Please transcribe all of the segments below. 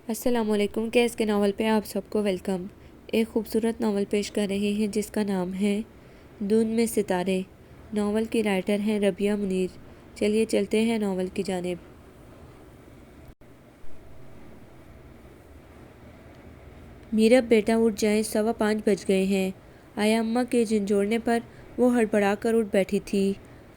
السلام علیکم۔ کیس کے ناول پہ آپ سب کو ویلکم۔ ایک خوبصورت ناول پیش کر رہے ہیں جس کا نام ہے دھند میں ستارے۔ ناول کی رائٹر ہیں ربیہ منیر۔ چلیے چلتے ہیں ناول کی جانب۔ میرب بیٹا اٹھ جائیں، 5:15 بج گئے ہیں۔ آیا اماں کے جھنجھوڑنے پر وہ ہڑبڑا کر اٹھ بیٹھی تھی۔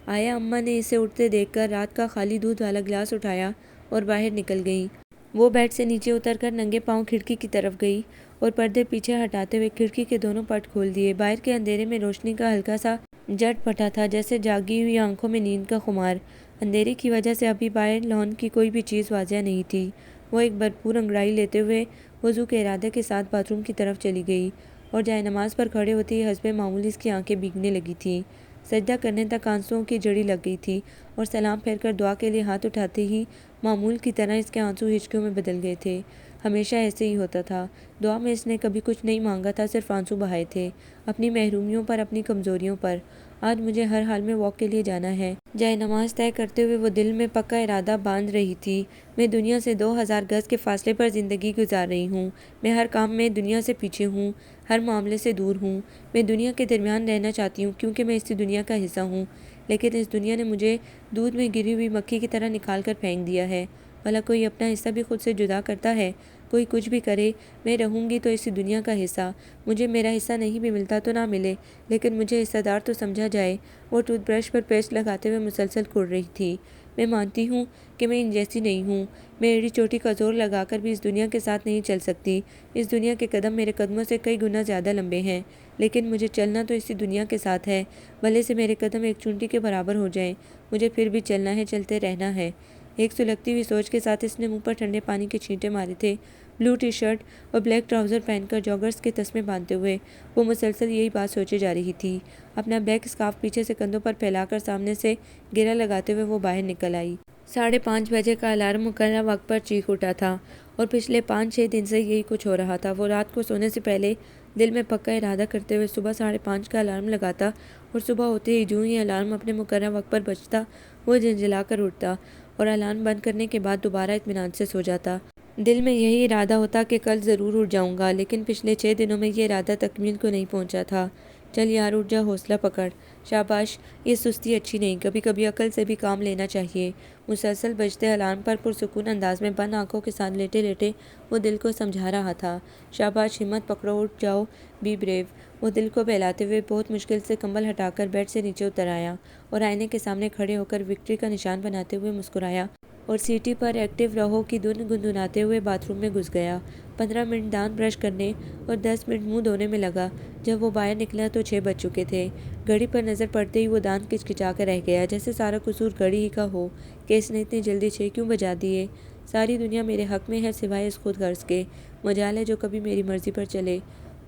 آیا اماں نے اسے اٹھتے دیکھ کر رات کا خالی دودھ والا گلاس اٹھایا اور باہر نکل گئیں۔ وہ بیڈ سے نیچے اتر کر ننگے پاؤں کھڑکی کی طرف گئی اور پردے پیچھے ہٹاتے ہوئے کھڑکی کے دونوں پٹ کھول دیے۔ باہر کے اندھیرے میں روشنی کا ہلکا سا جٹ پٹا تھا، جیسے جاگی ہوئی آنکھوں میں نیند کا خمار۔ اندھیرے کی وجہ سے ابھی باہر لان کی کوئی بھی چیز واضح نہیں تھی۔ وہ ایک بھرپور انگڑائی لیتے ہوئے وضو کے ارادے کے ساتھ باتھ روم کی طرف چلی گئی اور جائے نماز پر کھڑے ہوتے ہی حسب معمول اس کی آنکھیں بھیگنے لگی تھیں۔ سجدہ کرنے تک آنسوؤں کی جڑی لگ گئی تھی اور سلام پھیر کر دعا کے لیے ہاتھ اٹھاتے ہی معمول کی طرح اس کے آنسو ہچکیوں میں بدل گئے تھے۔ ہمیشہ ایسے ہی ہوتا تھا۔ دعا میں اس نے کبھی کچھ نہیں مانگا تھا، صرف آنسو بہائے تھے، اپنی محرومیوں پر، اپنی کمزوریوں پر۔ آج مجھے ہر حال میں واک کے لیے جانا ہے۔ جائے نماز طے کرتے ہوئے وہ دل میں پکا ارادہ باندھ رہی تھی۔ میں دنیا سے 2000 گز کے فاصلے پر زندگی گزار رہی ہوں۔ میں ہر کام میں دنیا سے پیچھے ہوں، ہر معاملے سے دور ہوں۔ میں دنیا کے درمیان رہنا چاہتی ہوں کیونکہ میں اسی دنیا کا حصہ ہوں، لیکن اس دنیا نے مجھے دودھ میں گری ہوئی مکھی کی طرح نکال کر پھینک دیا ہے۔ بھلا کوئی اپنا حصہ بھی خود سے جدا کرتا ہے؟ کوئی کچھ بھی کرے، میں رہوں گی تو اسی دنیا کا حصہ۔ مجھے میرا حصہ نہیں بھی ملتا تو نہ ملے، لیکن مجھے حصہ دار تو سمجھا جائے۔ وہ ٹوتھ برش پر پیسٹ لگاتے ہوئے مسلسل کڑ رہی تھی۔ میں مانتی ہوں کہ میں ان جیسی نہیں ہوں۔ میں ایڑی چوٹی کا زور لگا کر بھی اس دنیا کے ساتھ نہیں چل سکتی۔ اس دنیا کے قدم میرے قدموں سے کئی گنا زیادہ لمبے ہیں، لیکن مجھے چلنا تو اسی دنیا کے ساتھ ہے۔ بھلے سے میرے قدم ایک چونٹی کے برابر ہو جائیں، مجھے پھر بھی چلنا ہے، چلتے رہنا ہے۔ ایک سلگتی ہوئی سوچ کے ساتھ اس نے منہ پر ٹھنڈے پانی کے چھینٹے مارے تھے۔ بلو ٹی شرٹ اور بلیک ٹراؤزر پہن کر جاگرز کے تسمے باندھتے ہوئے وہ مسلسل یہی بات سوچے جا رہی تھی۔ اپنا بلیک اسکارف پیچھے سے کندھوں پر پھیلا کر سامنے سے گھیرا لگاتے ہوئے وہ باہر نکل آئی۔ 5:30 بجے کا الارم مقررہ وقت پر چیخ اٹھا تھا اور پچھلے 5-6 دن سے یہی کچھ ہو رہا تھا۔ وہ رات کو سونے سے پہلے دل میں پکا ارادہ کرتے ہوئے صبح 5:30 کا الارم لگاتا اور صبح ہوتے ہی جوں ہی الارم اپنے مقررہ وقت پر بجتا وہ جھنجھلا کر اٹھتا اور الارم بند کرنے کے بعد دوبارہ اطمینان سے سو جاتا۔ دل میں یہی ارادہ ہوتا کہ کل ضرور اٹھ جاؤں گا، لیکن پچھلے 6 دنوں میں یہ ارادہ تکمیل کو نہیں پہنچا تھا۔ چل یار اٹھ جا، حوصلہ پکڑ، شاباش، یہ سستی اچھی نہیں، کبھی کبھی عقل سے بھی کام لینا چاہیے۔ مسلسل بجتے الارم پر پرسکون انداز میں بند آنکھوں کے ساتھ لیٹے لیٹے وہ دل کو سمجھا رہا تھا۔ شاباش، ہمت پکڑو، اٹھ جاؤ، بی بریو۔ وہ دل کو بہلاتے ہوئے بہت مشکل سے کمبل ہٹا کر بیڈ سے نیچے اتر آیا اور آئینے کے سامنے کھڑے ہو کر وکٹری کا نشان بناتے ہوئے مسکرایا اور سیٹی پر ایکٹیو رہو کی دھن گنگناتے ہوئے باتھ روم میں گھس گیا۔ 15 منٹ دانت برش کرنے اور 10 منٹ منہ دھونے میں لگا۔ جب وہ باہر نکلا تو 6 بج چکے تھے۔ گھڑی پر نظر پڑتے ہی وہ دانت کچکچا کر رہ گیا، جیسے سارا قصور گھڑی ہی کا ہو کہ اس نے اتنی جلدی 6 کیوں بجا دیے۔ ساری دنیا میرے حق میں ہے سوائے اس خود غرض کے، مجال ہے جو کبھی میری مرضی پر چلے۔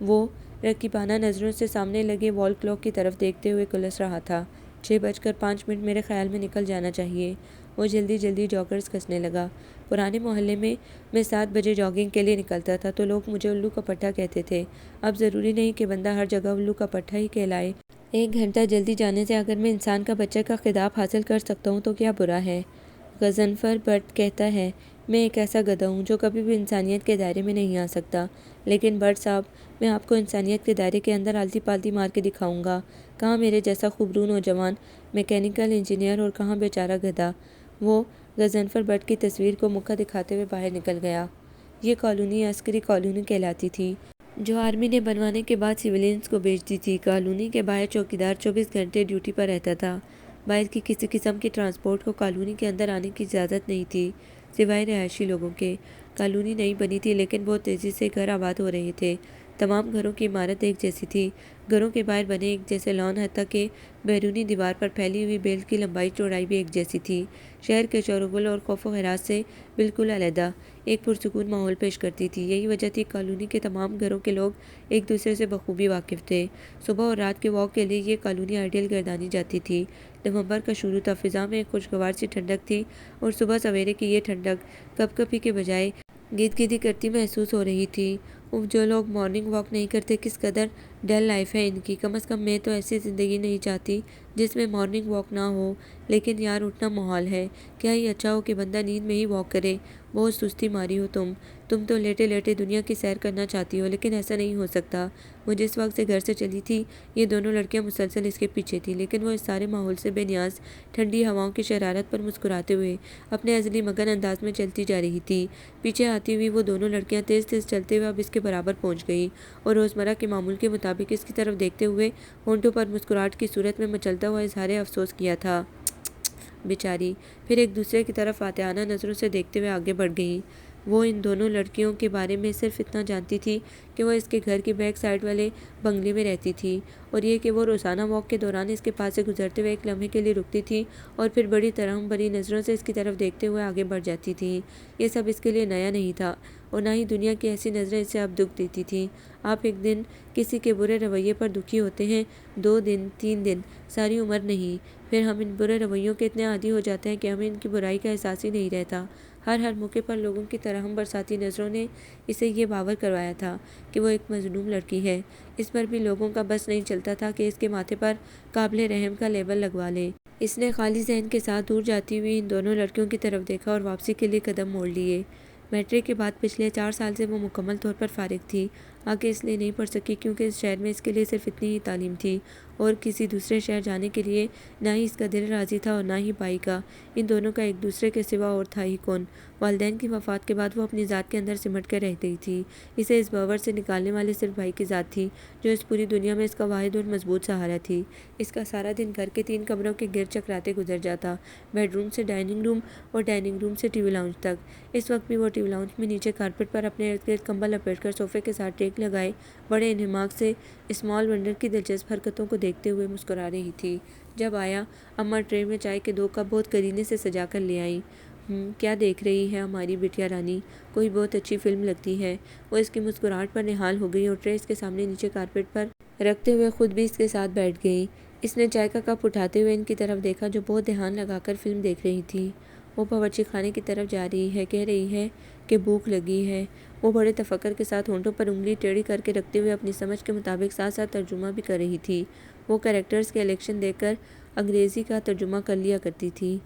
وہ رقیبانہ نظروں سے سامنے لگے وال کلاک کی طرف دیکھتے ہوئے کلس رہا تھا۔ 6:05 میرے خیال میں نکل جانا چاہیے۔ وہ جلدی جلدی جاگرز کسنے لگا۔ پرانے محلے میں 7 بجے جاگنگ کے لیے نکلتا تھا تو لوگ مجھے الو کا پٹھا کہتے تھے۔ اب ضروری نہیں کہ بندہ ہر جگہ الو کا پٹھا ہی کہلائے۔ 1 گھنٹہ جلدی جانے سے اگر میں انسان کا بچہ کا خطاب حاصل کر سکتا ہوں تو کیا برا ہے؟ غضنفر بٹ کہتا ہے، میں ایک ایسا گدھا ہوں جو کبھی بھی انسانیت کے دائرے میں نہیں آ سکتا۔ لیکن بٹ صاحب، میں آپ کو انسانیت کے دائرے کے اندر آلتی پالتی مار کے دکھاؤں گا۔ کہاں میرے جیسا خوبرو نوجوان میکینیکل انجینئر اور کہاں بیچارہ گدھا۔ وہ غضنفر بٹ کی تصویر کو مکہ دکھاتے ہوئے باہر نکل گیا۔ یہ کالونی عسکری کالونی کہلاتی تھی، جو آرمی نے بنوانے کے بعد سویلینز کو بیچ دی تھی۔ کالونی کے باہر چوکیدار 24 گھنٹے ڈیوٹی پر رہتا تھا۔ باہر کی کسی قسم کی ٹرانسپورٹ کو کالونی کے اندر آنے کی اجازت نہیں تھی، سوائے رہائشی لوگوں کے۔ کالونی نئی بنی تھی لیکن بہت تیزی سے گھر آباد ہو رہے تھے۔ تمام گھروں کی عمارت ایک جیسی تھی، گھروں کے باہر بنے ایک جیسے لان، حتیٰ کہ بیرونی دیوار پر پھیلی ہوئی بیل کی لمبائی چوڑائی بھی ایک جیسی تھی۔ شہر کے شور و غل اور خوف و ہراس سے بالکل علیحدہ، ایک پرسکون ماحول پیش کرتی تھی۔ یہی وجہ تھی کالونی کے تمام گھروں کے لوگ ایک دوسرے سے بخوبی واقف تھے۔ صبح اور رات کے واک کے لیے یہ کالونی آئیڈیل گردانی جاتی تھی۔ نومبر کا شروع تھا، فضا میں ایک خوشگوار سی ٹھنڈک تھی اور صبح سویرے کی یہ ٹھنڈک کپ کپی کے بجائے گد گدی کرتی محسوس ہو رہی تھی جو لوگ مارننگ واک نہیں کرتے کس قدر ڈل لائف ہے ان کی۔ کم از کم میں تو ایسی زندگی نہیں چاہتی جس میں مارننگ واک نہ ہو۔ لیکن یار اٹھنا محال ہے۔ کیا ہی اچھا ہو کہ بندہ نیند میں ہی واک کرے۔ بہت سستی ماری ہو تم تو لیٹے لیٹے دنیا کی سیر کرنا چاہتی ہو، لیکن ایسا نہیں ہو سکتا۔ وہ جس وقت سے گھر سے چلی تھی یہ دونوں لڑکیاں مسلسل اس کے پیچھے تھیں، لیکن وہ اس سارے ماحول سے بے نیاز ٹھنڈی ہواؤں کی شرارت پر مسکراتے ہوئے اپنے ازلی مگن انداز میں چلتی جا رہی تھی۔ پیچھے آتی ہوئی وہ دونوں لڑکیاں تیز تیز چلتے ہوئے اب اس کے برابر پہنچ گئی اور روزمرہ کے معمول کے مطابق اس کی طرف دیکھتے ہوئے ہونٹوں پر مسکراہٹ کی صورت میں مچلتا ہوا اظہار افسوس کیا تھا۔ بیچاری۔ پھر ایک دوسرے کی طرف فاتحانہ نظروں سے دیکھتے ہوئے آگے بڑھ گئیں۔ وہ ان دونوں لڑکیوں کے بارے میں صرف اتنا جانتی تھی کہ وہ اس کے گھر کے بیک سائڈ والے بنگلے میں رہتی تھی، اور یہ کہ وہ روزانہ واک کے دوران اس کے پاس سے گزرتے ہوئے ایک لمحے کے لیے رکتی تھی اور پھر بڑی ترحم بھری نظروں سے اس کی طرف دیکھتے ہوئے آگے بڑھ جاتی تھی۔ یہ سب اس کے لیے نیا نہیں تھا، اور نہ ہی دنیا کی ایسی نظریں اسے اب دکھ دیتی تھیں۔ آپ ایک دن کسی کے برے رویے پر دکھی ہوتے ہیں، 2 دن 3 دن، ساری عمر نہیں۔ پھر ہم ان برے رویوں کے اتنے عادی ہو جاتے ہیں کہ ہمیں ان کی برائی کا احساس ہی نہیں رہتا۔ ہر موقع پر لوگوں کی ترحم برساتی نظروں نے اسے یہ باور کروایا تھا کہ وہ ایک مظلوم لڑکی ہے۔ اس پر بھی لوگوں کا بس نہیں چلتا تھا کہ اس کے ماتھے پر قابل رحم کا لیبل لگوا لے۔ اس نے خالی ذہن کے ساتھ دور جاتی ہوئی ان دونوں لڑکیوں کی طرف دیکھا اور واپسی کے لیے قدم موڑ لیے۔ میٹرک کے بعد پچھلے 4 سال سے وہ مکمل طور پر فارغ تھی۔ آگے اس لیے نہیں پڑھ سکی کیونکہ اس شہر میں اس کے لیے صرف اتنی ہی تعلیم تھی، اور کسی دوسرے شہر جانے کے لیے نہ ہی اس کا دل راضی تھا اور نہ ہی بھائی کا۔ ان دونوں کا ایک دوسرے کے سوا اور تھا ہی کون؟ والدین کی وفات کے بعد وہ اپنی ذات کے اندر سمٹ کر رہ گئی تھی۔ اسے اس بور سے نکالنے والے صرف بھائی کی ذات تھی، جو اس پوری دنیا میں اس کا واحد اور مضبوط سہارا تھی۔ اس کا سارا دن گھر کے 3 کمروں کے گرد چکراتے گزر جاتا، بیڈ روم سے ڈائننگ روم اور ڈائننگ روم سے ٹی وی لاؤنج تک۔ اس وقت بھی وہ ٹی وی لاؤنج میں نیچے کارپیٹ پر اپنے ارد گرد کمبل لپیٹ کر صوفے کے ساتھ ٹیک لگائے بڑے انہماک سے اسمال ونڈر کی دلچسپ حرکتوں کو دیکھتے ہوئے مسکرا رہی تھی۔ جب آیا، اماں ٹرے میں چائے کے 2 کپ بہت قرینے سے سجا کر لے آئیں۔ کیا دیکھ رہی ہے ہماری بٹیا رانی؟ کوئی بہت اچھی فلم لگتی ہے۔ وہ اس کی مسکراہٹ پر نہال ہو گئی اور ٹرے اس کے سامنے نیچے کارپیٹ پر رکھتے ہوئے خود بھی اس کے ساتھ بیٹھ گئی۔ اس نے چائے کا کپ اٹھاتے ہوئے ان کی طرف دیکھا جو بہت دھیان لگا کر فلم دیکھ رہی تھی۔ وہ باورچی خانے کی طرف جا رہی ہے، کہہ رہی ہے کہ بھوک لگی ہے۔ وہ بڑے تفکر کے ساتھ ہونٹوں پر انگلی ٹیڑھی کر کے رکھتے ہوئے اپنی سمجھ کے مطابق ساتھ ساتھ ترجمہ بھی کر رہی تھی۔ وہ کریکٹرز کے الیکشن دیکھ کر انگریزی کا ترجمہ کر لیا کرتی تھی۔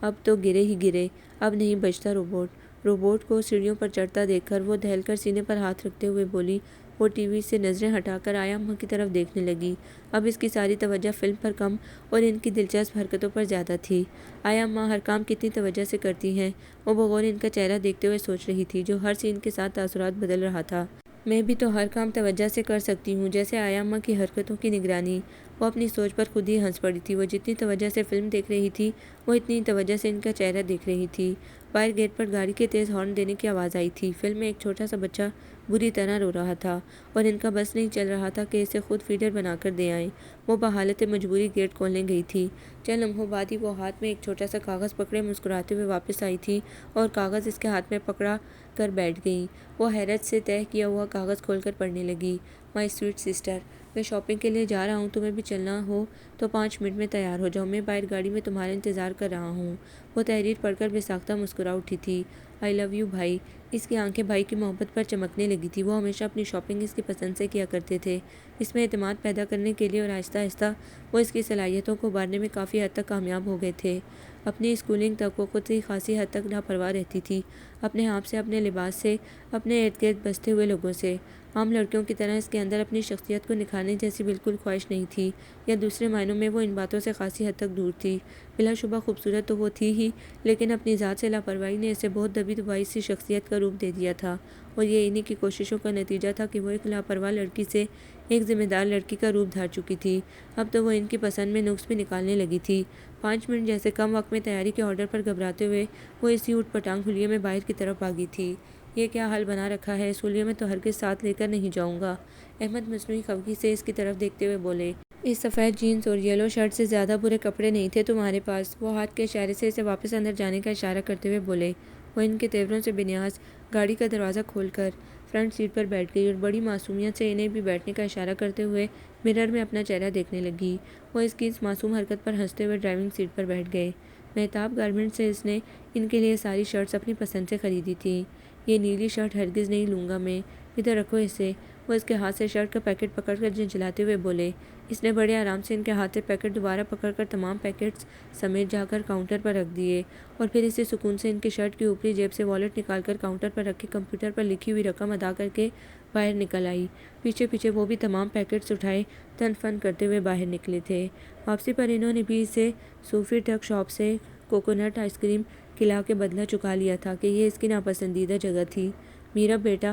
اب تو گرے ہی گرے، اب نہیں بچتا روبوٹ۔ روبوٹ کو سیڑھیوں پر چڑھتا دیکھ کر وہ دہل کر سینے پر ہاتھ رکھتے ہوئے بولی۔ وہ ٹی وی سے نظریں ہٹا کر آیا اماں کی طرف دیکھنے لگی۔ اب اس کی ساری توجہ فلم پر کم اور ان کی دلچسپ حرکتوں پر زیادہ تھی۔ آیا اماں ہر کام کتنی توجہ سے کرتی ہیں؟ وہ بغور ان کا چہرہ دیکھتے ہوئے سوچ رہی تھی، جو ہر سین کے ساتھ تاثرات بدل رہا تھا۔ میں بھی تو ہر کام توجہ سے کر سکتی ہوں، جیسے آیا اماں کی حرکتوں کی نگرانی۔ وہ اپنی سوچ پر خود ہی ہنس پڑی تھی۔ وہ جتنی توجہ سے فلم دیکھ رہی تھی وہ اتنی ہی توجہ سے ان کا چہرہ دیکھ رہی تھی۔ باہر گیٹ پر گاڑی کے تیز ہارن دینے کی آواز آئی تھی۔ فلم میں ایک چھوٹا سا بچہ بری طرح رو رہا تھا اور ان کا بس نہیں چل رہا تھا کہ اسے خود فیڈر بنا کر دے آئیں۔ وہ بحالت مجبوری گیٹ کھولنے گئی تھی۔ چند لمحوں بعد ہی وہ ہاتھ میں ایک چھوٹا سا کاغذ پکڑے مسکراتے ہوئے واپس آئی تھی اور کاغذ اس کے ہاتھ میں پکڑا کر بیٹھ گئیں۔ وہ حیرت سے تہہ کیا ہوا کاغذ کھول کر پڑھنے لگی۔ مائی سویٹ سسٹر، میں شاپنگ کے لیے جا رہا ہوں، تمہیں بھی چلنا ہو تو 5 منٹ میں تیار ہو جاؤ، میں باہر گاڑی میں تمہارا انتظار کر رہا ہوں۔ وہ تحریر پڑھ کر بے ساختہ مسکرا اٹھی تھی۔ آئی لو یو بھائی۔ اس کی آنکھیں بھائی کی محبت پر چمکنے لگی تھی۔ وہ ہمیشہ اپنی شاپنگ اس کی پسند سے کیا کرتے تھے۔ اس میں اعتماد پیدا کرنے کے لیے اور آہستہ آہستہ وہ اس کی صلاحیتوں کو ابھارنے میں کافی حد تک کامیاب ہو گئے تھے۔ اپنی اسکولنگ تک وہ خود ہی خاصی حد تک لاپرواہ رہتی تھی، اپنے آپ سے، اپنے لباس سے، اپنے ارد گرد بستے ہوئے لوگوں سے۔ عام لڑکیوں کی طرح اس کے اندر اپنی شخصیت کو نکھارنے جیسی بالکل خواہش نہیں تھی، یا دوسرے معنوں میں وہ ان باتوں سے خاصی حد تک دور تھی۔ بلا شبہ خوبصورت تو وہ تھی ہی، لیکن اپنی ذات سے لاپرواہی نے اسے بہت دبی دبائی سی شخصیت کا روپ دے دیا تھا، اور یہ انہی کی کوششوں کا نتیجہ تھا کہ وہ ایک لاپرواہ لڑکی سے ایک ذمہ دار لڑکی کا روپ دھار چکی تھی۔ اب تو وہ ان کی پسند میں نقص بھی نکالنے لگی تھی۔ 5 منٹ جیسے کم وقت میں تیاری کے آرڈر پر گھبراتے ہوئے وہ اسی اوٹ پٹانگ حلیے میں باہر کی طرف بھاگی تھی۔ یہ کیا حال بنا رکھا ہے، اس حلیے میں تو ہرگز ساتھ لے کر نہیں جاؤں گا۔ احمد مصنوعی خفگی سے اس کی طرف دیکھتے ہوئے بولے۔ اس سفید جینز اور یلو شرٹ سے زیادہ برے کپڑے نہیں تھے تمہارے پاس؟ وہ ہاتھ کے اشارے سے اسے واپس اندر جانے کا اشارہ کرتے ہوئے بولے۔ وہ ان کے تیوروں سے بے نیاز گاڑی کا دروازہ کھول کر فرنٹ سیٹ پر بیٹھ گئی اور بڑی معصومیت سے انہیں بھی بیٹھنے کا اشارہ کرتے ہوئے مرر میں اپنا چہرہ دیکھنے لگی۔ وہ اس کی اس معصوم حرکت پر ہنستے ہوئے ڈرائیونگ سیٹ پر بیٹھ گئے۔ مہتاب گارمنٹ سے اس نے ان کے لیے ساری شرٹس اپنی پسند سے خریدی تھیں۔ یہ نیلی شرٹ ہرگز نہیں لوں گا میں، ادھر رکھو اسے۔ وہ اس کے ہاتھ سے شرٹ کا پیکٹ پکڑ کر جھنجھلاتے ہوئے بولے۔ اس نے بڑے آرام سے ان کے ہاتھ سے پیکٹ دوبارہ پکڑ کر تمام پیکٹس سمیت جا کر کاؤنٹر پر رکھ دیے اور پھر اسی سکون سے ان کی شرٹ کی اوپری جیب سے والیٹ نکال کر کاؤنٹر پر رکھے کمپیوٹر پر لکھی ہوئی رقم ادا کر کے باہر نکل آئی۔ پیچھے پیچھے وہ بھی تمام پیکٹس اٹھائے تن فن کرتے ہوئے باہر نکلے تھے۔ واپسی پر انہوں نے بھی اسے صوفی ٹرک شاپ سے کوکونٹ آئس کریم کھلا کے بدلہ چکا لیا تھا کہ یہ اس کی ناپسندیدہ جگہ تھی۔ میرا بیٹا،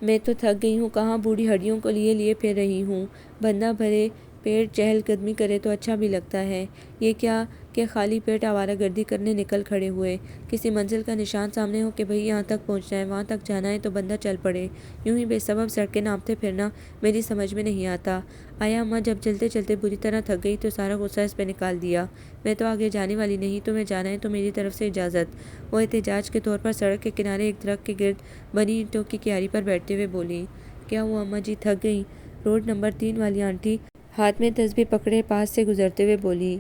میں تو تھک گئی ہوں، کہاں بوڑھی ہڈیوں کو لیے پھر رہی ہوں۔ بندہ بھرے پیٹ چہل قدمی کرے تو اچھا بھی لگتا ہے۔ یہ کیا کہ خالی پیٹ آوارہ گردی کرنے نکل کھڑے ہوئے۔ کسی منزل کا نشان سامنے ہو کہ بھئی یہاں تک پہنچنا ہے، وہاں تک جانا ہے تو بندہ چل پڑے۔ یوں ہی بے سبب سڑکیں ناپتے پھرنا میری سمجھ میں نہیں آتا۔ آیا اماں جب چلتے چلتے بری طرح تھک گئی تو سارا غصہ اس پہ نکال دیا۔ میں تو آگے جانے والی نہیں، تمہیں جانا ہے تو میری طرف سے اجازت۔ وہ احتجاج کے طور پر سڑک کے کنارے ایک درخت کے گرد بنی اینٹوں کی کیاری پر بیٹھتے ہوئے بولی۔ کیا ہوا اماں جی، تھک گئی؟ روڈ نمبر 3 والی آنٹی ہاتھ میں تسبیح پکڑے پاس سے گزرتے ہوئے بولی۔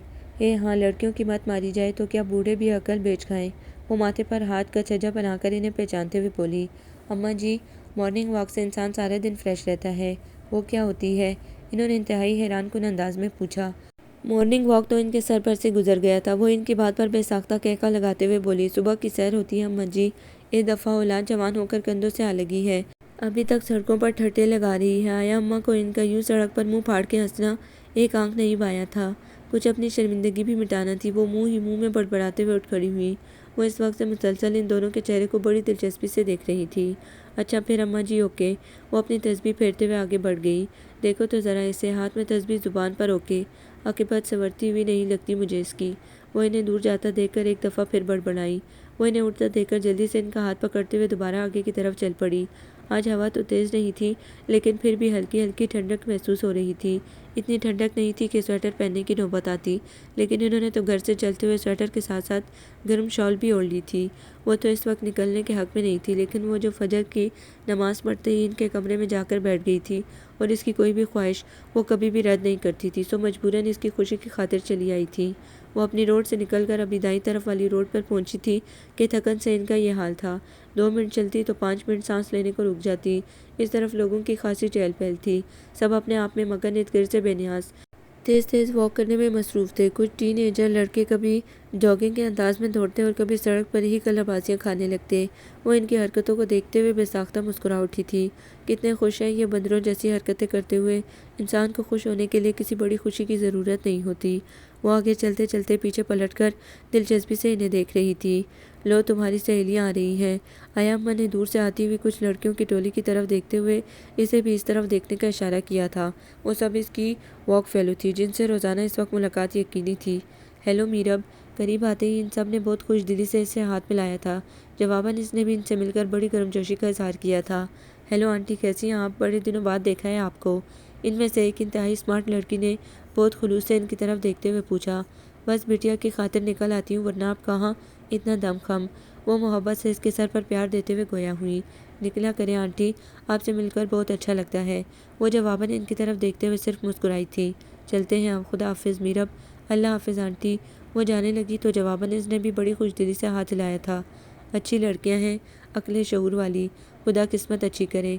ہاں، لڑکیوں کی مت ماری جائے تو کیا بوڑھے بھی عقل بیچ کھائیں؟ وہ ماتھے پر ہاتھ کا چھجا بنا کر انہیں پہچانتے ہوئے بولی۔ اماں جی، مارننگ واک سے انسان سارے دن فریش رہتا ہے۔ وہ کیا ہوتی ہے؟ انہوں نے انتہائی حیران کن انداز میں پوچھا۔ مارننگ واک تو ان کے سر پر سے گزر گیا تھا۔ وہ ان کی بات پر بے ساختہ قہقہ لگاتے ہوئے بولی۔ صبح کی سیر ہوتی ہے اماں جی، ایک دفعہ اولاد جوان ہو کر کندھوں سے آ لگی ہے، ابھی تک سڑکوں پر ٹھٹے لگا رہی ہے۔ آیا اماں کو ان کا یوں سڑک پر منہ پھاڑ کے ہنسنا ایک آنکھ نہیں بھایا تھا۔ کچھ اپنی شرمندگی بھی مٹانا تھی۔ وہ منہ ہی منہ میں بڑبڑاتے ہوئے اٹھ کھڑی ہوئی۔ وہ اس وقت سے مسلسل ان دونوں کے چہرے کو بڑی دلچسپی سے دیکھ رہی تھی۔ اچھا پھر اماں جی، اوکے۔ وہ اپنی تسبیح پھیرتے ہوئے آگے بڑھ گئی۔ دیکھو تو ذرا اسے، ہاتھ میں تسبیح زبان پر، اوکے۔ عاقبت سنورتی ہوئی نہیں لگتی مجھے اس کی۔ وہ انہیں دور جاتا دیکھ کر ایک دفعہ پھر بڑبڑائی۔ وہ انہیں اٹھتا دیکھ کر جلدی سے ان کا ہاتھ پکڑتے ہوئے دوبارہ آگے کی طرف چل پڑی۔ آج ہوا تو تیز نہیں تھی لیکن پھر بھی ہلکی ہلکی ٹھنڈک محسوس ہو رہی تھی۔ اتنی ٹھنڈک نہیں تھی کہ سویٹر پہننے کی نوبت آتی، لیکن انہوں نے تو گھر سے چلتے ہوئے سویٹر کے ساتھ ساتھ گرم شال بھی اوڑھ لی تھی۔ وہ تو اس وقت نکلنے کے حق میں نہیں تھی، لیکن وہ جو فجر کی نماز پڑھتے ہی ان کے کمرے میں جا کر بیٹھ گئی تھی اور اس کی کوئی بھی خواہش وہ کبھی بھی رد نہیں کرتی تھی، سو مجبوراً اس کی خوشی کی خاطر چلی آئی تھی۔ وہ اپنی روڈ سے نکل کر ابھی دائیں طرف والی روڈ پر پہنچی تھی کہ تھکن سے ان کا یہ حال تھا۔ 2 منٹ چلتی تو 5 منٹ سانس لینے کو رک جاتی۔ اس طرف لوگوں کی خاصی چہل پہل تھی، سب اپنے آپ میں مگن، ارد گرد سے بے نیاز تیز تیز واک کرنے میں مصروف تھے۔ کچھ ٹین ایجر لڑکے کبھی جاگنگ کے انداز میں دوڑتے اور کبھی سڑک پر ہی کلہ بازیاں کھانے لگتے۔ وہ ان کی حرکتوں کو دیکھتے ہوئے بے ساختہ مسکرا اٹھی تھی۔ کتنے خوش ہیں یہ بندروں جیسی حرکتیں کرتے ہوئے۔ انسان کو خوش ہونے کے لیے کسی بڑی خوشی کی ضرورت نہیں ہوتی۔ وہ آگے چلتے چلتے پیچھے پلٹ کر دلچسپی سے انہیں دیکھ رہی تھی۔ لو، تمہاری سہیلیاں آ رہی ہیں۔ آیا اماں نے دور سے آتی ہوئی کچھ لڑکیوں کی ٹولی کی طرف دیکھتے ہوئے اسے بھی اس طرف دیکھنے کا اشارہ کیا تھا۔ وہ سب اس کی واک فیلو تھی، جن سے روزانہ اس وقت ملاقات یقینی تھی۔ ہیلو میرب۔ قریب آتے ہی ان سب نے بہت خوش دلی سے اسے ہاتھ ملایا تھا۔ جواباً اس نے بھی ان سے مل کر بڑی گرمجوشی کا اظہار کیا تھا۔ ہیلو آنٹی، کیسی ہیں آپ؟ بڑے دنوں بعد دیکھا ہے آپ کو۔ ان میں سے ایک انتہائی اسمارٹ لڑکی نے بہت خلوص سے ان کی طرف دیکھتے ہوئے پوچھا۔ بس بٹیا کی خاطر نکل آتی ہوں، ورنہ آپ کہاں اتنا دم خم۔ وہ محبت سے اس کے سر پر پیار دیتے ہوئے گویا ہوئی۔ نکلا کریں آنٹی، آپ سے مل کر بہت اچھا لگتا ہے۔ وہ جواباً ان کی طرف دیکھتے ہوئے صرف مسکرائی تھی۔ چلتے ہیں اب، خدا حافظ میرب۔ اللہ حافظ آنٹی۔ وہ جانے لگی تو جواباً اس نے بھی بڑی خوش دلی سے ہاتھ ہلایا تھا۔ اچھی لڑکیاں ہیں، عقل شعور والی، خدا قسمت اچھی کرے۔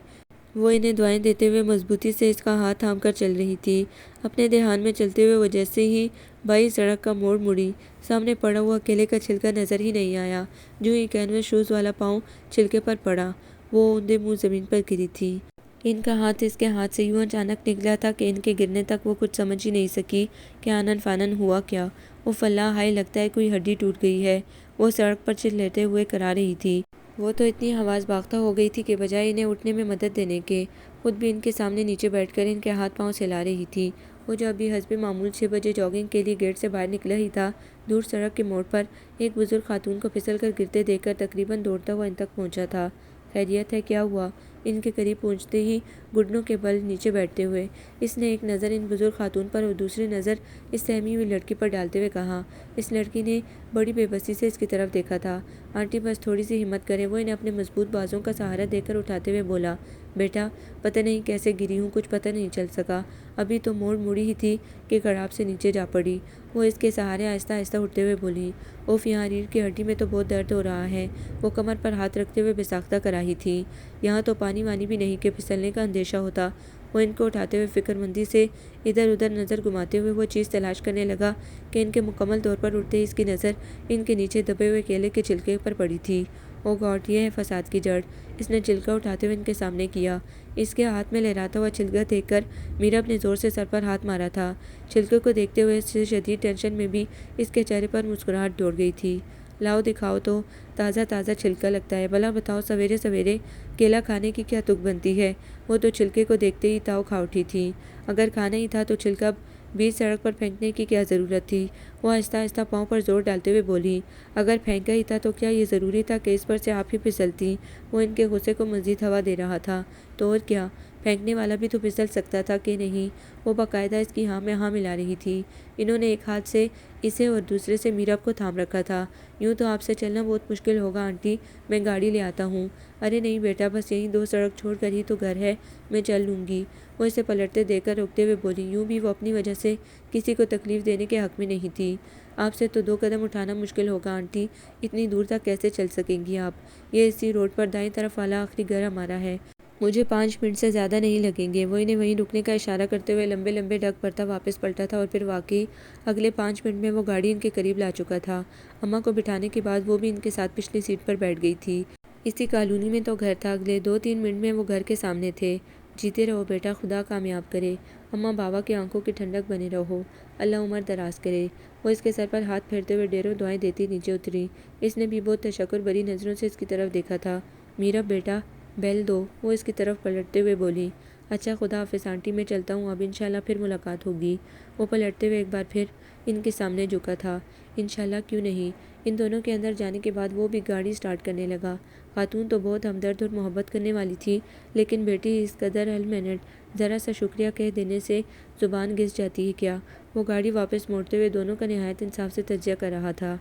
وہ انہیں دعائیں دیتے ہوئے مضبوطی سے اس کا ہاتھ تھام کر چل رہی تھی۔ اپنے دھیان میں چلتے ہوئے وہ جیسے ہی بائیں سڑک کا موڑ مڑی، سامنے پڑا ہوا کیلے کا چھلکا نظر ہی نہیں آیا۔ جو ہی کینوس شوز والا پاؤں چھلکے پر پڑا، وہ اوندے منہ زمین پر گری تھی۔ ان کا ہاتھ اس کے ہاتھ سے یوں اچانک نکلا تھا کہ ان کے گرنے تک وہ کچھ سمجھ ہی نہیں سکی کہ آنن فانن ہوا کیا۔ اف اللہ، ہائے لگتا ہے کوئی ہڈی ٹوٹ گئی ہے، وہ سڑک پر چلاتے ہوئے کرا رہی تھی۔ وہ تو اتنی حواس باختہ ہو گئی تھی کہ بجائے انہیں اٹھنے میں مدد دینے کے، خود بھی ان کے سامنے نیچے بیٹھ کر ان کے ہاتھ پاؤں سہلا رہی تھی۔ وہ جو ابھی حسب معمول 6 بجے جاگنگ کے لیے گیٹ سے باہر نکلا ہی تھا، دور سڑک کے موڑ پر ایک بزرگ خاتون کو پھسل کر گرتے دیکھ کر تقریباً دوڑتا ہوا ان تک پہنچا تھا۔ خیریت ہے؟ کیا ہوا؟ ان کے قریب پہنچتے ہی گھٹنوں کے بل نیچے بیٹھتے ہوئے اس نے ایک نظر ان بزرگ خاتون پر اور دوسری نظر اس سہمی ہوئی لڑکی پر ڈالتے ہوئے کہا۔ اس لڑکی نے بڑی بے بسی سے اس کی طرف دیکھا تھا۔ آنٹی بس تھوڑی سی ہمت کریں، وہ انہیں اپنے مضبوط بازوں کا سہارا دے کر اٹھاتے ہوئے بولا۔ بیٹا، پتہ نہیں کیسے گری ہوں، کچھ پتہ نہیں چل سکا، ابھی تو موڑ مڑی ہی تھی کہ گڑاپ سے نیچے جا پڑی۔ وہ اس کے سہارے آہستہ آہستہ اٹھتے ہوئے بولی۔ اوف، یہاں ریڑھ کی ہڈی میں تو بہت درد ہو رہا ہے، وہ کمر پر ہاتھ رکھتے ہوئے بے ساختہ کراہی تھی۔ یہاں تو پانی وانی بھی نہیں کہ پھسلنے کا اندیشہ ہوتا۔ وہ ان کو اٹھاتے ہوئے فکر مندی سے ادھر ادھر نظر گھماتے ہوئے وہ چیز تلاش کرنے لگا کہ ان کے مکمل طور پر اٹھتے ہی اس کی نظر ان کے نیچے دبے ہوئے کیلے کے چھلکے پر پڑی تھی۔ او گاڈ، یہ ہے فساد کی جڑ۔ اس نے چھلکا اٹھاتے ہوئے ان کے سامنے کیا۔ اس کے ہاتھ میں لہراتا ہوا چھلکا دیکھ کر میرب نے زور سے سر پر ہاتھ مارا تھا۔ چھلکے کو دیکھتے ہوئے اس شدید ٹینشن میں بھی اس کے چہرے پر مسکراہٹ دوڑ گئی تھی۔ لاؤ دکھاؤ تو، تازہ تازہ چھلکا لگتا ہے، بھلا بتاؤ سویرے سویرے کیلا کھانے کی کیا تک بنتی ہے؟ وہ تو چھلکے کو دیکھتے ہی تاؤ کھا اٹھی تھی۔ اگر کھانا ہی تھا تو چھلکا بیچ سڑک پر پھینکنے کی کیا ضرورت تھی؟ وہ آہستہ آہستہ پاؤں پر زور ڈالتے ہوئے بولی۔ اگر پھینکا ہی تھا تو کیا یہ ضروری تھا کہ اس پر سے آپ ہی پھسلتی؟ وہ ان کے غصے کو مزید ہوا دے رہا تھا۔ تو اور کیا، پھینکنے والا بھی تو پھسل سکتا تھا کہ نہیں؟ وہ باقاعدہ اس کی ہاں میں ہاں ملا رہی تھی۔ انہوں نے ایک ہاتھ سے اسے اور دوسرے سے میرب کو تھام رکھا تھا۔ یوں تو آپ سے چلنا بہت مشکل ہوگا آنٹی، میں گاڑی لے آتا ہوں۔ ارے نہیں بیٹا، بس یہیں 2 سڑک چھوڑ کر ہی تو گھر ہے، میں چل لوں گی۔ وہ اسے پلٹتے دیکھ کر روکتے ہوئے بولی۔ یوں بھی وہ اپنی وجہ سے کسی کو تکلیف دینے کے حق میں نہیں تھی۔ آپ سے تو 2 قدم اٹھانا مشکل ہوگا آنٹی، اتنی دور تک کیسے چل سکیں گی آپ؟ یہ اسی روڈ پر دائیں طرف والا آخری گھر ہمارا ہے، مجھے 5 منٹ سے زیادہ نہیں لگیں گے۔ وہ انہیں وہیں رکنے کا اشارہ کرتے ہوئے لمبے لمبے ڈگ بھرتا واپس پلٹا تھا اور پھر واقعی اگلے 5 منٹ میں وہ گاڑی ان کے قریب لا چکا تھا۔ اماں کو بٹھانے کے بعد وہ بھی ان کے ساتھ پچھلی سیٹ پر بیٹھ گئی تھی۔ اسی کالونی میں تو گھر تھا، اگلے 2-3 منٹ میں وہ گھر کے سامنے تھے۔ جیتے رہو بیٹا، خدا کامیاب کرے، اماں بابا کی آنکھوں کی ٹھنڈک بنے رہو، اللہ عمر دراز کرے۔ وہ اس کے سر پر ہاتھ پھیرتے ہوئے ڈھیروں دعائیں دیتی نیچے اتری۔ اس نے بھی بہت تشکر بھری نظروں سے اس کی طرف دیکھا تھا۔ میرب بیٹا، بیل دو، وہ اس کی طرف پلٹتے ہوئے بولی۔ اچھا خدا حافظ آنٹی، میں چلتا ہوں اب، انشاءاللہ پھر ملاقات ہوگی۔ وہ پلٹتے ہوئے ایک بار پھر ان کے سامنے جھکا تھا۔ انشاءاللہ کیوں نہیں۔ ان دونوں کے اندر جانے کے بعد وہ بھی گاڑی سٹارٹ کرنے لگا۔ خاتون تو بہت ہمدرد اور محبت کرنے والی تھی، لیکن بیٹی اس قدر ہل مینڈ، ذرا سا شکریہ کہہ دینے سے زبان گھس جاتی ہے کیا؟ وہ گاڑی واپس موڑتے ہوئے دونوں کا نہایت انصاف سے تجزیہ کر رہا تھا۔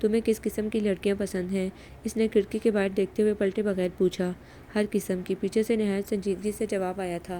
تمہیں کس قسم کی لڑکیاں پسند ہیں؟ اس نے کھڑکی کے باہر دیکھتے ہوئے پلٹے بغیر پوچھا۔ ہر قسم کی، پیچھے سے نہایت سنجیدگی سے جواب آیا تھا۔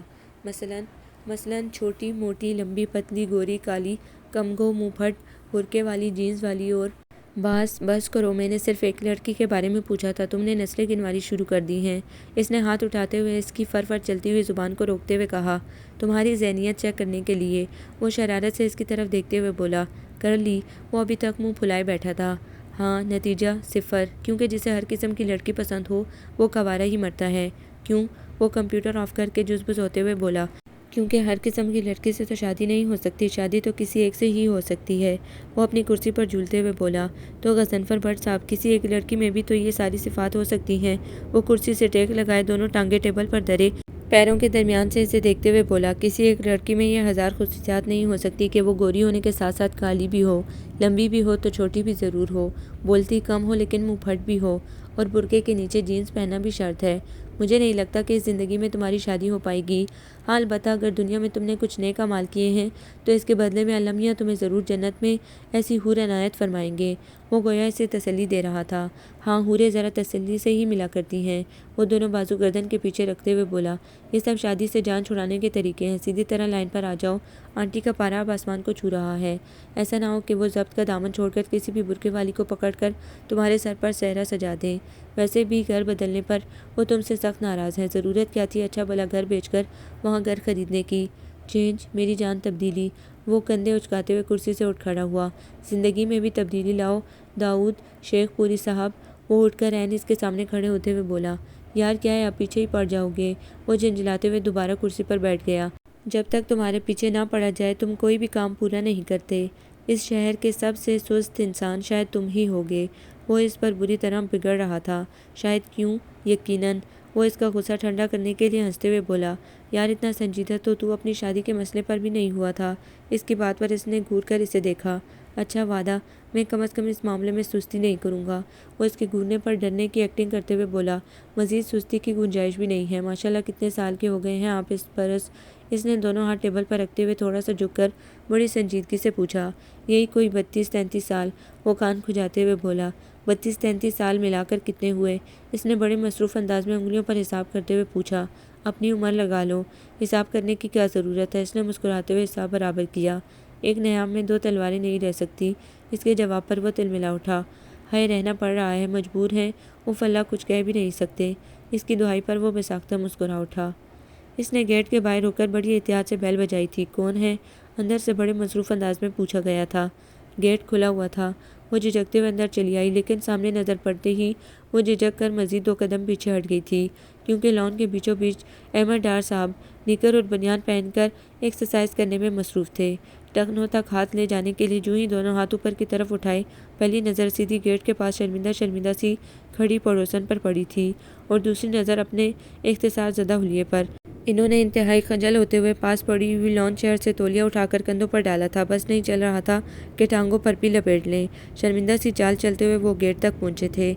مثلاً چھوٹی موٹی، لمبی پتلی، گوری کالی، کم گو، منہ پھٹ، برقعے والی، جینز والی اور… بس کرو، میں نے صرف ایک لڑکی کے بارے میں پوچھا تھا، تم نے نسلیں گنوانی شروع کر دی ہیں۔ اس نے ہاتھ اٹھاتے ہوئے اس کی فر چلتی ہوئی زبان کو روکتے ہوئے کہا۔ تمہاری ذہنیت چیک کرنے کے لیے۔ وہ شرارت سے اس کی طرف دیکھتے ہوئے بولا۔ کر لی؟ وہ ابھی تک منہ پھلائے بیٹھا تھا۔ ہاں، نتیجہ 0، کیونکہ جسے ہر قسم کی لڑکی پسند ہو وہ کوارا ہی مرتا ہے۔ کیوں؟ وہ کمپیوٹر آف کر کے جزبز ہوتے ہوئے بولا۔ کیونکہ ہر قسم کی لڑکی سے تو شادی نہیں ہو سکتی، شادی تو کسی ایک سے ہی ہو سکتی ہے۔ وہ اپنی کرسی پر جھولتے ہوئے بولا۔ تو غضنفر بھٹ صاحب، کسی ایک لڑکی میں بھی تو یہ ساری صفات ہو سکتی ہیں۔ وہ کرسی سے ٹیک لگائے دونوں ٹانگیں ٹیبل پر دھرے پیروں کے درمیان سے اسے دیکھتے ہوئے بولا۔ کسی ایک لڑکی میں یہ 1000 خصوصیات نہیں ہو سکتی کہ وہ گوری ہونے کے ساتھ ساتھ کالی بھی ہو، لمبی بھی ہو تو چھوٹی بھی ضرور ہو، بولتی کم ہو لیکن منہ پھٹ بھی ہو، اور برقعے کے نیچے جینز پہننا بھی شرط ہے۔ مجھے نہیں لگتا کہ اس زندگی میں تمہاری شادی ہو پائے گی۔ ہاں البتہ اگر دنیا میں تم نے کچھ نیک اعمال کیے ہیں تو اس کے بدلے میں اللہ میاں تمہیں ضرور جنت میں ایسی حور عنایت فرمائیں گے۔ وہ گویا اسے تسلی دے رہا تھا۔ ہاں، حوریں ذرا تسلی سے ہی ملا کرتی ہیں۔ وہ دونوں بازو گردن کے پیچھے رکھتے ہوئے بولا۔ یہ سب شادی سے جان چھڑانے کے طریقے ہیں، سیدھی طرح لائن پر آ جاؤ۔ آنٹی کا پارا اب آسمان کو چھو رہا ہے، ایسا نہ ہو کہ وہ ضبط کا دامن چھوڑ کر کسی بھی برقعے والی کو پکڑ کر تمہارے سر پر صحرا سجا دیں۔ ویسے بھی گھر بدلنے پر وہ تم سے سخت ناراض ہے، ضرورت کیا تھی اچھا بھلا گھر بیچ کر وہاں گھر خریدنے کی؟ چینج، میری جان تبدیلی۔ وہ کندھے اچکاتے ہوئے کرسی سے اٹھ کھڑا ہوا۔ زندگی میں بھی تبدیلی لاؤ داؤد شیخ پوری صاحب۔ وہ اٹھ کر عین اس کے سامنے کھڑے ہوتے ہوئے بولا۔ یار کیا ہے، آپ پیچھے ہی پڑ جاؤ گے؟ وہ جھنجھلاتے ہوئے دوبارہ کرسی پر بیٹھ گیا۔ جب تک تمہارے پیچھے نہ پڑا جائے تم کوئی بھی کام پورا نہیں کرتے۔ اس شہر کے سب سے سست انسان شاید تم ہی ہوگے۔ وہ اس پر بری طرح بگڑ رہا تھا۔ شاید کیوں؟ یقیناً۔ وہ اس کا غصہ ٹھنڈا کرنے کے لیے ہنستے ہوئے بولا۔ یار اتنا سنجیدہ تو اپنی شادی کے مسئلے پر بھی نہیں ہوا تھا۔ اس کی بات پر اس نے گھور کر اسے دیکھا۔ اچھا وعدہ، میں کم از کم اس معاملے میں سستی نہیں کروں گا۔ وہ اس کے گھورنے پر ڈرنے کی ایکٹنگ کرتے ہوئے بولا۔ مزید سستی کی گنجائش بھی نہیں ہے، ماشاءاللہ کتنے سال کے ہو گئے ہیں آپ اس برس؟ اس نے دونوں ہاتھ ٹیبل پر رکھتے ہوئے تھوڑا سا جھک کر بڑی سنجیدگی سے پوچھا۔ یہی کوئی 32-33 سال، وہ کان کھجاتے ہوئے بولا۔ 32-33 سال ملا کر کتنے ہوئے؟ اس نے بڑے مصروف انداز میں انگلیوں پر حساب کرتے ہوئے پوچھا۔ اپنی عمر لگا لو، حساب کرنے کی کیا ضرورت ہے؟ اس نے مسکراتے ہوئے حساب برابر کیا۔ ایک نیام میں 2 تلواریں نہیں رہ سکتی۔ اس کے جواب پر وہ تلملا اٹھا۔ ہائے، رہنا پڑ رہا ہے، مجبور ہیں، اف اللہ کچھ کہہ بھی نہیں سکتے۔ اس کی دعائی پر وہ بے ساختہ مسکرا اٹھا۔ اس نے گیٹ کے باہر رک کر بڑی احتیاط سے بیل بجائی تھی۔ کون ہے؟ اندر سے بڑے مصروف انداز میں پوچھا گیا تھا۔ گیٹ کھلا ہوا تھا۔ وہ جھجکتے ہوئے اندر چلی آئی، لیکن سامنے نظر پڑتے ہی وہ جھجک کر مزید 2 قدم پیچھے ہٹ گئی تھی، کیونکہ لان کے بیچوں بیچ احمد ڈار صاحب نکر اور بنیان پہن کر ایکسرسائز کرنے میں مصروف تھے۔ ٹخنوں تک ہاتھ لے جانے کے لیے جو ہی دونوں ہاتھ اوپر کی طرف اٹھائے، پہلی نظر سیدھی گیٹ کے پاس شرمندہ شرمندہ سی کھڑی پڑوسن پر پڑی تھی اور دوسری نظر اپنے اختصار زدہ حلیے پر۔ انہوں نے انتہائی خجل ہوتے ہوئے پاس پڑی ہوئی لان چیئر سے تولیہ اٹھا کر کندھوں پر ڈالا تھا، بس نہیں چل رہا تھا کہ ٹانگوں پر بھی لپیٹ لیں۔ شرمندہ سی چال چلتے ہوئے وہ گیٹ تک پہنچے تھے۔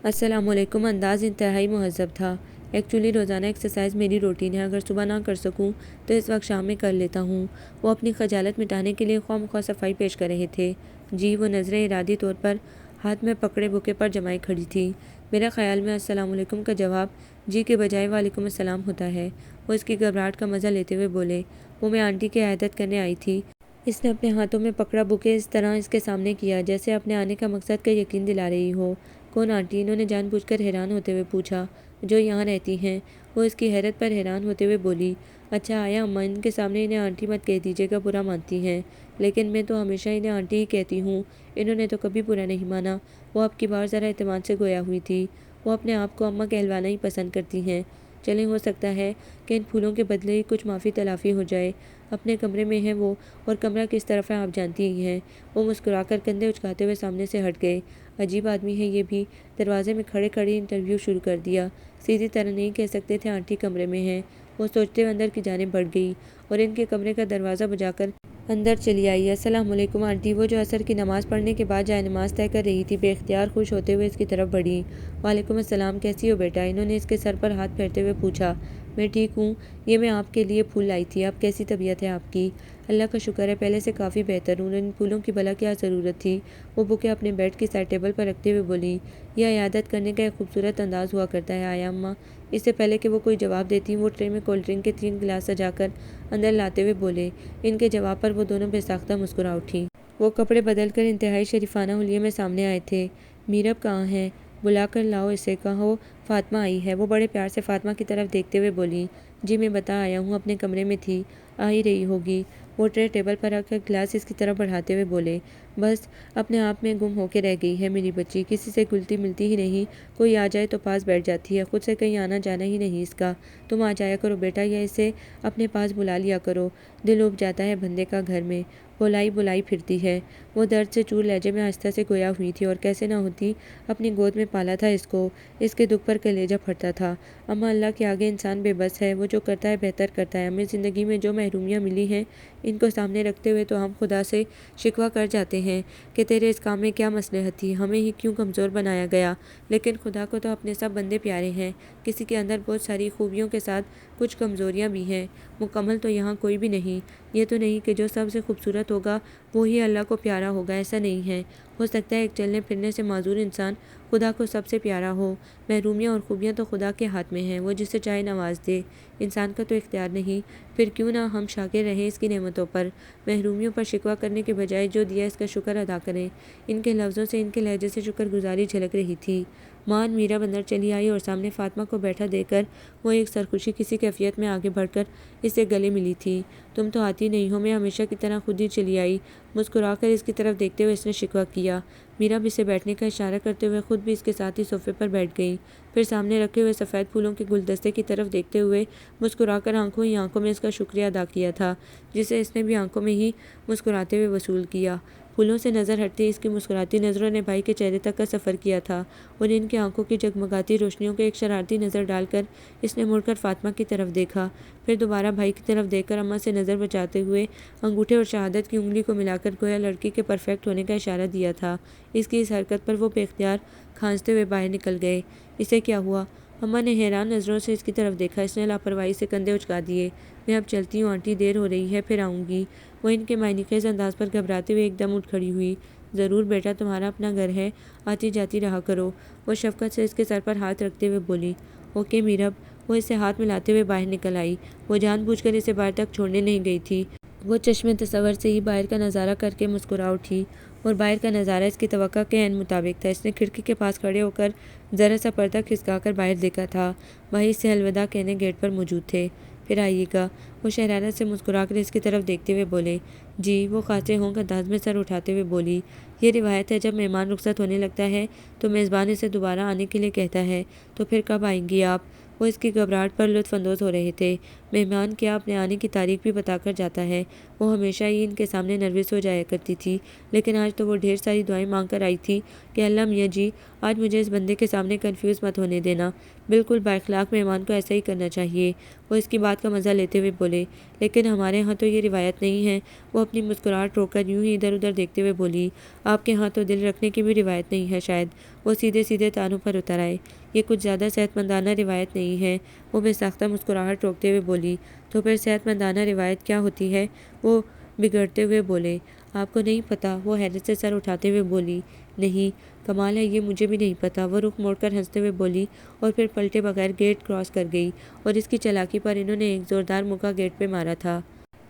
السلام علیکم۔ انداز انتہائی مہذب تھا۔ ایکچولی روزانہ ایکسرسائز میری روٹین ہے، اگر صبح نہ کر سکوں تو اس وقت شام میں کر لیتا ہوں۔ وہ اپنی خجالت مٹانے کے لیے خواہ مخواہ صفائی پیش کر رہے تھے۔ جی، وہ نظریں ارادی طور پر ہاتھ میں پکڑے بوکے پر جمائے کھڑی تھی۔ میرے خیال میں السلام علیکم کا جواب جی کے بجائے وعلیکم السلام ہوتا ہے۔ وہ اس کی گھبراہٹ کا مزہ لیتے ہوئے بولے، وہ میں آنٹی کی عیادت کرنے آئی تھی۔ اس نے اپنے ہاتھوں میں پکڑا بوکے اس طرح اس کے سامنے کیا جیسے اپنے آنے کا مقصد کا یقین دلا رہی ہو۔ کون آنٹی؟ انہوں نے جان بوجھ کر حیران ہوتے ہوئے پوچھا۔ جو یہاں رہتی ہیں۔ وہ اس کی حیرت پر حیران ہوتے ہوئے بولی، اچھا آیا اماں، ان کے سامنے انہیں آنٹی مت کہہ دیجیے گا، برا مانتی ہیں۔ لیکن میں تو ہمیشہ انہیں آنٹی ہی کہتی ہوں، انہوں نے تو کبھی برا نہیں مانا۔ وہ اب کی بار ذرا اعتماد سے گویا ہوئی تھی۔ وہ اپنے آپ کو اماں کہلوانا ہی پسند کرتی ہیں۔ چلیں، ہو سکتا ہے کہ ان پھولوں کے بدلے ہی کچھ معافی تلافی ہو جائے۔ اپنے کمرے میں ہیں وہ، اور کمرہ کس طرف ہے آپ جانتی ہی ہیں۔ وہ مسکرا کر کندھے اچکاتے ہوئے سامنے سے ہٹ گئے۔ عجیب آدمی ہے یہ بھی، دروازے میں کھڑے کھڑے انٹرویو شروع کر دیا۔ سیدھی طرح نہیں کہہ سکتے تھے آنٹی کمرے میں ہیں۔ وہ سوچتے ہوئے اندر کی جانب بڑھ گئی اور ان کے کمرے کا دروازہ بجا کر اندر چلی آئی۔ السلام علیکم آنٹی۔ وہ جو عصر کی نماز پڑھنے کے بعد جائے نماز طے کر رہی تھی، بے اختیار خوش ہوتے ہوئے اس کی طرف بڑھی۔ وعلیکم السلام، کیسی ہو بیٹا؟ انہوں نے اس کے سر پر ہاتھ پھیرتے ہوئے پوچھا۔ میں ٹھیک ہوں، یہ میں آپ کے لیے پھول لائی تھی۔ اب کیسی طبیعت ہے آپ کی؟ اللہ کا شکر ہے، پہلے سے کافی بہتر ہوں۔ ان پھولوں کی بھلا کیا ضرورت تھی؟ وہ بوکے اپنے بیڈ کی سائڈ ٹیبل پر رکھتے ہوئے بولی۔ یہ عیادت کرنے کا ایک خوبصورت انداز ہوا کرتا ہے آیا اماں۔ اس سے پہلے کہ وہ کوئی جواب دیتی، وہ ٹرے میں کولڈ ڈرنک کے 3 گلاس سجا کر اندر لاتے ہوئے بولے۔ ان کے جواب پر وہ دونوں بے ساختہ مسکرا اٹھیں۔ وہ کپڑے بدل کر انتہائی شریفانہ حلیے میں سامنے آئے تھے۔ میرب کہاں ہے؟ بلا کر لاؤ اسے، کہو فاطمہ آئی ہے۔ وہ بڑے پیار سے فاطمہ کی طرف دیکھتے ہوئے بولی۔ جی میں بتا آیا ہوں، اپنے کمرے میں تھی، آ ہی رہی ہوگی۔ وہ ٹرے ٹیبل پر رکھ کر گلاس اس کی طرف بڑھاتے ہوئے بولے۔ بس اپنے آپ میں گم ہو کے رہ گئی ہے میری بچی، کسی سے گلتی ملتی ہی نہیں، کوئی آ جائے تو پاس بیٹھ جاتی ہے، خود سے کہیں آنا جانا ہی نہیں اس کا۔ تم آ جایا کرو بیٹا، یا اسے اپنے پاس بلا لیا کرو، دل اُب جاتا ہے بندے کا گھر میں، بلائی پھرتی ہے۔ وہ درد سے چور لہجے میں آہستہ سے گویا ہوئی تھی، اور کیسے نہ ہوتی، اپنی گود میں پالا تھا اس کو، اس کے دکھ پر کلیجہ پھٹتا تھا۔ اماں اللہ کے آگے انسان بے بس ہے، وہ جو کرتا ہے بہتر کرتا ہے۔ ہمیں زندگی میں جو محرومیاں ملی ہیں، ان کو سامنے رکھتے ہوئے تو ہم خدا سے شکوہ کر جاتے ہیں کہ تیرے اس کام میں کیا مصلحت تھی، ہمیں ہی کیوں کمزور بنایا گیا۔ لیکن خدا کو تو اپنے سب بندے پیارے ہیں، کسی کے اندر بہت ساری خوبیوں کے ساتھ کچھ کمزوریاں بھی ہیں، مکمل تو یہاں کوئی بھی نہیں۔ یہ تو نہیں کہ جو سب سے خوبصورت ہوگا وہی اللہ کو پیارا ہوگا، ایسا نہیں ہے۔ ہو سکتا ہے ایک چلنے پھرنے سے معذور انسان خدا کو سب سے پیارا ہو۔ محرومیاں اور خوبیاں تو خدا کے ہاتھ میں ہیں، وہ جسے چاہے نواز دے، انسان کا تو اختیار نہیں۔ پھر کیوں نہ ہم شاکر رہیں اس کی نعمتوں پر، محرومیوں پر شکوہ کرنے کے بجائے جو دیا اس کا شکر ادا کریں۔ ان کے لفظوں سے، ان کے لہجے سے شکر گزاری جھلک رہی تھی۔ ماں میرا اندر چلی آئی اور سامنے فاطمہ کو بیٹھا دیکھ کر وہ ایک سرخوشی کسی کیفیت میں آگے بڑھ کر اس سے گلے ملی تھی۔ تم تو آتی نہیں ہو، میں ہمیشہ کی طرح خود ہی چلی آئی۔ مسکرا کر اس کی طرف دیکھتے ہوئے اس نے شکوہ کیا۔ میرا بھی اسے بیٹھنے کا اشارہ کرتے ہوئے خود بھی اس کے ساتھ ہی صوفے پر بیٹھ گئی، پھر سامنے رکھے ہوئے سفید پھولوں کے گلدستے کی طرف دیکھتے ہوئے مسکرا کر آنکھوں ہی آنکھوں میں اس کا شکریہ ادا کیا تھا، جسے اس نے بھی آنکھوں میں ہی مسکراتے ہوئے وصول کیا۔ پھولوں سے نظر ہٹتے اس کی مسکراتی نظروں نے بھائی کے چہرے تک کا سفر کیا تھا، اور ان کی آنکھوں کی جگمگاتی روشنیوں کو ایک شرارتی نظر ڈال کر اس نے مڑ کر فاطمہ کی طرف دیکھا، پھر دوبارہ بھائی کی طرف دیکھ کر اماں سے نظر بچاتے ہوئے انگوٹھے اور شہادت کی انگلی کو ملا کر گویا لڑکی کے پرفیکٹ ہونے کا اشارہ دیا تھا۔ اس کی اس حرکت پر وہ بے اختیار کھانستے ہوئے باہر نکل گئے۔ اسے کیا ہوا؟ اماں نے حیران نظروں سے اس کی طرف دیکھا۔ اس نے لاپرواہی سے کندھے اچکا دیے۔ میں اب چلتی ہوں آنٹی، دیر ہو رہی ہے، پھر آؤں گی۔ وہ ان کے معنی خیز انداز پر گھبراتے ہوئے ایک دم اٹھ کھڑی ہوئی۔ ضرور بیٹا، تمہارا اپنا گھر ہے، آتی جاتی رہا کرو، وہ شفقت سے اس کے سر پر ہاتھ رکھتے ہوئے بولی۔ اوکے میرب۔ وہ اسے ہاتھ ملاتے ہوئے باہر نکل آئی۔ وہ جان بوجھ کر اسے باہر تک چھوڑنے نہیں گئی تھی، وہ چشم تصور سے ہی باہر کا نظارہ کر کے مسکرا اٹھی۔ اور باہر کا نظارہ اس کی توقع کے عین مطابق تھا۔ اس نے کھڑکی کے پاس کھڑے ہو کر ذرا سا پردہ کھسکا کر باہر دیکھا تھا۔ وہی سے الوداع کہنے گیٹ پر موجود تھے۔ پھر آئیے گا، وہ شرارت سے مسکرا کر اس کی طرف دیکھتے ہوئے بولے۔ جی، وہ خاصے ہوں انداز میں سر اٹھاتے ہوئے بولی۔ یہ روایت ہے جب مہمان رخصت ہونے لگتا ہے تو میزبان اسے دوبارہ آنے کے لیے کہتا ہے۔ تو پھر کب آئیں گی آپ؟ وہ اس کی گھبراہٹ پر لطف اندوز ہو رہے تھے۔ مہمان کیا اپنے آنے کی تاریخ بھی بتا کر جاتا ہے؟ وہ ہمیشہ ہی ان کے سامنے نروس ہو جایا کرتی تھی، لیکن آج تو وہ ڈھیر ساری دعائیں مانگ کر آئی تھی کہ اللہ میاں جی، آج مجھے اس بندے کے سامنے کنفیوز مت ہونے دینا۔ بالکل بااخلاق مہمان کو ایسا ہی کرنا چاہیے۔ وہ اس کی بات کا مزہ لیتے ہوئے بولے۔ لیکن ہمارے ہاں تو یہ روایت نہیں ہے۔ وہ اپنی مسکراہٹ روک کر یوں ہی ادھر ادھر دیکھتے ہوئے بولی۔ آپ کے ہاں تو دل رکھنے کی بھی روایت نہیں ہے شاید۔ وہ سیدھے سیدھے تانوں پر اتر آئے۔ یہ کچھ زیادہ صحت مندانہ روایت نہیں ہے۔ وہ بے ساختہ مسکراہٹ روکتے ہوئے بولی۔ تو پھر صحت مندانہ روایت کیا ہوتی ہے؟ وہ بگڑتے ہوئے بولے۔ آپ کو نہیں پتہ؟ وہ حیرت سے سر اٹھاتے ہوئے بولی۔ نہیں، کمال ہے، یہ مجھے بھی نہیں پتہ۔ وہ رخ موڑ کر ہنستے ہوئے بولی اور پھر پلٹے بغیر گیٹ کراس کر گئی، اور اس کی چالاکی پر انہوں نے ایک زوردار مکہ گیٹ پہ مارا تھا۔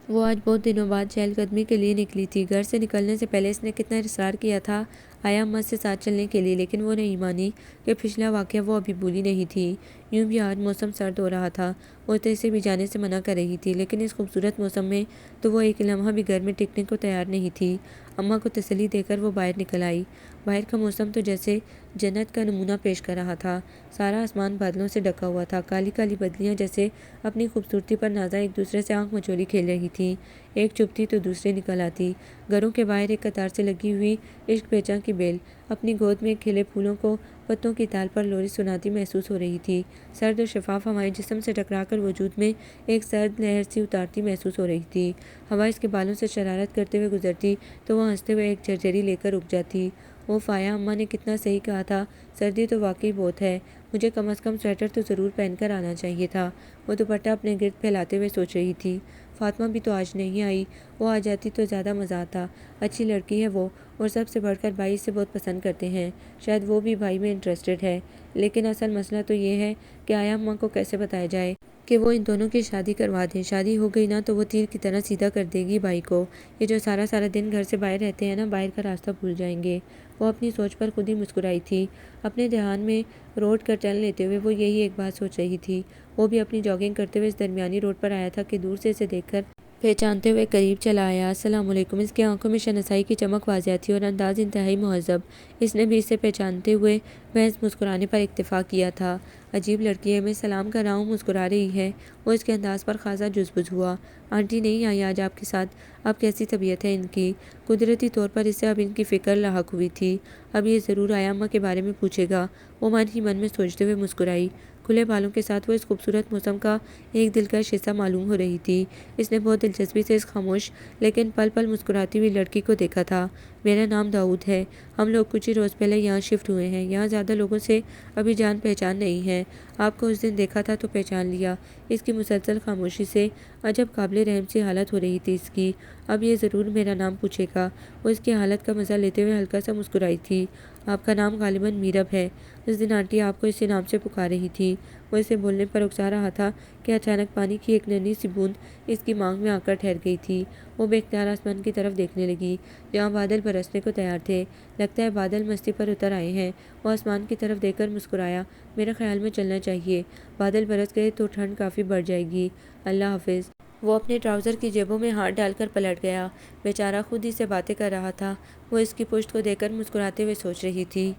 وہ آج بہت دنوں بعد چہل قدمی کے لیے نکلی تھی۔ گھر سے نکلنے سے پہلے اس نے کتنا اصرار کیا تھا آیا اماں سے ساتھ چلنے کے لیے، لیکن وہ نہیں مانی کہ پچھلا واقعہ وہ ابھی بھولی نہیں تھی۔ یوں بھی آج موسم سرد ہو رہا تھا اور اسے بھی جانے سے منع کر رہی تھی، لیکن اس خوبصورت موسم میں تو وہ ایک لمحہ بھی گھر میں ٹکنے کو تیار نہیں تھی۔ اماں کو تسلی دے کر وہ باہر نکل آئی۔ باہر کا موسم تو جیسے جنت کا نمونہ پیش کر رہا تھا۔ سارا آسمان بادلوں سے ڈھکا ہوا تھا۔ کالی کالی بدلیاں جیسے اپنی خوبصورتی پر نازا ایک دوسرے سے آنکھ مچولی کھیل رہی تھیں۔ ایک چپتی تو دوسرے نکل آتی۔ گھروں کے باہر ایک قطار سے لگی ہوئی عشق پیچاں کی بیل اپنی گود میں کھلے پھولوں کو پتوں کی تال پر لوری سناتی محسوس ہو رہی تھی۔ سرد و شفاف ہوائیں جسم سے ٹکرا کر وجود میں ایک سرد لہر سی اتارتی محسوس ہو رہی تھی۔ ہوا اس کے بالوں سے شرارت کرتے ہوئے گزرتی تو وہ ہنستے ہوئے ایک جھرجھری لے کر رک جاتی۔ اوف، آیا اماں نے کتنا صحیح کہا تھا، سردی تو واقعی بہت ہے، مجھے کم از کم سویٹر تو ضرور پہن کر آنا چاہیے تھا۔ وہ دوپٹہ اپنے گرد پھیلاتے ہوئے سوچ رہی تھی۔ فاطمہ بھی تو آج نہیں آئی، وہ آ جاتی تو زیادہ مزہ آتا۔ اچھی لڑکی ہے وہ، اور سب سے بڑھ کر بھائی اسے بہت پسند کرتے ہیں۔ شاید وہ بھی بھائی میں انٹرسٹڈ ہے، لیکن اصل مسئلہ تو یہ ہے کہ آیا اماں کو کیسے بتایا جائے کہ وہ ان دونوں کی شادی کروا دیں۔ شادی ہو گئی نا تو وہ تیر کی طرح سیدھا کر دے گی بھائی کو۔ یہ جو سارا سارا دن گھر سے باہر رہتے ہیں نا، باہر کا راستہ بھول جائیں گے۔ وہ اپنی سوچ پر خود ہی مسکرائی تھی۔ اپنے دھیان میں روڈ کا ٹرن لیتے ہوئے وہ یہی ایک بات سوچ رہی تھی۔ وہ بھی اپنی جاگنگ کرتے ہوئے اس درمیانی روڈ پر آیا تھا کہ دور سے اسے دیکھ کر پہچانتے ہوئے قریب چلا آیا۔ السلام علیکم۔ اس کی آنکھوں میں شناسائی کی چمک واضح تھی اور انداز انتہائی مہذب۔ اس نے بھی اسے پہچانتے ہوئے محض مسکرانے پر اکتفا کیا تھا۔ عجیب لڑکی ہے، میں سلام کر رہا ہوں مسکرا رہی ہے۔ وہ اس کے انداز پر خاصا جزبز ہوا۔ آنٹی نہیں آئی آج آپ کے ساتھ؟ اب کیسی طبیعت ہے ان کی؟ قدرتی طور پر اسے اب ان کی فکر لاحق ہوئی تھی۔ اب یہ ضرور آیا اماں کے بارے میں پوچھے گا، وہ من ہی من میں سوچتے ہوئے مسکرائی۔ کھلے بالوں کے ساتھ وہ اس خوبصورت موسم کا ایک دلکش حصہ معلوم ہو رہی تھی۔ اس نے بہت دلچسپی سے اس خاموش لیکن پل پل مسکراتی ہوئی لڑکی کو دیکھا تھا۔ میرا نام داؤد ہے، ہم لوگ کچھ ہی روز پہلے یہاں شفٹ ہوئے ہیں۔ یہاں زیادہ لوگوں سے ابھی جان پہچان نہیں ہے۔ آپ کو اس دن دیکھا تھا تو پہچان لیا۔ اس کی مسلسل خاموشی سے عجب قابل رحم سی حالت ہو رہی تھی اس کی۔ اب یہ ضرور میرا نام پوچھے گا۔ وہ اس کی حالت کا مزہ لیتے ہوئے ہلکا سا مسکرائی تھی۔ آپ کا نام غالباً میرب ہے، اس دن آنٹی آپ کو اسی نام سے پکار رہی تھی۔ وہ اسے بولنے پر اکسا رہا تھا کہ اچانک پانی کی ایک ننھی سی بوند اس کی مانگ میں آ کر ٹھہر گئی تھی۔ وہ بے اختیار آسمان کی طرف دیکھنے لگی جہاں بادل برسنے کو تیار تھے۔ لگتا ہے بادل مستی پر اتر آئے ہیں۔ وہ آسمان کی طرف دیکھ کر مسکرایا۔ میرے خیال میں چلنا چاہیے، بادل برس گئے تو ٹھنڈ کافی بڑھ جائے گی۔ اللہ حافظ۔ وہ اپنے ٹراؤزر کی جیبوں میں ہاتھ ڈال کر پلٹ گیا۔ بیچارہ خود ہی سے باتیں کر رہا تھا۔ وہ اس کی پشت کو دیکھ کر مسکراتے ہوئے سوچ رہی تھی۔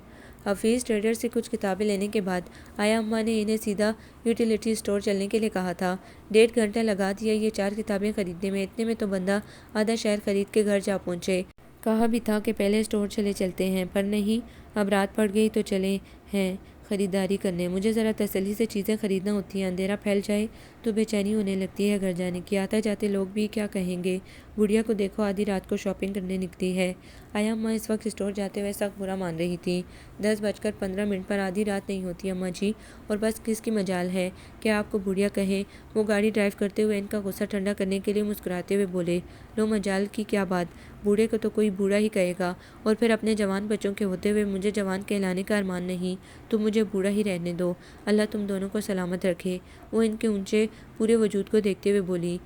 حفیظ ٹریڈر سے کچھ کتابیں لینے کے بعد آیا اماں نے انہیں سیدھا یوٹیلیٹی اسٹور چلنے کے لیے کہا تھا۔ 1.5 گھنٹہ لگا دیا یہ 4 کتابیں خریدنے میں۔ اتنے میں تو بندہ آدھا شہر خرید کے گھر جا پہنچے۔ کہا بھی تھا کہ پہلے اسٹور چلتے ہیں، پر نہیں، اب رات پڑ گئی تو چلے ہیں خریداری کرنے۔ مجھے ذرا تسلی سے چیزیں خریدنا ہوتی ہیں، اندھیرا پھیل جائے تو بے چینی ہونے لگتی ہے گھر جانے کی۔ آتے جاتے لوگ بھی کیا کہیں گے، بڑھیا کو دیکھو آدھی رات کو شاپنگ کرنے نکلی ہے۔ آیا اماں اس وقت اسٹور جاتے ہوئے سخت برا مان رہی تھی۔ 10:15 پر آدھی رات نہیں ہوتی اماں جی، اور بس کس کی مجال ہے کہ آپ کو بڑھیا کہیں۔ وہ گاڑی ڈرائیو کرتے ہوئے ان کا غصہ ٹھنڈا کرنے کے لیے مسکراتے ہوئے بولے۔ لو، مجال کی کیا بات، بوڑھے کو تو کوئی بوڑھا ہی کہے گا، اور پھر اپنے جوان بچوں کے ہوتے ہوئے مجھے جوان کہلانے کا ارمان نہیں، تم مجھے بوڑھا ہی رہنے دو، اللہ تم دونوں کو سلامت رکھے۔ وہ ان کے اونچے پورے وجود کو دیکھتے ہوئے بولی۔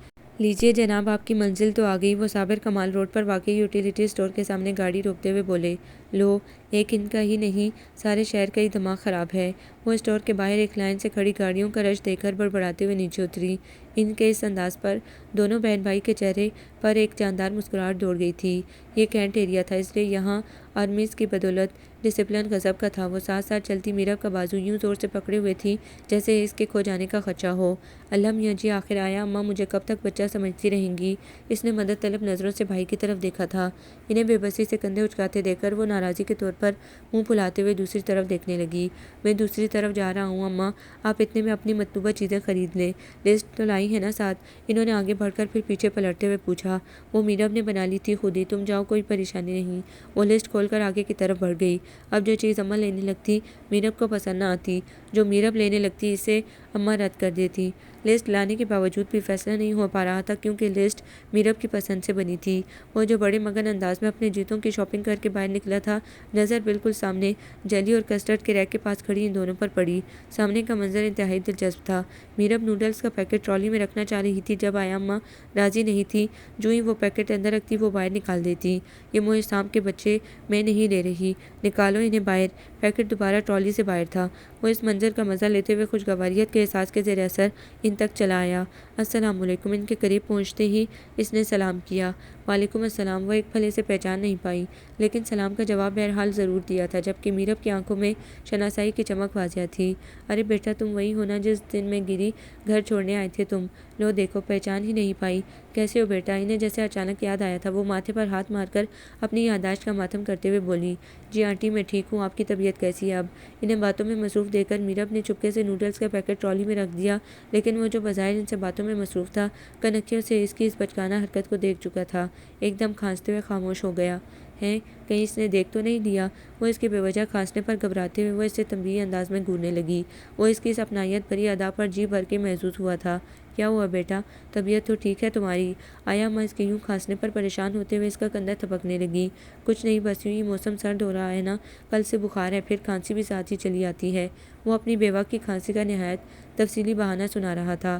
لیجیے جناب، آپ کی منزل تو آ گئی۔ وہ صابر کمال روڈ پر واقع یوٹیلیٹی اسٹور کے سامنے گاڑی روکتے ہوئے بولے۔ لو، ایک ان کا ہی نہیں، سارے شہر کا ہی دماغ خراب ہے۔ وہ اسٹور کے باہر ایک لائن سے کھڑی گاڑیوں کا رش دیکھ کر بڑبڑاتے ہوئے نیچے اتری۔ ان کے اس انداز پر دونوں بہن بھائی کے چہرے پر ایک جاندار مسکراہٹ دوڑ گئی تھی۔ یہ کینٹ ایریا تھا، اس لیے یہاں آرمیز کی بدولت ڈسپلن غضب کا تھا۔ وہ ساتھ ساتھ چلتی میرب کا بازو یوں زور سے پکڑے ہوئے تھی جیسے اس کے کھو جانے کا خدشہ ہو۔ اللہ میاں جی، آخر آیا اماں مجھے کب تک بچہ سمجھتی رہیں گی؟ اس نے مدد طلب نظروں سے بھائی کی طرف دیکھا تھا۔ انہیں بے بسی سے کندھے اچکاتے دیکھ کر وہ ناراضی کے طور پر منہ پھلاتے ہوئے دوسری طرف دیکھنے لگی۔ میں دوسری طرف جا رہا ہوں اماں، آپ اتنے میں اپنی مطلوبہ چیزیں خرید لیں۔ لسٹ تو لائی ہے نا ساتھ؟ انہوں نے آگے بڑھ کر پھر پیچھے پلٹتے ہوئے پوچھا۔ وہ میرب نے بنا لی تھی خود ہی، تم جاؤ، کوئی پریشانی نہیں۔ وہ لسٹ کھول کر آگے کی طرف بڑھ گئی۔ اب جو چیز اماں لینے لگتی میرب کو پسند نہ آتی، جو میرب لینے لگتی اسے اماں رد کر دیتی۔ لسٹ لانے کے باوجود بھی فیصلہ نہیں ہو پا رہا تھا کیونکہ لسٹ میرب کی پسند سے بنی تھی۔ وہ جو بڑے مگن انداز میں اپنے جوتوں کی شاپنگ کر کے باہر نکلا تھا، نظر بالکل سامنے جیلی اور کسٹرڈ کے ریک کے پاس کھڑی ان دونوں پر پڑی۔ سامنے کا منظر انتہائی دلچسپ تھا۔ میرب نوڈلز کا پیکٹ ٹرالی میں رکھنا چاہ رہی تھی جب آیا اماں راضی نہیں تھی۔ جو ہی وہ پیکٹ اندر رکھتی وہ باہر نکال دیتی۔ یہ موئے سانپ کے بچے، میں نہیں لے رہی، نکالو انہیں باہر۔ پیکٹ دوبارہ ٹرالی سے باہر تھا۔ وہ اس منظر کا مزہ لیتے ہوئے خوشگواریت کے احساس کے زیر اثر ان تک چلا آیا۔ السلام علیکم۔ ان کے قریب پہنچتے ہی اس نے سلام کیا۔ وعلیکم السلام۔ وہ ایک پھل اسے پہچان نہیں پائی، لیکن سلام کا جواب بہرحال ضرور دیا تھا، جبکہ میرب کی آنکھوں میں شناسائی کی چمک واضح تھی۔ ارے بیٹا، تم وہی ہو نا جس دن میں گری گھر چھوڑنے آئے تھے تم؟ لو دیکھو، پہچان ہی نہیں پائی۔ کیسے ہو بیٹا؟ انہیں جیسے اچانک یاد آیا تھا۔ وہ ماتھے پر ہاتھ مار کر اپنی یادداشت کا ماتم کرتے ہوئے بولی۔ جی آنٹی، میں ٹھیک ہوں، آپ کی طبیعت کیسی ہے اب؟ انہیں باتوں میں مصروف دیکھ کر میرب نے چپکے سے نوڈلز کا پیکٹ ٹرالی میں رکھ دیا، لیکن وہ جو بظاہر ان سے باتوں میں مصروف تھا، کنکھیوں سے اس کی اس بچکانہ حرکت کو دیکھ چکا تھا۔ ایک دم کھانستے ہوئے خاموش ہو گیا۔ ہیں، کہیں اس نے دیکھ تو نہیں لیا؟ وہ اس کے بے وجہ کھانسنے پر گھبراتے ہوئے وہ اس سے تنبیہی انداز میں گھورنے لگی۔ وہ اس کی اس اپنائیت بھری ادا پر جی بھر کے محظوظ ہوا تھا۔ کیا ہوا بیٹا؟ طبیعت تو ٹھیک ہے تمہاری؟ آیا اماں اس کے یوں کھانسنے پر پریشان ہوتے ہوئے اس کا کندھا تھپکنے لگی۔ کچھ نہیں، بس یوں ہی موسم سرد ہو رہا ہے نا، کل سے بخار ہے، پھر کھانسی بھی ساتھ ہی چلی آتی ہے۔ وہ اپنی بیوہ کی کھانسی کا نہایت تفصیلی بہانہ سنا رہا تھا۔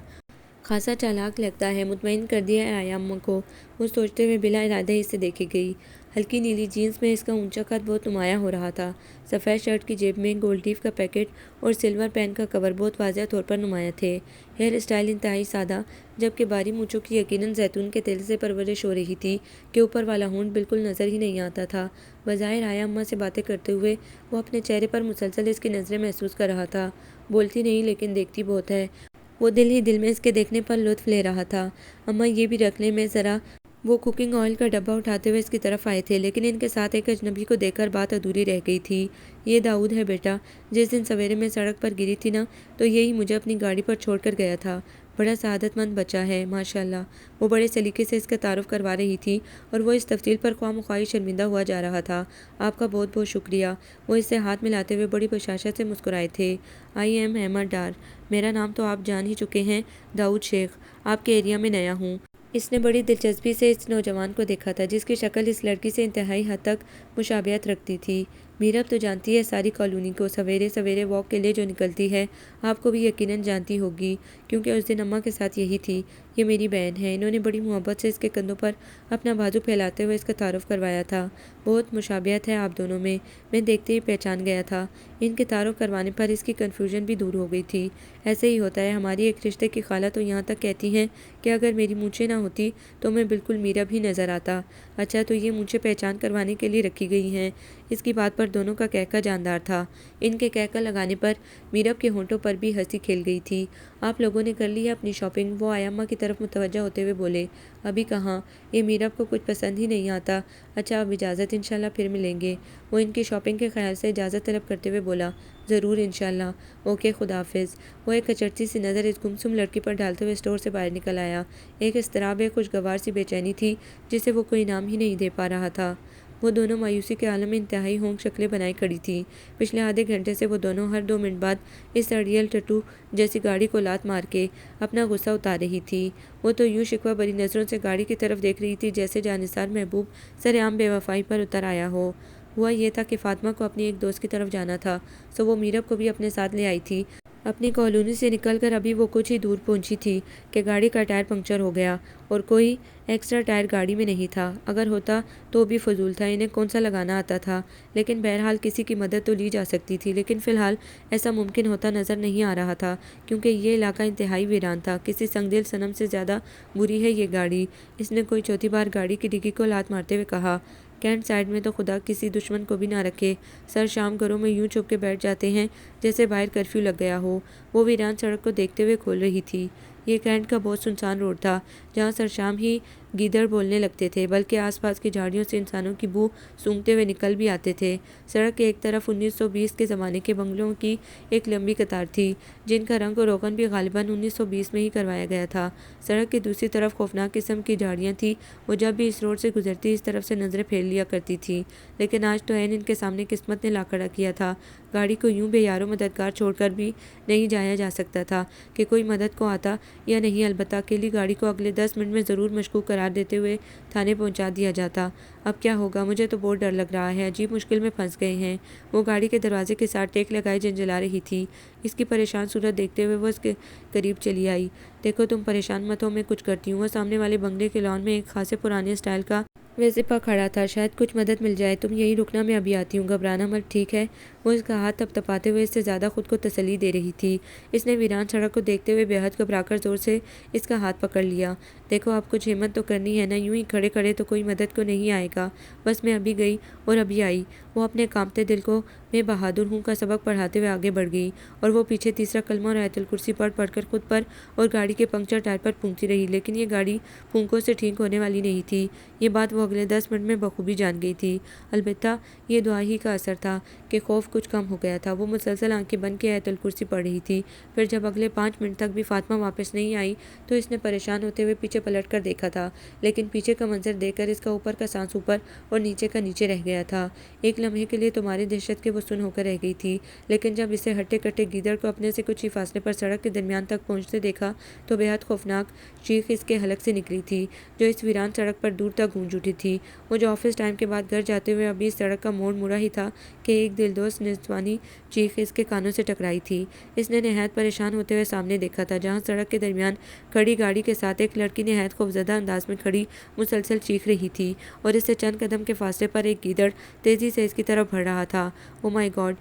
خاصا چالاک لگتا ہے، مطمئن کر دیا آیا اماں کو۔ وہ سوچتے ہوئے بلا ارادہ اسے دیکھے گئی۔ ہلکی نیلی جینس میں اس کا اونچا قد بہت نمایاں ہو رہا تھا۔ سفید شرٹ کی جیب میں گولڈ لیف کا پیکٹ اور سلور پین کا کور بہت واضح طور پر نمایاں تھے۔ ہیئر اسٹائل انتہائی سادہ، جبکہ باری مونچھوں کی یقیناً زیتون کے تیل سے پرورش ہو رہی تھی کہ اوپر والا ہونٹ بالکل نظر ہی نہیں آتا تھا۔ بظاہر آیا اماں سے باتیں کرتے ہوئے وہ اپنے چہرے پر مسلسل اس کی نظریں محسوس کر رہا تھا۔ بولتی نہیں لیکن دیکھتی بہت ہے۔ وہ دل ہی دل میں اس کے دیکھنے پر لطف لے رہا تھا۔ اماں یہ بھی رکھ لیں، میں ذرا۔ وہ کوکنگ آئل کا ڈبہ اٹھاتے ہوئے اس کی طرف آئے تھے، لیکن ان کے ساتھ ایک اجنبی کو دیکھ کر بات ادھوری رہ گئی تھی۔ یہ داؤد ہے بیٹا، جس دن سویرے میں سڑک پر گری تھی نا، تو یہی مجھے اپنی گاڑی پر چھوڑ کر گیا تھا۔ بڑا سعادت مند بچہ ہے ماشاءاللہ۔ وہ بڑے سلیقے سے اس کا تعارف کروا رہی تھی اور وہ اس تفصیل پر خواہ مخواہ شرمندہ ہوا جا رہا تھا۔ آپ کا بہت بہت شکریہ۔ وہ اس سے ہاتھ ملاتے ہوئے بڑی بشاشت سے مسکرائے تھے۔ آئی ایم احمد ڈار، میرا نام تو آپ جان ہی چکے ہیں، داؤد شیخ، آپ کے ایریا میں نیا ہوں۔ اس نے بڑی دلچسپی سے اس نوجوان کو دیکھا تھا جس کی شکل اس لڑکی سے انتہائی حد تک مشابہت رکھتی تھی۔ میرب تو جانتی ہے ساری کالونی کو، سویرے سویرے واک کے لیے جو نکلتی ہے، آپ کو بھی یقیناً جانتی ہوگی کیونکہ اس دن اماں کے ساتھ یہی تھی۔ یہ میری بہن ہے۔ انہوں نے بڑی محبت سے اس کے کندھوں پر اپنا بازو پھیلاتے ہوئے اس کا تعارف کروایا تھا۔ بہت مشابہت ہے آپ دونوں میں دیکھتے ہی پہچان گیا تھا۔ ان کے تعارف کروانے پر اس کی کنفیوژن بھی دور ہو گئی تھی۔ ایسے ہی ہوتا ہے، ہماری ایک رشتے کی خالہ تو یہاں تک کہتی ہیں کہ اگر میری مونچھیں نہ ہوتی تو میں بالکل میرب ہی نظر آتا۔ اچھا، تو یہ مونچھیں پہچان کروانے کے لیے رکھی گئی ہیں؟ اس کی بات پر دونوں کا کہکہ جاندار تھا۔ ان کے کہکہ لگانے پر میرب کے ہونٹوں پر بھی ہنسی کھیل گئی تھی۔ آپ لوگوں نے کر لی ہے اپنی شاپنگ؟ وہ آیا اماں کی طرف متوجہ ہوتے ہوئے بولے۔ ابھی کہاں، یہ میرب کو کچھ پسند ہی نہیں آتا۔ اچھا اب اجازت، انشاءاللہ پھر ملیں گے۔ وہ ان کی شاپنگ کے خیال سے اجازت طلب کرتے ہوئے بولا۔ ضرور انشاءاللہ، اوکے، خدا حافظ۔ وہ ایک اچرتی سی نظر اس گمسم لڑکی پر ڈالتے ہوئے اسٹور سے باہر نکل آیا۔ ایک اضطراب، ایک خوشگوار سی بے چینی تھی جسے وہ کوئی نام ہی نہیں دے پا رہا تھا۔ وہ دونوں مایوسی کے عالم میں انتہائی ہونک شکلیں بنائے کھڑی تھیں۔ پچھلے آدھے گھنٹے سے وہ دونوں ہر 2 منٹ بعد اس اڑیل ٹٹو جیسی گاڑی کو لات مار کے اپنا غصہ اتار رہی تھی۔ وہ تو یوں شکوہ بری نظروں سے گاڑی کی طرف دیکھ رہی تھی جیسے جانثار محبوب سرعام بے وفائی پر اتر آیا ہو۔ ہوا یہ تھا کہ فاطمہ کو اپنی ایک دوست کی طرف جانا تھا، سو وہ میرب کو بھی اپنے ساتھ لے آئی تھی۔ اپنی کالونی سے نکل کر ابھی وہ کچھ ہی دور پہنچی تھی کہ گاڑی کا ٹائر پنکچر ہو گیا اور کوئی ایکسٹرا ٹائر گاڑی میں نہیں تھا۔ اگر ہوتا تو بھی فضول تھا، انہیں کون سا لگانا آتا تھا۔ لیکن بہرحال کسی کی مدد تو لی جا سکتی تھی، لیکن فی الحال ایسا ممکن ہوتا نظر نہیں آ رہا تھا کیونکہ یہ علاقہ انتہائی ویران تھا۔ کسی سنگ دل صنم سے زیادہ بری ہے یہ گاڑی، اس نے کوئی چوتھی بار گاڑی کی ڈگی کو لات مارتے ہوئے کہا۔ کینٹ سائیڈ میں تو خدا کسی دشمن کو بھی نہ رکھے، سر شام گھروں میں یوں چھپ کے بیٹھ جاتے ہیں جیسے باہر کرفیو لگ گیا ہو۔ وہ ویران سڑک کو دیکھتے ہوئے کھول رہی تھی۔ یہ کینٹ کا بہت سنسان روڈ تھا جہاں سر شام ہی گیدڑ بولنے لگتے تھے، بلکہ آس پاس کی جھاڑیوں سے انسانوں کی بو سونگھتے ہوئے نکل بھی آتے تھے۔ سڑک کے ایک طرف 1920 کے زمانے کے بنگلوں کی ایک لمبی قطار تھی جن کا رنگ و روغن بھی غالباً 1920 میں ہی کروایا گیا تھا۔ سڑک کی دوسری طرف خوفناک قسم کی جھاڑیاں تھیں۔ وہ جب بھی اس روڈ سے گزرتی اس طرف سے نظریں پھیر لیا کرتی تھی، لیکن آج تو عین ان کے سامنے قسمت نے لا کھڑا کیا تھا۔ گاڑی کو یوں بے یارو مددگار چھوڑ کر بھی نہیں جایا جا سکتا تھا کہ کوئی مدد کو آتا یا نہیں، البتہ اکیلی گاڑی کو اگلے 10 منٹ میں ضرور مشکوک قرار دیتے ہوئے تھانے پہنچا دیا جاتا۔ اب کیا ہوگا؟ مجھے تو بہت ڈر لگ رہا ہے، عجیب مشکل میں پھنس گئے ہیں۔ وہ گاڑی کے دروازے کے ساتھ ٹیک لگائے جنجلا رہی تھی۔ اس کی پریشان صورت دیکھتے ہوئے وہ اس کے قریب چلی آئی۔ دیکھو تم پریشان مت ہو، میں کچھ کرتی ہوں۔ وہ سامنے والے بنگلے کے لان میں ایک خاصے پرانے اسٹائل کا ویزپا کھڑا تھا، شاید کچھ مدد مل جائے۔ تم یہیں رکنا، میں ابھی آتی ہوں، گھبرانا مت، ٹھیک ہے؟ وہ اس کا ہاتھ تپ تپاتے ہوئے اس سے زیادہ خود کو تسلی دے رہی تھی۔ اس نے ویران سڑک کو دیکھتے ہوئے بے حد گھبرا کر زور سے اس کا ہاتھ پکڑ لیا۔ دیکھو اب کچھ ہمت تو کرنی ہے نا، یوں ہی کھڑے کھڑے تو کوئی مدد کو نہیں آئے گا۔ بس میں ابھی گئی اور ابھی آئی۔ وہ اپنے کانپتے دل کو میں بہادر ہوں کا سبق پڑھاتے ہوئے آگے بڑھ گئی اور وہ پیچھے تیسرا کلمہ اور آیت الکرسی پڑھ پڑھ کر خود پر اور گاڑی کے پنکچر ٹائر پر پھونکتی رہی، لیکن یہ گاڑی پھونکوں سے ٹھیک ہونے والی نہیں تھی۔ یہ بات وہ اگلے 10 منٹ میں بخوبی جان گئی تھی۔ البتہ یہ دعا ہی کا اثر تھا کہ خوف کچھ کم ہو گیا تھا۔ وہ مسلسل آنکھیں بند کیے آیت الکرسی پڑھ رہی تھی۔ پھر جب اگلے 5 منٹ تک بھی فاطمہ واپس نہیں آئی تو اس نے پریشان ہوتے ہوئے پیچھے پلٹ کر دیکھا تھا، لیکن پیچھے کا منظر دیکھ کر اس کا اوپر کا سانس اوپر اور نیچے کا نیچے رہ گیا تھا۔ ایک لمحے کے لیے تمہاری دہشت کے وہ سن ہو کر رہ گئی تھی، لیکن جب اسے ہٹے کٹے گیدڑ کو اپنے سے کچھ ہی فاصلے پر سڑک کے درمیان تک پہنچتے دیکھا تو بے حد خوفناک چیخ اس کے حلق سے نکلی تھی جو اس ویران سڑک پر دور تک گونج اٹھی تھی۔ وہ جو آفس ٹائم کے بعد گھر جاتے ہوئے ابھی اس سڑک کا موڑ مڑا ہی تھا کہ ایک دلدوز نسوانی چیخ اس کے کانوں سے ٹکرائی تھی۔ اس نے نہایت پریشان ہوتے ہوئے سامنے دیکھا تھا جہاں سڑک کے درمیان کھڑی گاڑی کے ساتھ ایک لڑکی نہایت خوفزدہ انداز میں کھڑی مسلسل چیخ رہی تھی اور اس سے چند قدم کے فاصلے پر ایک گیدڑ تیزی سے اس کی طرف بڑھ رہا تھا۔ او مائی گاڈ!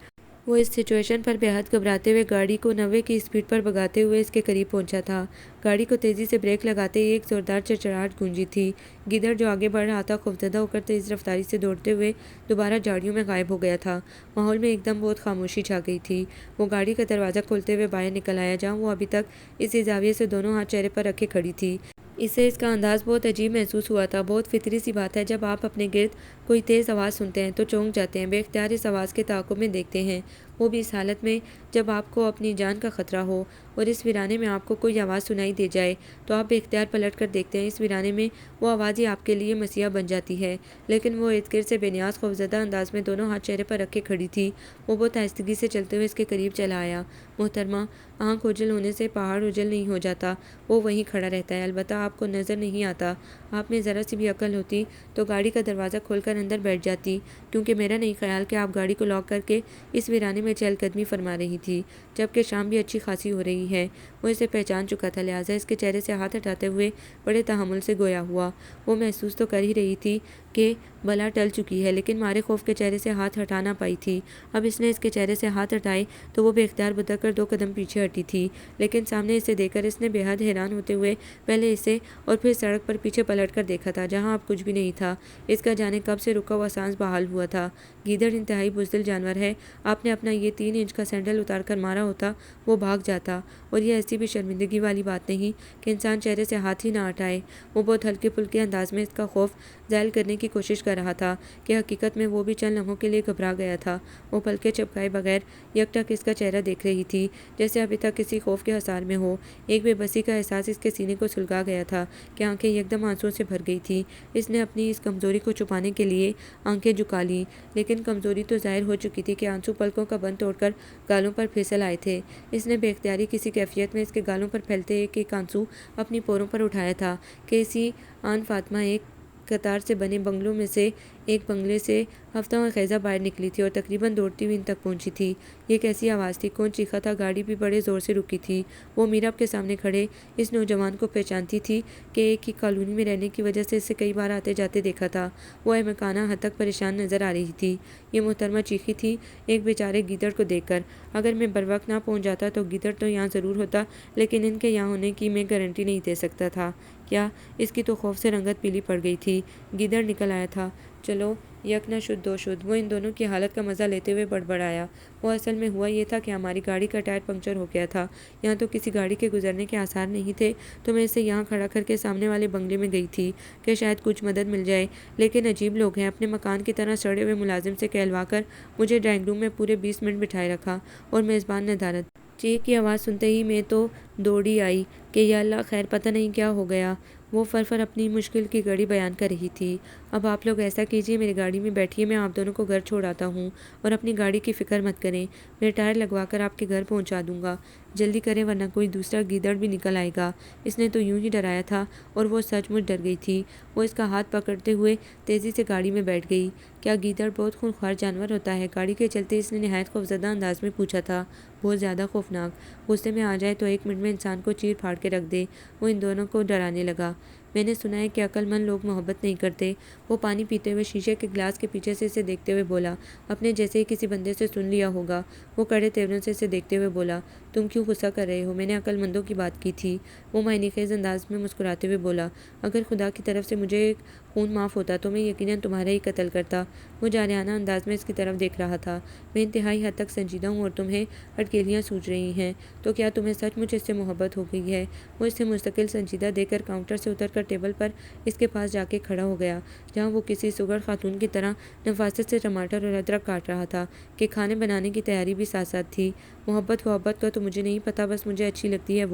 وہ اس سچویشن پر بے حد گھبراتے ہوئے گاڑی کو 90 کی اسپیڈ پر بھگاتے ہوئے اس کے قریب پہنچا تھا۔ گاڑی کو تیزی سے بریک لگاتے ہی ایک زوردار چرچراہٹ گونجی تھی۔ گیدڑ جو آگے بڑھ رہا تھا خوفزدہ ہو کر تیز رفتاری سے دوڑتے ہوئے دوبارہ جھاڑیوں میں غائب ہو گیا تھا۔ ماحول میں ایک دم بہت خاموشی چھا گئی تھی۔ وہ گاڑی کا دروازہ کھولتے ہوئے باہر نکل آیا جہاں وہ ابھی تک اسی زاویے سے دونوں ہاتھ چہرے پر رکھے کھڑی تھی۔ اسے اس کا انداز بہت عجیب محسوس ہوا تھا۔ بہت فطری سی بات ہے، جب آپ اپنے گرد کوئی تیز آواز سنتے ہیں تو چونک جاتے ہیں، بے اختیار اس آواز کے تعاقب میں دیکھتے ہیں، وہ بھی اس حالت میں جب آپ کو اپنی جان کا خطرہ ہو اور اس ویرانے میں آپ کو کوئی آواز سنائی دے جائے تو آپ بے اختیار پلٹ کر دیکھتے ہیں۔ اس ویرانے میں وہ آواز ہی آپ کے لیے مسیحا بن جاتی ہے، لیکن وہ ارد گرد سے بے نیاز خوفزدہ انداز میں دونوں ہاتھ چہرے پر رکھے کھڑی تھی۔ وہ بہت آہستگی سے چلتے ہوئے اس کے قریب چلا آیا۔ محترمہ، آنکھ اوجھل ہونے سے پہاڑ اوجھل نہیں ہو جاتا، وہ وہیں کھڑا رہتا ہے، البتہ آپ کو نظر نہیں آتا۔ آپ میں ذرا سی بھی عقل ہوتی تو گاڑی کا دروازہ کھول کر اندر بیٹھ جاتی، کیونکہ میرا نہیں خیال کہ آپ گاڑی کو لاک کر کے اس ویرانے میں چہل قدمی فرما رہی تھی، جبکہ شام بھی اچھی خاصی ہو رہی ہے۔ وہ اسے پہچان چکا تھا، لہٰذا اس کے چہرے سے ہاتھ ہٹاتے ہوئے بڑے تحمل سے گویا ہوا۔ وہ محسوس تو کر ہی رہی تھی کہ بلا ٹل چکی ہے، لیکن مارے خوف کے چہرے سے ہاتھ ہٹا نہ پائی تھی۔ اب اس نے اس کے چہرے سے ہاتھ ہٹائے تو وہ بے اختیار بدک کر 2 قدم پیچھے ہٹی تھی، لیکن سامنے اسے دیکھ کر اس نے بے حد حیران ہوتے ہوئے پہلے اسے اور پھر سڑک پر پیچھے پلٹ کر دیکھا تھا جہاں اب کچھ بھی نہیں تھا۔ اس کا جانے کب سے رکا ہوا سانس بحال ہوا تھا۔ گیدڑ انتہائی بزدل جانور ہے، آپ نے اپنا یہ 3 انچ کا سینڈل اتار کر مارا ہوتا وہ بھاگ جاتا، اور یہ ایسی بھی شرمندگی والی بات نہیں کہ انسان چہرے سے ہاتھ ہی نہ ہٹائے۔ وہ بہت ہلکے پھلکے انداز میں اس کا خوف ظاہر کرنے کی کوشش کر رہا تھا کہ حقیقت میں وہ بھی چند لمحوں کے لیے گھبرا گیا تھا۔ وہ پلکیں جھپکائے بغیر یکٹک اس کا چہرہ دیکھ رہی تھی جیسے ابھی تک کسی خوف کے حصار میں ہو۔ ایک بے بسی کا احساس اس کے سینے کو سلگا گیا تھا کہ آنکھیں یکدم آنسوؤں سے بھر گئی تھی۔ اس نے اپنی اس کمزوری کو چھپانے کے لیے آنکھیں جھکا لیں، لیکن کمزوری تو ظاہر ہو چکی تھی کہ آنسو پلکوں کا بند توڑ کر گالوں پر پھسل آئے تھے۔ اس نے بے اختیاری کسی کیفیت میں اس کے گالوں پر پھیلتے ایک ایک آنسو اپنی پوروں پر اٹھایا تھا کہ اسی آن فاطمہ ایک قطار سے بنے بنگلوں میں سے ایک بنگلے سے ہفتہ خیزہ باہر نکلی تھی اور تقریباً دوڑتی ہوئی ان تک پہنچی تھی۔ یہ کیسی آواز تھی؟ کون چیخا تھا؟ گاڑی بھی بڑے زور سے رکی تھی۔ وہ میراب کے سامنے کھڑے اس نوجوان کو پہچانتی تھی کہ ایک ہی کالونی میں رہنے کی وجہ سے اسے کئی بار آتے جاتے دیکھا تھا۔ وہ احمقانہ حد تک پریشان نظر آ رہی تھی۔ یہ محترمہ چیخی تھی ایک بیچارے گیدڑ کو دیکھ کر، اگر میں بروقت نہ پہنچ جاتا تو گیدڑ تو یہاں ضرور ہوتا، لیکن ان کے یہاں ہونے کی میں گارنٹی نہیں دے سکتا تھا۔ کیا؟ اس کی تو خوف سے رنگت پیلی پڑ گئی تھی۔ گیدڑ نکل آیا تھا۔ چلو یک نہ شد دو شد۔ وہ ان دونوں کی حالت کا مزہ لیتے ہوئے بڑبڑایا۔ وہ اصل میں ہوا یہ تھا کہ ہماری گاڑی کا ٹائر پنکچر ہو گیا تھا، یہاں تو کسی گاڑی کے گزرنے کے آثار نہیں تھے، تو میں اسے یہاں کھڑا کر کے سامنے والے بنگلے میں گئی تھی کہ شاید کچھ مدد مل جائے، لیکن عجیب لوگ ہیں، اپنے مکان کی طرح سڑے ہوئے ملازم سے کہلوا کر مجھے ڈرائنگ روم میں پورے 20 منٹ بٹھائے رکھا، اور میزبان ندارت۔ چیخ کی آواز سنتے ہی میں تو دوڑی آئی کہ یا اللہ خیر، پتہ نہیں کیا ہو گیا۔ وہ فر اپنی مشکل کی گھڑی بیان کر رہی تھی۔ اب آپ لوگ ایسا کیجیے، میری گاڑی میں بیٹھیے، میں آپ دونوں کو گھر چھوڑ آتا ہوں، اور اپنی گاڑی کی فکر مت کریں، میں ٹائر لگوا کر آپ کے گھر پہنچا دوں گا۔ جلدی کریں ورنہ کوئی دوسرا گیدڑ بھی نکل آئے گا۔ اس نے تو یوں ہی ڈرایا تھا، اور وہ سچ مچ ڈر گئی تھی۔ وہ اس کا ہاتھ پکڑتے ہوئے تیزی سے گاڑی میں بیٹھ گئی۔ کیا گیدڑ بہت خونخوار جانور ہوتا ہے؟ گاڑی کے چلتے اس نے نہایت خوفزدہ انداز میں پوچھا تھا۔ بہت زیادہ خوفناک، غصے میں آ جائے تو 1 منٹ میں انسان کو چیر پھاڑ کے رکھ دے۔ وہ ان دونوں کو ڈرانے لگا۔ میں نے سنا ہے کہ عقل مند لوگ محبت نہیں کرتے۔ وہ پانی پیتے ہوئے شیشے کے گلاس کے پیچھے سے اسے دیکھتے ہوئے بولا۔ اپنے جیسے ہی کسی بندے سے سن لیا ہوگا۔ وہ کڑے تیوروں سے اسے دیکھتے ہوئے بولا۔ تم کیوں غصہ کر رہے ہو؟ میں نے عقل مندوں کی بات کی تھی۔ وہ معنی خیز انداز میں مسکراتے ہوئے بولا۔ اگر خدا کی طرف سے مجھے خون معاف ہوتا تو میں یقیناً تمہارا ہی قتل کرتا۔ وہ جارحانہ انداز میں اس کی طرف دیکھ رہا تھا۔ میں انتہائی حد تک سنجیدہ ہوں اور تمہیں اٹکیلیاں سوچ رہی ہیں، تو کیا تمہیں سچ مچ اس سے محبت ہو گئی ہے؟ وہ اسے مستقل سنجیدہ دیکھ کر کاؤنٹر سے اتر کر ٹیبل پر اس کے پاس جا کے کھڑا ہو گیا، جہاں وہ کسی سگڑ خاتون کی طرح نفاست سے ٹماٹر اور ادرک کاٹ رہا تھا کہ کھانے بنانے کی تیاری بھی ساتھ ساتھ تھی۔ محبت کا تو مجھے نہیں پتا، بس مجھے اچھی لگتی ہے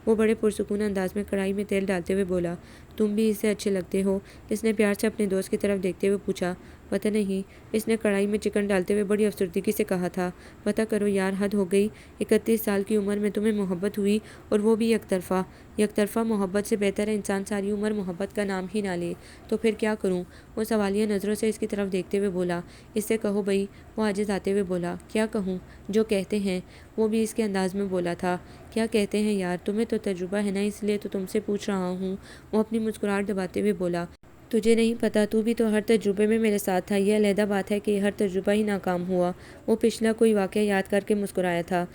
وہ بڑے پرسکون انداز میں کڑھائی میں تیل ڈالتے ہوئے بولا۔ تم بھی اسے اچھے لگتے ہو؟ اس نے پیار سے اپنے دوست کی طرف دیکھتے ہوئے پوچھا۔ پتہ نہیں، اس نے کڑھائی میں چکن ڈالتے ہوئے بڑی افسردگی سے کہا تھا۔ پتہ کرو یار، حد ہو گئی، 31 سال کی عمر میں تمہیں محبت ہوئی، اور وہ بھی یک طرفہ۔ یک طرفہ محبت سے بہتر ہے انسان ساری عمر محبت کا نام ہی نہ لے۔ تو پھر کیا کروں؟ وہ سوالیہ نظروں سے اس کی طرف دیکھتے ہوئے بولا۔ اس سے کہو بھئی۔ وہ عاجز آتے ہوئے بولا۔ کیا کہوں؟ جو کہتے ہیں۔ وہ بھی اس کے انداز میں بولا تھا۔ کیا کہتے ہیں یار؟ تمہیں تو تجربہ ہے نا، اس لیے تو تم سے پوچھ رہا ہوں۔ وہ اپنی مسکراہٹ دباتے ہوئے بولا۔ تجھے نہیں پتا، تو بھی تو ہر تجربے میں میرے ساتھ تھا، یہ علیحدہ بات ہے کہ ہر تجربہ ہی ناکام ہوا۔ وہ پچھلا کوئی واقعہ یاد کر کے مسکرایا تھا۔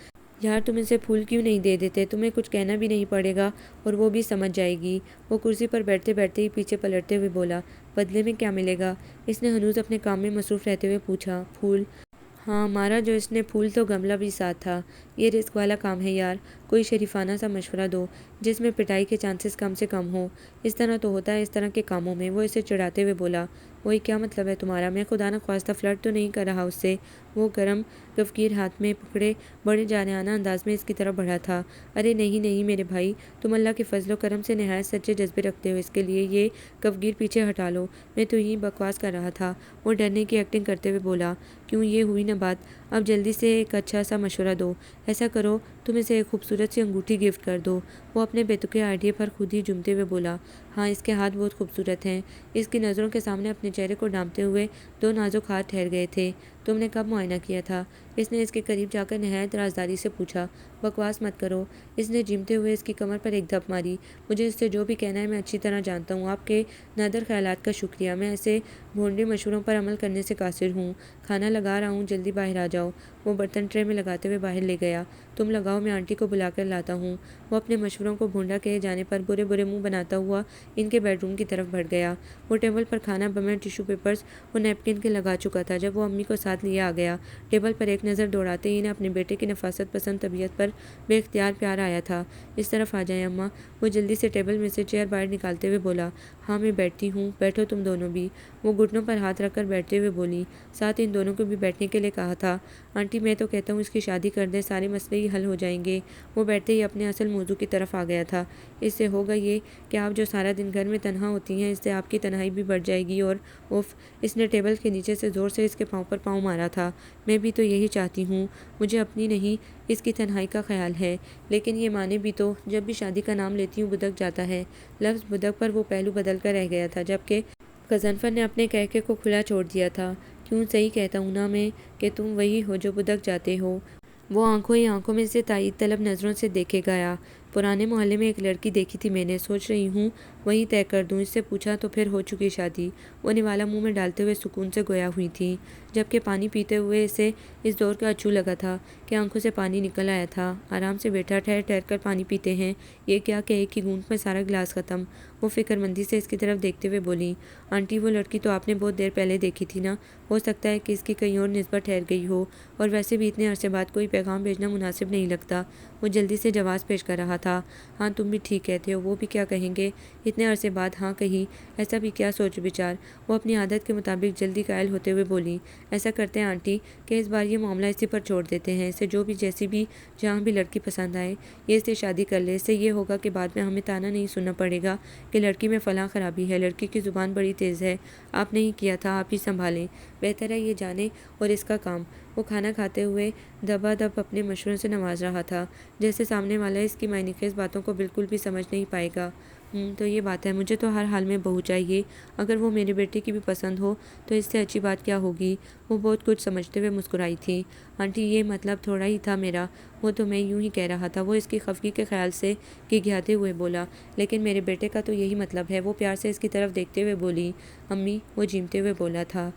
یار تم اسے پھول کیوں نہیں دے دیتے؟ تمہیں کچھ کہنا بھی نہیں پڑے گا، اور وہ بھی سمجھ جائے گی۔ وہ کرسی پر بیٹھتے بیٹھتے ہی پیچھے پلٹتے ہوئے بولا۔ بدلے میں کیا ملے گا؟ اس نے ہنوز اپنے کام میں مصروف رہتے ہوئے پوچھا۔ پھول؟ ہاں مارا جو اس نے، پھول تو گملہ بھی ساتھ تھا۔ یہ رسک والا کام ہے یار، کوئی شریفانہ سا مشورہ دو جس میں پٹائی کے چانسز کم سے کم ہوں۔ اس طرح تو ہوتا ہے اس طرح کے کاموں میں۔ وہ اسے چڑھاتے ہوئے بولا۔ وہی کیا مطلب ہے تمہارا؟ میں خدا نخواستہ فلرٹ تو نہیں کر رہا اس سے؟ وہ گرم کفگیر ہاتھ میں پکڑے بڑے جارحانہ انداز میں اس کی طرف بڑھا تھا۔ ارے نہیں نہیں میرے بھائی، تم اللہ کے فضل و کرم سے نہایت سچے جذبے رکھتے ہو، اس کے لیے یہ کفگیر پیچھے ہٹا لو، میں تو یہی بکواس کر رہا تھا۔ وہ ڈرنے کی ایکٹنگ کرتے ہوئے بولا۔ کیوں، یہ ہوئی نہ بات؟ اب جلدی سے ایک اچھا سا مشورہ دو۔ ایسا کرو تم اسے ایک خوبصورت سی انگوٹھی گفٹ کر دو۔ وہ اپنے بیتوقع آئیڈیا پر خود ہی جھومتے ہوئے بولا۔ ہاں اس کے ہاتھ بہت خوبصورت ہیں۔ اس کی نظروں کے سامنے اپنے چہرے کو ڈھانپتے ہوئے 2 نازک ہاتھ ٹھہر گئے تھے۔ تم نے کب معائنہ کیا تھا؟ اس نے اس کے قریب جا کر نہایت رازداری سے پوچھا۔ بکواس مت کرو۔ اس نے جھیمتے ہوئے اس کی کمر پر ایک دھپ ماری۔ مجھے اس سے جو بھی کہنا ہے میں اچھی طرح جانتا ہوں، آپ کے نادر خیالات کا شکریہ، میں ایسے بھونڈے مشوروں پر عمل کرنے سے قاصر ہوں۔ کھانا لگا رہا ہوں، جلدی باہر آ جاؤ۔ وہ برتن ٹرے میں لگاتے ہوئے باہر لے گیا۔ تم لگاؤ، میں آنٹی کو بلا کر لاتا ہوں۔ وہ اپنے مشوروں کو بھونڈا کہے جانے پر برے برے منہ بناتا ہوا ان کے بیڈ روم کی طرف بڑھ گیا۔ وہ ٹیبل پر کھانا بغیر ٹیشو پیپرز اور نیپکن کے لگا چکا تھا جب وہ امی کو ساتھ لیے آ گیا۔ ٹیبل پر ایک نظر دوڑاتے ہی انہیں اپنے بیٹے کی نفاست پسند طبیعت پر بے اختیار پیار آیا تھا۔ اس طرف آ جائیں اماں۔ وہ جلدی سے ٹیبل میں سے چیئر باہر نکالتے ہوئے بولا۔ ہاں میں بیٹھتی ہوں، بیٹھو تم دونوں بھی۔ وہ گھٹنوں پر ہاتھ رکھ کر بیٹھتے ہوئے بولی۔ ساتھ ان دونوں کو بھی بیٹھنے کے لیے کہا تھا۔ آنٹی میں تو کہتا ہوں اس کی شادی کر دیں، سارے مسئلے ہی حل ہو جائیں گے۔ وہ بیٹھتے ہی اپنے اصل موضوع کی طرف آ گیا تھا۔ اس سے ہوگا یہ کہ آپ جو سارا دن گھر میں تنہا ہوتی ہیں، اس سے آپ کی تنہائی بھی بڑھ جائے گی، اور اف، اس نے ٹیبل کے نیچے سے زور سے اس کے پاؤں پر پاؤں مارا تھا۔ میں بھی تو یہی چاہتی ہوں، مجھے اپنی نہیں اس کی تنہائی کا خیال ہے، لیکن یہ مانے بھی تو جب بھی شادی کا نام لیتی ہوں بدک جاتا ہے۔ لفظ بدک پر وہ پہلو بدل کر رہ گیا تھا، جبکہ غضنفر نے اپنے کہکے کو کھلا چھوڑ دیا تھا۔ کیوں صحیح کہتا ہوں نا میں کہ تم وہی ہو جو بھٹک جاتے ہو۔ وہ آنکھوں ہی آنکھوں میں سے تائید طلب نظروں سے دیکھے گیا۔ پرانے محلے میں ایک لڑکی دیکھی تھی میں نے، سوچ رہی ہوں وہیں طے کر دوں۔ اس سے پوچھا تو پھر ہو چکی شادی؟ وہ نوالا منہ میں ڈالتے ہوئے سکون سے گویا ہوئی تھی، جبکہ پانی پیتے ہوئے اسے اس دور کا اچھو لگا تھا کہ آنکھوں سے پانی نکل آیا تھا۔ آرام سے بیٹا، ٹھہر ٹھہر کر پانی پیتے ہیں۔ یہ کیا کہ ایک ہی گھونٹ میں سارا گلاس ختم۔ وہ فکر مندی سے اس کی طرف دیکھتے ہوئے بولی، آنٹی وہ لڑکی تو آپ نے بہت دیر پہلے دیکھی تھی نا، ہو سکتا ہے کہ اس کی کہیں اور نسبت ٹھہر گئی ہو، اور ویسے بھی اتنے عرصے بعد کوئی پیغام بھیجنا مناسب نہیں لگتا۔ وہ جلدی سے جواز پیش کر رہا تھا۔ ہاں تم بھی ٹھیک کہتے ہو، وہ بھی کیا کہیں گے؟ اتنے عرصے بعد ہاں کہی، ایسا بھی کیا سوچ بچار؟ وہ اپنی عادت کے مطابق جلدی قائل ہوتے ہوئے بولی، ایسا کرتے ہیں آنٹی کہ اس بار یہ معاملہ اسی پر چھوڑ دیتے ہیں۔ اسے جو بھی جیسی بھی جہاں بھی لڑکی پسند آئے یہ اس سے شادی کر لے۔ اس سے یہ ہوگا کہ بعد میں ہمیں تانا نہیں سننا پڑے گا کہ لڑکی میں فلاں خرابی ہے، لڑکی کی زبان بڑی تیز ہے، آپ نہیں کیا تھا، آپ ہی سنبھالیں، بہتر ہے یہ جانے اور اس کا کام۔ وہ کھانا کھاتے ہوئے دبا دب اپنے مشوروں سے نواز رہا تھا، جیسے سامنے والا اس کی معنی خیز باتوں کو بالکل بھی سمجھ نہیں پائے گا۔ تو یہ بات ہے، مجھے تو ہر حال میں بہو چاہیے، اگر وہ میرے بیٹے کی بھی پسند ہو تو اس سے اچھی بات کیا ہوگی؟ وہ بہت کچھ سمجھتے ہوئے مسکرائی تھی۔ آنٹی یہ مطلب تھوڑا ہی تھا میرا، وہ تو میں یوں ہی کہہ رہا تھا۔ وہ اس کی خفگی کے خیال سے گھگھیاتے ہوئے بولا، لیکن میرے بیٹے کا تو یہی مطلب ہے۔ وہ پیار سے اس کی طرف دیکھتے ہوئے بولی، امی، وہ جھیمتے ہوئے بولا تھا۔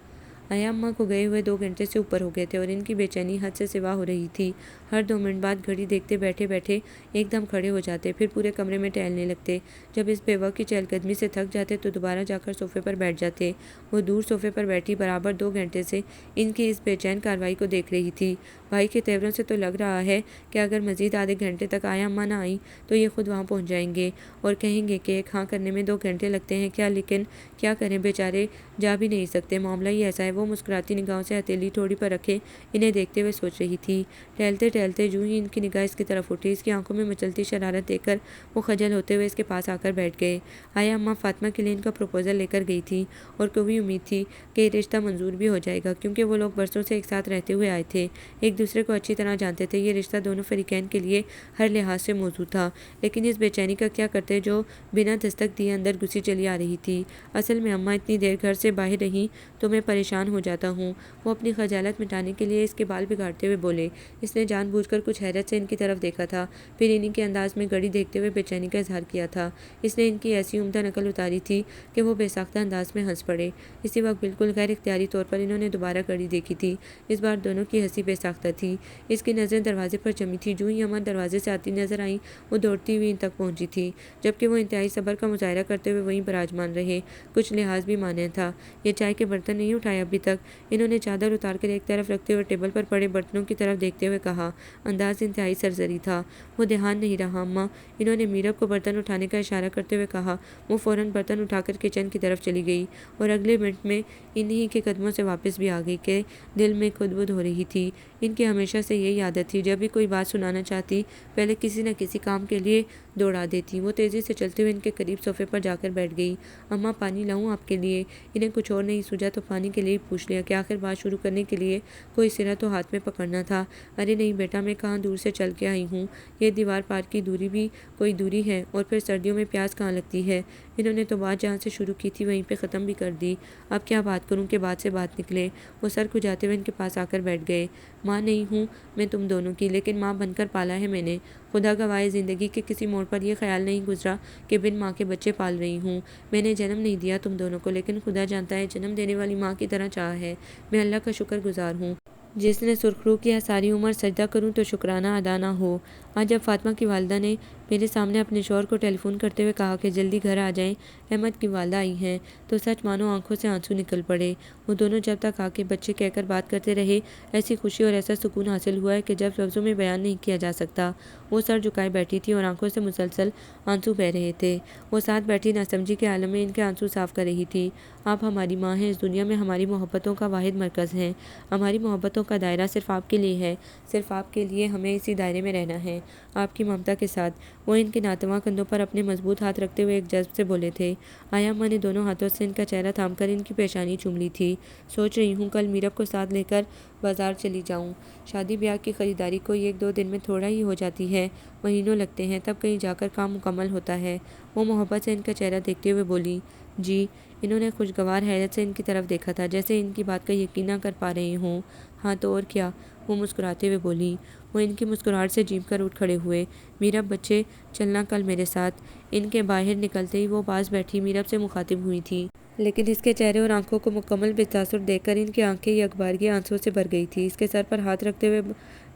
آیا اماں کو گئے ہوئے 2 گھنٹے سے اوپر ہو گئے تھے اور ان کی بے چینی حد سے سوا ہو رہی تھی۔ ہر 2 منٹ بعد گھڑی دیکھتے بیٹھے بیٹھے ایک دم کھڑے ہو جاتے، پھر پورے کمرے میں ٹہلنے لگتے۔ جب اس بے وقت کی چہل قدمی سے تھک جاتے تو دوبارہ جا کر صوفے پر بیٹھ جاتے۔ وہ دور صوفے پر بیٹھی برابر 2 گھنٹے سے ان کی اس بے چین کارروائی کو دیکھ رہی تھی۔ بھائی کے تیوروں سے تو لگ رہا ہے کہ اگر مزید آدھے گھنٹے تک آیا اماں نہ آئیں تو یہ خود وہاں پہنچ جائیں گے اور کہیں گے کہ ایک ہاں کرنے میں 2 گھنٹے لگتے ہیں کیا، لیکن کیا کریں بیچارے، جا بھی نہیں سکتے، معاملہ ہی ایسا ہے۔ وہ مسکراتی نگاہوں سے ہتھیلی ٹھوڑی پر رکھے انہیں دیکھتے ہوئے سوچ رہی تھی۔ ٹہلتے ٹہلتے جو ہی ان کی نگاہ اس کی طرف اٹھی، اس کی آنکھوں میں مچلتی شرارت دیکھ کر وہ خجل ہوتے ہوئے اس کے پاس آ کر بیٹھ گئے۔ آیا اماں فاطمہ کے لیے ان کا پروپوزل لے کر گئی تھی اور کوئی امید تھی کہ یہ رشتہ منظور بھی ہو جائے گا، کیونکہ وہ لوگ برسوں سے ایک ساتھ رہتے ہوئے آئے تھے، ایک دوسرے کو اچھی طرح جانتے تھے۔ یہ رشتہ دونوں فریقین کے لیے ہر لحاظ سے موزوں تھا، لیکن اس بے چینی کا کیا کرتے جو بنا دستک دیے اندر گھسی چلی آ رہی تھی۔ اصل میں اماں اتنی دیر گھر سے باہر رہیں تو میں پریشان ہو جاتا ہوں۔ وہ اپنی خجالت مٹانے کے لیے اس کے بال بگاڑتے ہوئے بولے۔ اس نے جان بوجھ کر کچھ حیرت سے ان کی طرف دیکھا تھا، پھر انہی کے انداز میں گھڑی دیکھتے ہوئے بے چینی کا اظہار کیا تھا۔ اس نے ان کی ایسی عمدہ نقل اتاری تھی کہ وہ بے ساختہ انداز میں ہنس پڑے۔ اسی وقت بالکل غیر اختیاری طور پر انہوں نے دوبارہ گھڑی دیکھی تھی۔ اس بار دونوں کی ہنسی بے ساختہ تھی۔ اس کی نظریں دروازے پر جمی تھیں۔ جو ہی اماں دروازے سے آتی نظر آئیں وہ دوڑتی ہوئی ان تک پہنچی تھی، جبکہ وہ انتہائی صبر کا مظاہرہ کرتے ہوئے وہیں براجمان رہے۔ کچھ لحاظ بھی مانع تھا۔ یہ چائے کے برتن نہیں اٹھائے ابھی تک؟ انہوں نے چادر اتار کر ایک طرف رکھتے ہوئے ٹیبل پر پڑے برتنوں کی طرف دیکھتے ہوئے کہا۔ انداز انتہائی سرزری تھا۔ وہ دھیان نہیں رہا اماں، انہوں نے میرب کو برتن اٹھانے کا اشارہ کرتے ہوئے کہا۔ وہ فوراً برتن اٹھا کر کچن کی طرف چلی گئی اور اگلے منٹ میں انہی کے قدموں سے واپس بھی آ گئی کہ دل میں خدبد ہو رہی تھی۔ ان کی ہمیشہ سے یہی عادت تھی، جب بھی کوئی بات سنانا چاہتی پہلے کسی نہ کسی کام کے لیے دوڑا دیتی۔ وہ تیزی سے چلتے ہوئے ان کے قریب صوفے پر جا کر بیٹھ گئی۔ اماں پانی لاؤں آپ کے لیے؟ انہیں کچھ اور نہیں سوجا تو پانی کے لیے پوچھ لیا کہ آخر بات شروع کرنے کے لیے کوئی سرا تو ہاتھ میں پکڑنا تھا۔ ارے نہیں بیٹا، میں کہاں دور سے چل کے آئی ہوں، یہ دیوار پار کی دوری بھی کوئی دوری ہے، اور پھر سردیوں میں پیاس کہاں لگتی ہے۔ انہوں نے تو بات جہاں سے شروع کی تھی وہیں پہ ختم بھی کر دی۔ اب کیا بات کروں کہ بات سے بات نکلے؟ وہ سر کھجاتے ہوئے ان کے پاس آ کر بیٹھ گئے۔ ماں نہیں ہوں میں تم دونوں کی، لیکن ماں بن کر پالا ہے میں نے۔ خدا گواہ زندگی کے کسی موڑ پر یہ خیال نہیں گزرا کہ بن ماں کے بچے پال رہی ہوں۔ میں نے جنم نہیں دیا تم دونوں کو، لیکن خدا جانتا ہے جنم دینے والی ماں کی طرح چاہا ہے۔ میں اللہ کا شکر گزار ہوں جس نے سرخرو کیا۔ ساری عمر سجدہ کروں تو شکرانہ ادا نہ ہو۔ آج جب فاطمہ کی والدہ نے میرے سامنے اپنے شوہر کو ٹیلی فون کرتے ہوئے کہا کہ جلدی گھر آ جائیں، احمد کی والدہ آئی ہیں، تو سچ مانو آنکھوں سے آنسو نکل پڑے۔ وہ دونوں جب تک آ کے بچے کہہ کر بات کرتے رہے، ایسی خوشی اور ایسا سکون حاصل ہوا ہے کہ جب لفظوں میں بیان نہیں کیا جا سکتا۔ وہ سر جھکائے بیٹھی تھی اور آنکھوں سے مسلسل آنسو بہہ رہے تھے۔ وہ ساتھ بیٹھی ناسمجھی کے عالم میں ان کے آنسو صاف کر رہی تھی۔ آپ ہماری ماں ہیں، اس دنیا میں ہماری محبتوں کا واحد مرکز ہیں۔ ہماری محبتوں کا دائرہ صرف آپ کے لیے ہے، صرف آپ کے لیے ہمیں اسی دائرے میں رہنا ہے، آپ کی ممتا کے ساتھ۔ وہ ان کے ناتواں کندھوں پر اپنے مضبوط ہاتھ رکھتے ہوئے ایک جذب سے بولے تھے۔ آیا اماں نے دونوں ہاتھوں سے ان کا چہرہ تھام کر ان کی پیشانی چوم لی تھی۔ سوچ رہی ہوں کل میرب کو ساتھ لے کر بازار چلی جاؤں۔ شادی بیاہ کی خریداری کوئی 1-2 دن میں تھوڑا ہی ہو جاتی ہے، مہینوں لگتے ہیں، تب کہیں جا کر کام مکمل ہوتا ہے۔ وہ محبت سے ان کا چہرہ دیکھتے ہوئے بولی۔ جی۔ انہوں نے خوشگوار حیرت سے ان کی طرف دیکھا تھا، جیسے ان کی بات کا یقین نہ کر پا رہے ہوں۔ ہاں تو اور کیا، وہ مسکراتے ہوئے بولی۔ وہ ان کی مسکراہٹ سے جھیم کر اٹھ کھڑے ہوئے۔ میرب بچے، چلنا کل میرے ساتھ۔ ان کے باہر نکلتے ہی وہ پاس بیٹھی میرب سے مخاطب ہوئی تھی، لیکن اس کے چہرے اور آنکھوں کو مکمل بے تاثر دیکھ کر ان کی آنکھیں یکبارگی آنسوؤں سے بھر گئی تھی۔ اس کے سر پر ہاتھ رکھتے ہوئے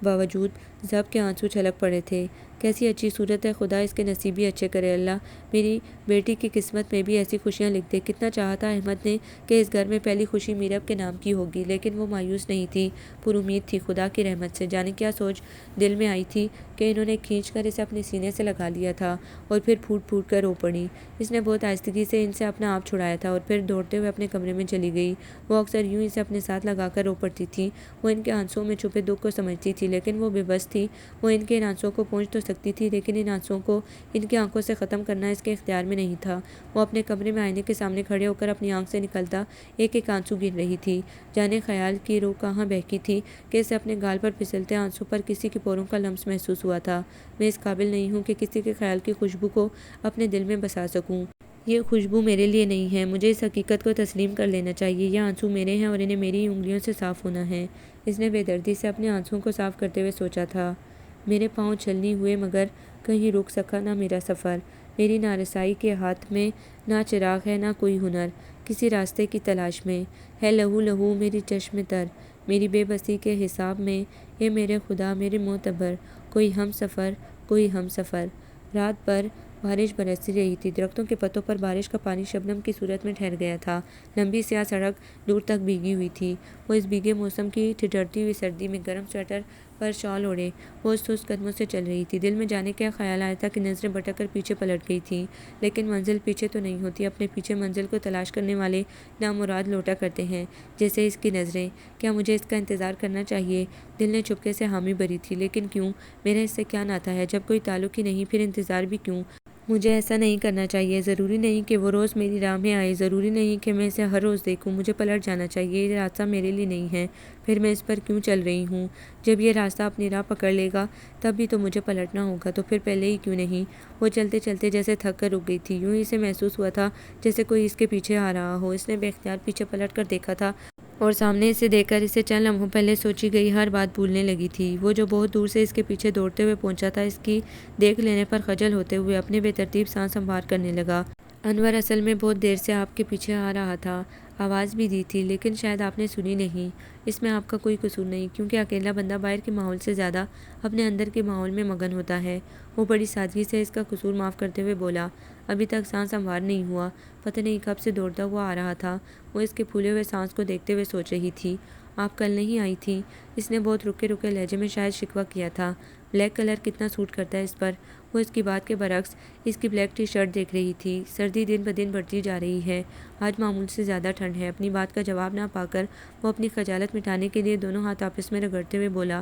باوجود ضبط کے آنسو چھلک پڑے تھے۔ کیسی اچھی صورت ہے، خدا اس کے نصیب بھی اچھے کرے۔ اللہ میری بیٹی کی قسمت میں بھی ایسی خوشیاں لکھ دے۔ کتنا چاہا تھا احمد نے کہ اس گھر میں پہلی خوشی میرب کے نام کی ہوگی، لیکن وہ مایوس نہیں تھی، پر امید تھی خدا کی رحمت سے۔ جانے کیا سوچ دل میں آئی تھی کہ انہوں نے کھینچ کر اسے اپنے سینے سے لگا لیا تھا اور پھر پھوٹ پھوٹ کر رو پڑی۔ اس نے بہت آہستگی سے ان سے اپنا آپ چھڑایا تھا اور پھر دوڑتے ہوئے اپنے کمرے میں چلی گئی۔ وہ اکثر یوں اسے اپنے ساتھ لگا کر رو پڑتی تھی۔ وہ ان کے آنسوؤں میں چھپے دکھ کو سمجھتی تھی، لیکن وہ بے بس تھی۔ وہ ان کے ان آنسوؤں کو پونچھ تو سکتی تھی، لیکن ان آنسوؤں کو ان کی آنکھوں سے ختم کرنا اس کے اختیار میں نہیں تھا۔ وہ اپنے کمرے میں آئینے کے سامنے کھڑے ہو کر اپنی آنکھ سے نکلتا ایک ایک آنسو گن رہی تھی۔ جانے خیال کی روح کہاں بہکی تھی کہ اسے اپنے گال پر پھسلتے آنسو پر کسی کے پوروں کا لمس محسوس ہوا تھا۔ میں اس قابل نہیں ہوں کہ کسی کے خیال کی خوشبو کو اپنے دل میں بسا سکوں۔ یہ خوشبو میرے لیے نہیں ہے۔ مجھے اس حقیقت کو تسلیم کر لینا چاہیے۔ یہ آنسو میرے ہیں اور انہیں میری انگلیوں سے صاف ہونا ہے۔ اس نے بے دردی سے اپنے آنسوؤں کو صاف کرتے ہوئے سوچا تھا۔ میرے پاؤں چھلنی ہوئے مگر کہیں رک سکا نہ میرا سفر۔ میری نارسائی کے ہاتھ میں نہ چراغ ہے نہ کوئی ہنر، کسی راستے کی تلاش میں ہے لہو لہو میری چشم تر، میری بے بسی کے حساب میں اے میرے خدا میرے معتبر، کوئی ہم سفر کوئی ہم سفر۔ رات بھر بارش برس رہی تھی۔ درختوں کے پتوں پر بارش کا پانی شبنم کی صورت میں ٹھہر گیا تھا۔ لمبی سیاہ سڑک دور تک بھیگی ہوئی تھی۔ وہ اس بھیگے موسم کی ٹھٹھرتی ہوئی سردی میں گرم سویٹر پر شال اوڑھے بہت سست قدموں سے چل رہی تھی۔ دل میں جانے کیا خیال آیا تھا کہ نظریں بھٹک کر پیچھے پلٹ گئی تھیں، لیکن منزل پیچھے تو نہیں ہوتی۔ اپنے پیچھے منزل کو تلاش کرنے والے نامراد لوٹا کرتے ہیں، جیسے اس کی نظریں۔ کیا مجھے اس کا انتظار کرنا چاہیے؟ دل نے چپکے سے حامی بھری تھی، لیکن کیوں؟ میرا اس سے کیا ناتا ہے؟ جب کوئی تعلق ہی نہیں پھر انتظار بھی کیوں؟ مجھے ایسا نہیں کرنا چاہیے۔ ضروری نہیں کہ وہ روز میری راہ میں آئے، ضروری نہیں کہ میں اسے ہر روز دیکھوں۔ مجھے پلٹ جانا چاہیے۔ یہ راستہ میرے لیے نہیں ہے، پھر میں اس پر کیوں چل رہی ہوں؟ جب یہ راستہ اپنی راہ پکڑ لے گا تب بھی تو مجھے پلٹنا ہوگا، تو پھر پہلے ہی کیوں نہیں؟ وہ چلتے چلتے جیسے تھک کر رک گئی تھی۔ یوں ہی اسے محسوس ہوا تھا جیسے کوئی اس کے پیچھے آ رہا ہو۔ اس نے بے اختیار پیچھے پلٹ کر دیکھا تھا اور سامنے اسے دیکھ کر اسے چند لمحوں پہلے سوچی گئی ہر بات بھولنے لگی تھی۔ وہ جو بہت دور سے اس کے پیچھے دوڑتے ہوئے پہنچا تھا، اس کی دیکھ لینے پر خجل ہوتے ہوئے اپنے بے ترتیب سانس ہموار کرنے لگا۔ انور اصل میں بہت دیر سے آپ کے پیچھے آ رہا تھا، آواز بھی دی تھی، لیکن شاید آپ نے سنی نہیں۔ اس میں آپ کا کوئی قصور نہیں، کیونکہ اکیلا بندہ باہر کے ماحول سے زیادہ اپنے اندر کے ماحول میں مگن ہوتا ہے۔ وہ بڑی سادگی سے اس کا قصور معاف کرتے ہوئے بولا۔ ابھی تک سانس ہموار نہیں ہوا، پتہ نہیں کب سے دوڑتا ہوا آ رہا تھا۔ وہ اس کے پھولے ہوئے سانس کو دیکھتے ہوئے سوچ رہی تھی۔ آپ کل نہیں آئی تھیں؟ اس نے بہت رکے رکے لہجے میں شاید شکوہ کیا تھا۔ بلیک کلر کتنا سوٹ کرتا ہے اس پر۔ وہ اس کی بات کے برعکس اس کی بلیک ٹی شرٹ دیکھ رہی تھی۔ سردی دن بدن بڑھتی جا رہی ہے، آج معمول سے زیادہ ٹھنڈ ہے۔ اپنی بات کا جواب نہ پا کر وہ اپنی خجالت مٹانے کے لیے دونوں ہاتھ آپس میں رگڑتے ہوئے بولا۔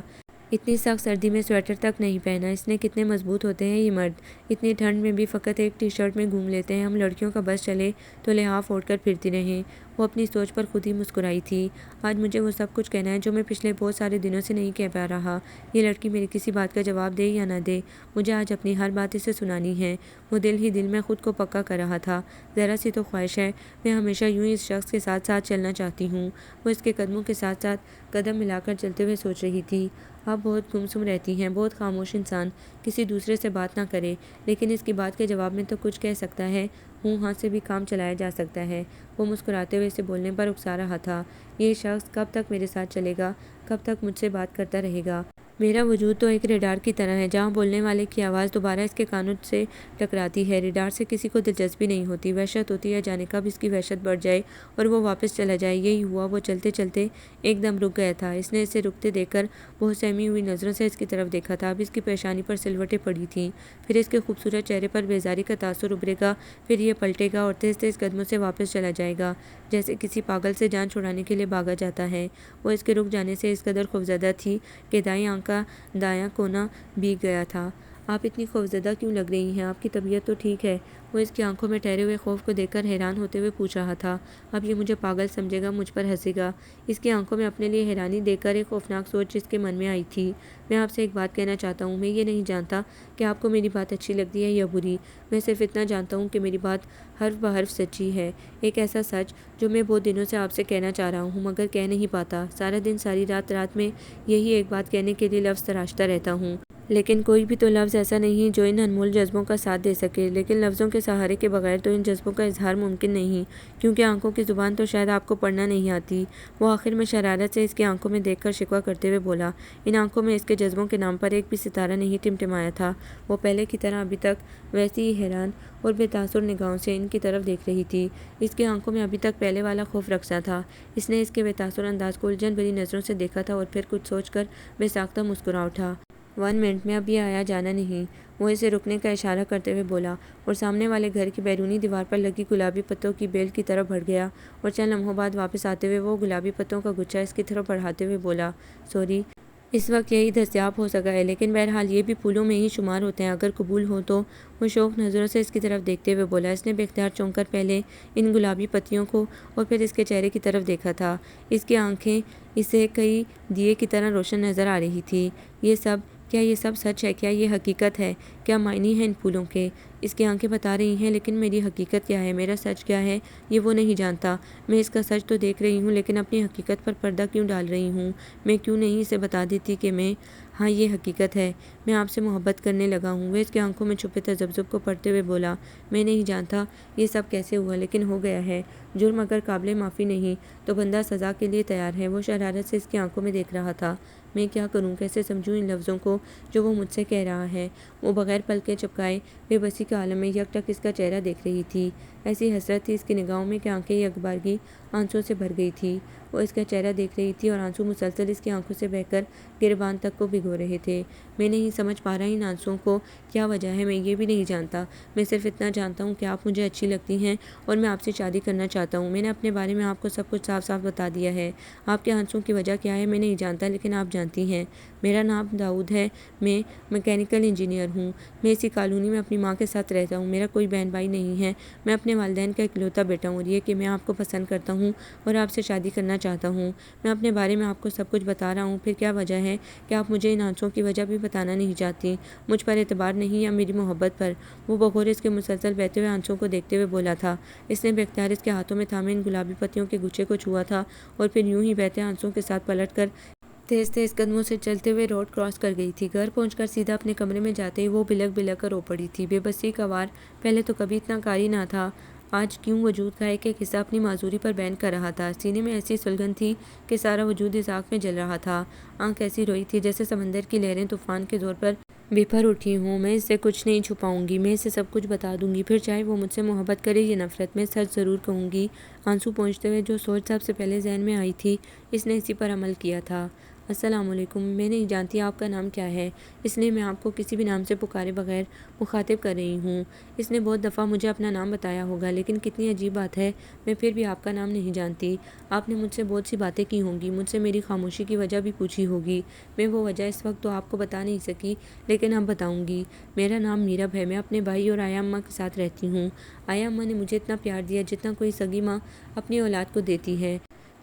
اتنی سخت سردی میں سویٹر تک نہیں پہنا۔ اس نے کتنے مضبوط ہوتے ہیں یہ مرد، اتنی ٹھنڈ میں بھی فقط ایک ٹی شرٹ میں گھوم لیتے ہیں۔ ہم لڑکیوں کا بس چلے تو لحاف اوڑھ کر پھرتی رہیں۔ وہ اپنی سوچ پر خود ہی مسکرائی تھی۔ آج مجھے وہ سب کچھ کہنا ہے جو میں پچھلے بہت سارے دنوں سے نہیں کہہ پا رہا۔ یہ لڑکی میری کسی بات کا جواب دے یا نہ دے، مجھے آج اپنی ہر بات اسے سنانی ہے۔ وہ دل ہی دل میں خود کو پکا کر رہا تھا۔ ذرا سی تو خواہش ہے، میں ہمیشہ یوں ہی اس شخص کے ساتھ ساتھ چلنا چاہتی ہوں۔ وہ اس کے قدموں کے ساتھ ساتھ قدم ملا کر چلتے ہوئے سوچ رہی تھی۔ آپ بہت گمسم رہتی ہیں، بہت خاموش انسان، کسی دوسرے سے بات نہ کرے، لیکن اس کی بات کے جواب میں تو کچھ کہہ سکتا ہے۔ ہوں ہاں سے بھی کام چلایا جا سکتا ہے۔ وہ مسکراتے ہوئے اسے بولنے پر اکسا رہا تھا۔ یہ شخص کب تک میرے ساتھ چلے گا؟ کب تک مجھ سے بات کرتا رہے گا؟ میرا وجود تو ایک ریڈار کی طرح ہے، جہاں بولنے والے کی آواز دوبارہ اس کے کانوں سے ٹکراتی ہے۔ ریڈار سے کسی کو دلچسپی نہیں ہوتی، وحشت ہوتی ہے جانے کب اس کی وحشت بڑھ جائے اور وہ واپس چلا جائے۔ یہی ہوا۔ وہ چلتے چلتے ایک دم رک گیا تھا۔ اس نے اسے رکتے دیکھ کر بہت سہمی ہوئی نظروں سے اس کی طرف دیکھا تھا۔ اب اس کی پیشانی پر سلوٹیں پڑی تھیں، پھر اس کے خوبصورت چہرے پر بیزاری کا تاثر ابھرے گا، پھر یہ پلٹے گا اور تیز تیز قدموں سے واپس چلا جائے گا، جیسے کسی پاگل سے جان چھڑانے کے لیے بھاگا جاتا ہے۔ وہ اس کے رک جانے سے اس قدر خوفزدہ تھی کہ دائیں آنکھ کا دایاں کونا بھیگ گیا تھا۔ آپ اتنی خوفزدہ کیوں لگ رہی ہیں؟ آپ کی طبیعت تو ٹھیک ہے؟ وہ اس کی آنکھوں میں ٹھہرے ہوئے خوف کو دیکھ کر حیران ہوتے ہوئے پوچھ رہا تھا۔ اب یہ مجھے پاگل سمجھے گا، مجھ پر ہنسے گا۔ اس کی آنکھوں میں اپنے لیے حیرانی دیکھ کر ایک خوفناک سوچ اس کے من میں آئی تھی۔ میں آپ سے ایک بات کہنا چاہتا ہوں۔ میں یہ نہیں جانتا کہ آپ کو میری بات اچھی لگتی ہے یا بری۔ میں صرف اتنا جانتا ہوں کہ میری بات حرف بحرف سچی ہے۔ ایک ایسا سچ جو میں بہت دنوں سے آپ سے کہنا چاہ رہا ہوں مگر کہہ نہیں پاتا۔ سارا دن ساری رات میں یہی ایک بات کہنے کے لیے لفظ تراشتا رہتا ہوں، لیکن کوئی بھی تو لفظ ایسا نہیں جو ان انمول جذبوں کا ساتھ دے سکے۔ لیکن لفظوں کے سہارے کے بغیر تو ان جذبوں کا اظہار ممکن نہیں، کیونکہ آنکھوں کی زبان تو شاید آپ کو پڑھنا نہیں آتی۔ وہ آخر میں شرارت سے اس کی آنکھوں میں دیکھ کر شکوہ کرتے ہوئے بولا۔ ان آنکھوں میں اس کے جذبوں کے نام پر ایک بھی ستارہ نہیں ٹمٹمایا تھا۔ وہ پہلے کی طرح ابھی تک ویسی ہی حیران اور بے تاثر نگاہوں سے ان کی طرف دیکھ رہی تھی۔ اس کی آنکھوں میں ابھی تک پہلے والا خوف رقصاں تھا۔ اس نے اس کے بے تاثر انداز کو الجھن بھری نظروں سے دیکھا تھا اور پھر کچھ سوچ کر بے ساختہ مسکرا اٹھا۔ 1 منٹ میں اب یہ آیا جانا نہیں، وہ اسے رکنے کا اشارہ کرتے ہوئے بولا، اور سامنے والے گھر کی بیرونی دیوار پر لگی گلابی پتوں کی بیل کی طرف بڑھ گیا، اور چند لمحوں بعد واپس آتے ہوئے وہ گلابی پتوں کا گچھا اس کی طرف بڑھاتے ہوئے بولا، سوری، اس وقت یہی دستیاب ہو سکا ہے، لیکن بہرحال یہ بھی پھولوں میں ہی شمار ہوتے ہیں، اگر قبول ہو تو۔ وہ شوق نظروں سے اس کی طرف دیکھتے ہوئے بولا۔ اس نے بے اختیار چونک کر پہلے ان گلابی پتیوں کو اور پھر اس کے چہرے کی طرف دیکھا تھا۔ اس کی آنکھیں اسے کئی دیے کی طرح روشن نظر آ رہی تھی۔ کیا یہ سب سچ ہے؟ کیا یہ حقیقت ہے؟ کیا معنی ہے ان پھولوں کے؟ اس کی آنکھیں بتا رہی ہیں، لیکن میری حقیقت کیا ہے، میرا سچ کیا ہے، یہ وہ نہیں جانتا۔ میں اس کا سچ تو دیکھ رہی ہوں، لیکن اپنی حقیقت پر پردہ کیوں ڈال رہی ہوں؟ میں کیوں نہیں اسے بتا دیتی کہ ہاں یہ حقیقت ہے، میں آپ سے محبت کرنے لگا ہوں۔ وہ اس کی آنکھوں میں چھپے تذبذب کو پڑھتے ہوئے بولا، میں نہیں جانتا یہ سب کیسے ہوا، لیکن ہو گیا ہے۔ جرم اگر قابل معافی نہیں تو بندہ سزا کے لیے تیار ہے۔ وہ شرارت سے اس کی آنکھوں میں دیکھ رہا تھا۔ میں کیا کروں، کیسے سمجھوں ان لفظوں کو جو وہ مجھ سے کہہ رہا ہے؟ وہ بغیر پلکیں جھپکائے بے بسی کے عالم میں یک ٹک اس کا چہرہ دیکھ رہی تھی۔ ایسی حسرت تھی اس کی نگاہوں میں کہ آنکھیں یکبارگی آنسوؤں سے بھر گئی تھی۔ وہ اس کا چہرہ دیکھ رہی تھی اور آنسو مسلسل اس کی آنکھوں سے بہہ کر گریبان تک کو بھگو رہے تھے۔ میں نہیں سمجھ پا رہا ان آنسوؤں کو کیا وجہ ہے، میں یہ بھی نہیں جانتا۔ میں صرف اتنا جانتا ہوں کہ آپ مجھے اچھی لگتی ہیں اور میں آپ سے شادی کرنا چاہتا ہوں۔ میں نے اپنے بارے میں آپ کو سب کچھ صاف صاف بتا دیا ہے۔ آپ کے آنسوؤں کی وجہ کیا ہے میں نہیں جانتا، لیکن آپ جانتی ہیں۔ میرا نام داؤد ہے، میں میکینیکل انجینئر ہوں۔ میں اسی کالونی میں اپنی ماں کے ساتھ رہتا ہوں۔ میرا کوئی بہن بھائی نہیں ہے۔ میں اپنے والدین کا اکلوتا بیٹا ہوں، اور یہ کہ میں آپ کو پسند کرتا ہوں اور آپ سے شادی کرنا چاہتا ہوں۔ میں اپنے بارے میں آپ کو سب کچھ بتا رہا ہوں، پھر کیا وجہ ہے کہ آپ مجھے ان آنسوؤں کی وجہ بھی بتانا نہیں چاہتی؟ مجھ پر اعتبار نہیں یا میری محبت پر؟ وہ بغور اس کے مسلسل بہتے ہوئے آنسوؤں کو دیکھتے ہوئے بولا تھا۔ اس نے بے اختیار اس کے ہاتھوں میں تھامے ان گلابی پتیوں کے گچھے کو چھوا تھا اور پھر یوں ہی بہتے آنسوؤں کے ساتھ پلٹ کر تیز تیز قدموں سے چلتے ہوئے روڈ کراس کر گئی تھی۔ گھر پہنچ کر سیدھا اپنے کمرے میں جاتے ہی وہ بلک بلک کر رو پڑی تھی۔ بے بسی کا وار پہلے تو کبھی اتنا کاری نہ تھا، آج کیوں وجود کا ایک ایک حصہ اپنی معذوری پر بیان کر رہا تھا۔ سینے میں ایسی سلگن تھی کہ سارا وجود اس آگ میں جل رہا تھا۔ آنکھ ایسی روئی تھی جیسے سمندر کی لہریں طوفان کے زور پر بپھر اٹھی ہوں۔ میں اس سے کچھ نہیں چھپاؤں گی، میں اسے سب کچھ بتا دوں گی، پھر چاہے وہ مجھ سے محبت کرے یا نفرت، میں سچ ضرور کہوں گی۔ آنسو پہنچتے ہوئے جو سوچ سب سے پہلے ذہن میں آئی تھی اس نے اسی پر عمل کیا تھا۔ السلام علیکم، میں نہیں جانتی آپ کا نام کیا ہے، اس لیے میں آپ کو کسی بھی نام سے پکارے بغیر مخاطب کر رہی ہوں۔ اس نے بہت دفعہ مجھے اپنا نام بتایا ہوگا، لیکن کتنی عجیب بات ہے، میں پھر بھی آپ کا نام نہیں جانتی۔ آپ نے مجھ سے بہت سی باتیں کی ہوں گی، مجھ سے میری خاموشی کی وجہ بھی پوچھی ہوگی۔ میں وہ وجہ اس وقت تو آپ کو بتا نہیں سکی، لیکن اب بتاؤں گی۔ میرا نام میرب ہے، میں اپنے بھائی اور آیا اماں کے ساتھ رہتی ہوں۔ آیا اماں نے مجھے اتنا پیار دیا جتنا کوئی سگی ماں اپنی اولاد کو دیتی ہے۔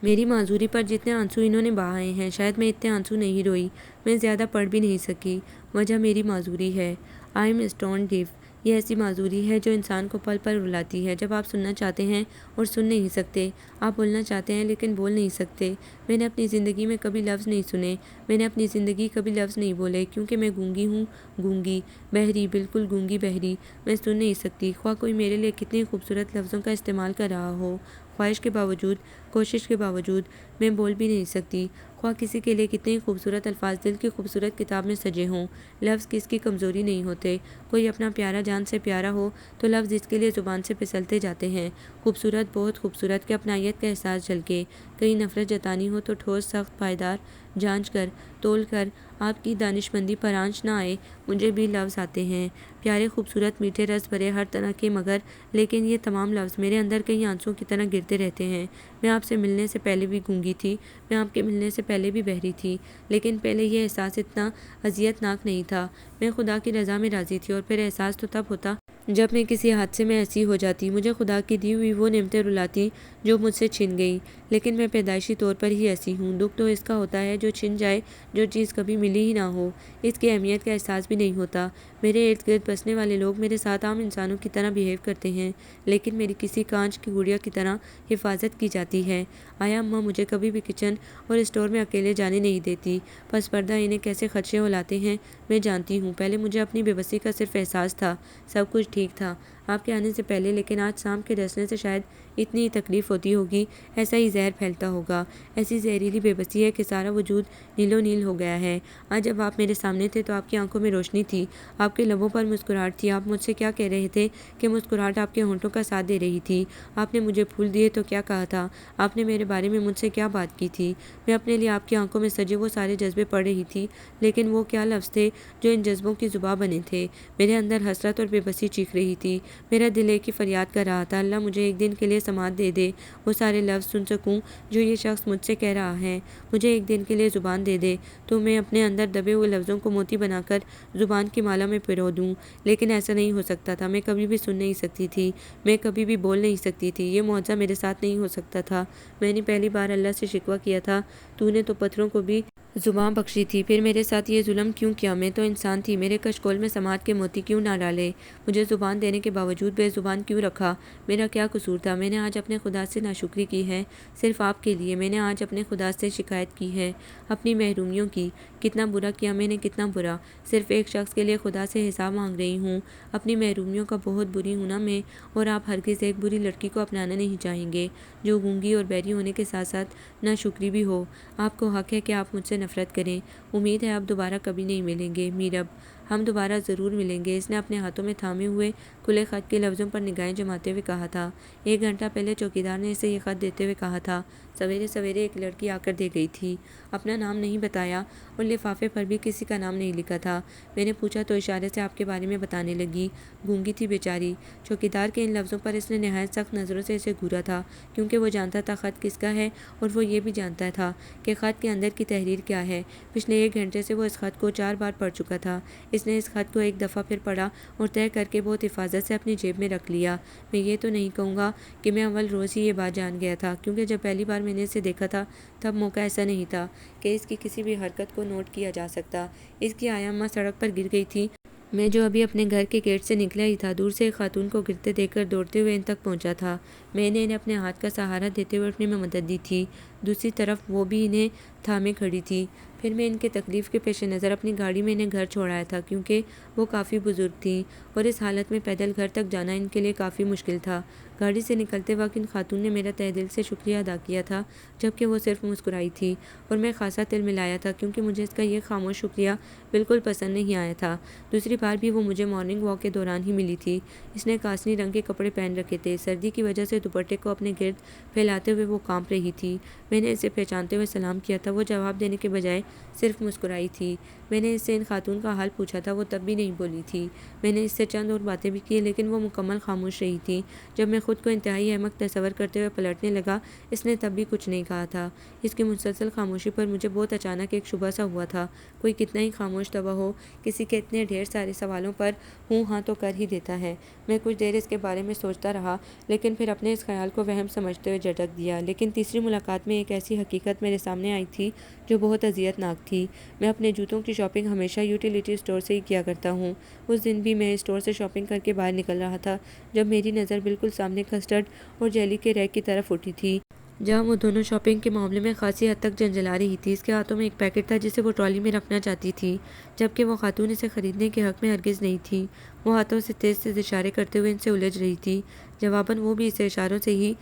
میری معذوری پر جتنے آنسو انہوں نے بہائے ہیں، شاید میں اتنے آنسو نہیں روئی، میں زیادہ پڑھ بھی نہیں سکی۔ وجہ میری معذوری ہے، آئی ایم اسٹون ڈیف۔ یہ ایسی معذوری ہے جو انسان کو پل پل رلاتی ہے، جب آپ سننا چاہتے ہیں اور سن نہیں سکتے، آپ بولنا چاہتے ہیں لیکن بول نہیں سکتے۔ میں نے اپنی زندگی میں کبھی لفظ نہیں سنے، میں نے اپنی زندگی کبھی لفظ نہیں بولے، کیونکہ میں گونگی ہوں، گونگی، بہری، بالکل گونگی بہری۔ میں سن نہیں سکتی، خواہ کوئی میرے لیے کتنے خوبصورت لفظوں کا استعمال کر رہا ہو، خواہش کے باوجود، کوشش کے باوجود میں بول بھی نہیں سکتی، خواہ کسی کے لیے کتنے خوبصورت الفاظ دل کی خوبصورت کتاب میں سجے ہوں۔ لفظ کس کی کمزوری نہیں ہوتے، کوئی اپنا پیارا جان سے پیارا ہو تو لفظ اس کے لیے زبان سے پھسلتے جاتے ہیں۔ خوبصورت، بہت خوبصورت کہ اپنائیت کا احساس جھلکے، کہیں نفرت جتانی ہو تو ٹھوس، سخت، پائیدار، جانچ کر، تول کر، آپ کی دانشمندی پر آنچ نہ آئے۔ مجھے بھی لفظ آتے ہیں، پیارے، خوبصورت، میٹھے، رس بھرے، ہر طرح کے، مگر لیکن یہ تمام لفظ میرے اندر کئی آنسوؤں کی طرح گرتے رہتے ہیں۔ میں آپ سے ملنے سے پہلے بھی گونگی تھی، میں آپ کے ملنے سے پہلے بھی بہری تھی، لیکن پہلے یہ احساس اتنا اذیت ناک نہیں تھا۔ میں خدا کی رضا میں راضی تھی، اور پھر احساس تو تب ہوتا جب میں کسی حادثے میں ایسی ہو جاتی، مجھے خدا کی دی ہوئی وہ نعمتیں رلاتی جو مجھ سے چھن گئیں۔ لیکن میں پیدائشی طور پر ہی ایسی ہوں۔ دکھ تو اس کا ہوتا ہے جو چھن جائے، جو چیز کبھی ملی ہی نہ ہو، اس کی اہمیت کا احساس بھی نہیں ہوتا۔ میرے ارد گرد بسنے والے لوگ میرے ساتھ عام انسانوں کی طرح بیہیو کرتے ہیں، لیکن میری کسی کانچ کی گڑیا کی طرح حفاظت کی جاتی ہے۔ آیا اماں مجھے کبھی بھی کچن اور اسٹور میں اکیلے جانے نہیں دیتی۔ پس پردہ انہیں کیسے خدشے الاتے ہیں میں جانتی ہوں۔ پہلے مجھے اپنی بے بسی کا صرف احساس تھا، سب کچھ ٹھیک تھا آپ کے آنے سے پہلے، لیکن آج سانپ کے ڈسنے سے شاید اتنی ہی تکلیف ہوتی ہوگی، ایسا ہی زہر پھیلتا ہوگا۔ ایسی زہریلی بے بسی ہے کہ سارا وجود نیلو نیل ہو گیا ہے۔ آج جب آپ میرے سامنے تھے تو آپ کی آنکھوں میں روشنی تھی، آپ کے لبوں پر مسکراہٹ تھی۔ آپ مجھ سے کیا کہہ رہے تھے کہ مسکراہٹ آپ کے ہونٹوں کا ساتھ دے رہی تھی؟ آپ نے مجھے پھول دیے تو کیا کہا تھا؟ آپ نے میرے بارے میں مجھ سے کیا بات کی تھی؟ میں اپنے لیے آپ کی آنکھوں میں سجے وہ سارے جذبے پڑھ رہی تھی، لیکن وہ کیا لفظ تھے جو ان جذبوں کی زباں بنے تھے؟ میرے اندر حسرت اور بے بسی چیخ رہی تھی۔ میرا دل ایک ہی فریاد کر رہا تھا، اللہ مجھے ایک دن کے لیے سماعت دے دے، وہ سارے لفظ سن سکوں جو یہ شخص مجھ سے کہہ رہا ہے۔ مجھے ایک دن کے لیے زبان دے دے تو میں اپنے اندر دبے ہوئے لفظوں کو موتی بنا کر زبان کی مالا میں پرو دوں، لیکن ایسا نہیں ہو سکتا تھا۔ میں کبھی بھی سن نہیں سکتی تھی، میں کبھی بھی بول نہیں سکتی تھی، یہ معجزہ میرے ساتھ نہیں ہو سکتا تھا۔ میں نے پہلی بار اللہ سے شکوہ کیا تھا، تو نے تو پتھروں کو بھی زبان بخشی تھی، پھر میرے ساتھ یہ ظلم کیوں کیا؟ میں تو انسان تھی، میرے کشکول میں سماعت کے موتی کیوں نہ ڈالے؟ مجھے زبان دینے کے باوجود بے زبان کیوں رکھا؟ میرا کیا قصور تھا؟ میں نے آج اپنے خدا سے ناشکری کی ہے، صرف آپ کے لیے۔ میں نے آج اپنے خدا سے شکایت کی ہے اپنی محرومیوں کی۔ کتنا برا کیا میں نے، کتنا برا! صرف ایک شخص کے لیے خدا سے حساب مانگ رہی ہوں، اپنی محرومیوں کا بہت بری ہوں نا میں، اور آپ ہرگز ایک بری لڑکی کو اپنانا نہیں چاہیں گے جو گونگی اور بہری ہونے کے ساتھ ساتھ ناشکری بھی ہو۔ آپ کو حق ہے کہ آپ مجھ سے نفرت کریں۔ امید ہے آپ دوبارہ کبھی نہیں ملیں گے میرب، ہم دوبارہ ضرور ملیں گے۔ اس نے اپنے ہاتھوں میں تھامے ہوئے کھلے خط کے لفظوں پر نگاہیں جماتے ہوئے کہا تھا۔ 1 گھنٹہ پہلے چوکیدار نے اسے یہ خط دیتے ہوئے کہا تھا۔ سویرے سویرے ایک لڑکی آ کر دے گئی تھی، اپنا نام نہیں بتایا اور لفافے پر بھی کسی کا نام نہیں لکھا تھا۔ میں نے پوچھا تو اشارے سے آپ کے بارے میں بتانے لگی۔ گونگی تھی بیچاری۔ چوکیدار کے ان لفظوں پر اس نے نہایت سخت نظروں سے اسے گھورا تھا، کیونکہ وہ جانتا تھا خط کس کا ہے، اور وہ یہ بھی جانتا تھا کہ خط کے اندر کی تحریر کیا ہے۔ پچھلے 1 گھنٹے سے وہ اس خط کو 4 بار پڑھ چکا تھا۔ اس نے اس خط کو ایک دفعہ پھر پڑھا اور طے کر کے بہت حفاظت سے اپنی جیب میں رکھ لیا۔ میں یہ تو نہیں کہوں گا کہ میں اول روز ہی یہ بات جان گیا تھا، کیونکہ جب پہلی بار میں نے اسے دیکھا تھا تب موقع ایسا نہیں تھا کہ اس کی کسی بھی حرکت کو نوٹ کیا جا سکتا۔ اس کی آیا اماں سڑک پر گر گئی تھی۔ میں جو ابھی اپنے گھر کے گیٹ سے نکلا ہی تھا، دور سے ایک خاتون کو گرتے دیکھ کر دوڑتے ہوئے ان تک پہنچا تھا۔ میں نے انہیں اپنے ہاتھ کا سہارا دیتے ہوئے اٹھنے میں مدد دی تھی، دوسری طرف وہ بھی انہیں تھامے کھڑی تھی۔ پھر میں ان کے تکلیف کے پیش نظر اپنی گاڑی میں انہیں گھر چھوڑایا تھا، کیونکہ وہ کافی بزرگ تھیں اور اس حالت میں پیدل گھر تک جانا ان کے لیے کافی مشکل تھا۔ گاڑی سے نکلتے وقت ان خاتون نے میرا تہہ دل سے شکریہ ادا کیا تھا، جبکہ وہ صرف مسکرائی تھی، اور میں خاصا تل ملایا تھا، کیونکہ مجھے اس کا یہ خاموش شکریہ بالکل پسند نہیں آیا تھا۔ دوسری بار بھی وہ مجھے مارننگ واک کے دوران ہی ملی تھی۔ اس نے کاسنی رنگ کے کپڑے پہن رکھے تھے، سردی کی وجہ سے دوپٹے کو اپنے گرد پھیلاتے ہوئے وہ کانپ رہی تھی۔ میں نے اسے پہچانتے ہوئے سلام کیا تھا، وہ جواب دینے کے بجائے صرف مسکرائی تھی۔ میں نے اس سے ان خاتون کا حال پوچھا تھا، وہ تب بھی نہیں بولی تھی۔ میں نے اس سے چند اور باتیں بھی کی، لیکن وہ مکمل خاموش رہی تھی۔ جب میں خود کو انتہائی احمق تصور کرتے ہوئے پلٹنے لگا، اس نے تب بھی کچھ نہیں کہا تھا۔ اس کی مسلسل خاموشی پر مجھے بہت اچانک ایک شبہ سا ہوا تھا، کوئی کتنا ہی خاموش طبع ہو، کسی کے اتنے ڈھیر سارے سوالوں پر ہوں ہاں تو کر ہی دیتا ہے۔ میں کچھ دیر اس کے بارے میں سوچتا رہا، لیکن پھر اپنے اس خیال کو وہم سمجھتے ہوئے جھٹک دیا۔ لیکن تیسری ملاقات میں ایک ایسی حقیقت میرے سامنے آئی تھی جو بہت اذیت ناک تھی۔ میں اپنے جوتوں کی شاپنگ ہمیشہ یوٹیلیٹی اسٹور سے ہی کیا کرتا ہوں۔ اس دن بھی میں اسٹور سے شاپنگ کر کے باہر نکل رہا تھا جب میری نظر بالکل سامنے کسٹرڈ اور جیلی کے ریک کی طرف اٹھی تھی، جہاں وہ دونوں شاپنگ کے معاملے میں خاصی حد تک جھنجھلا رہی تھی۔ اس کے ہاتھوں میں ایک پیکٹ تھا جسے وہ ٹرالی میں رکھنا چاہتی تھی، جبکہ وہ خاتون اسے خریدنے کے حق میں ہرگز نہیں تھی۔ وہ ہاتھوں سے تیز تیز اشارے کرتے ہوئے ان سے الجھ رہی تھی، جواباً وہ بھی اسے اشاروں سے ہی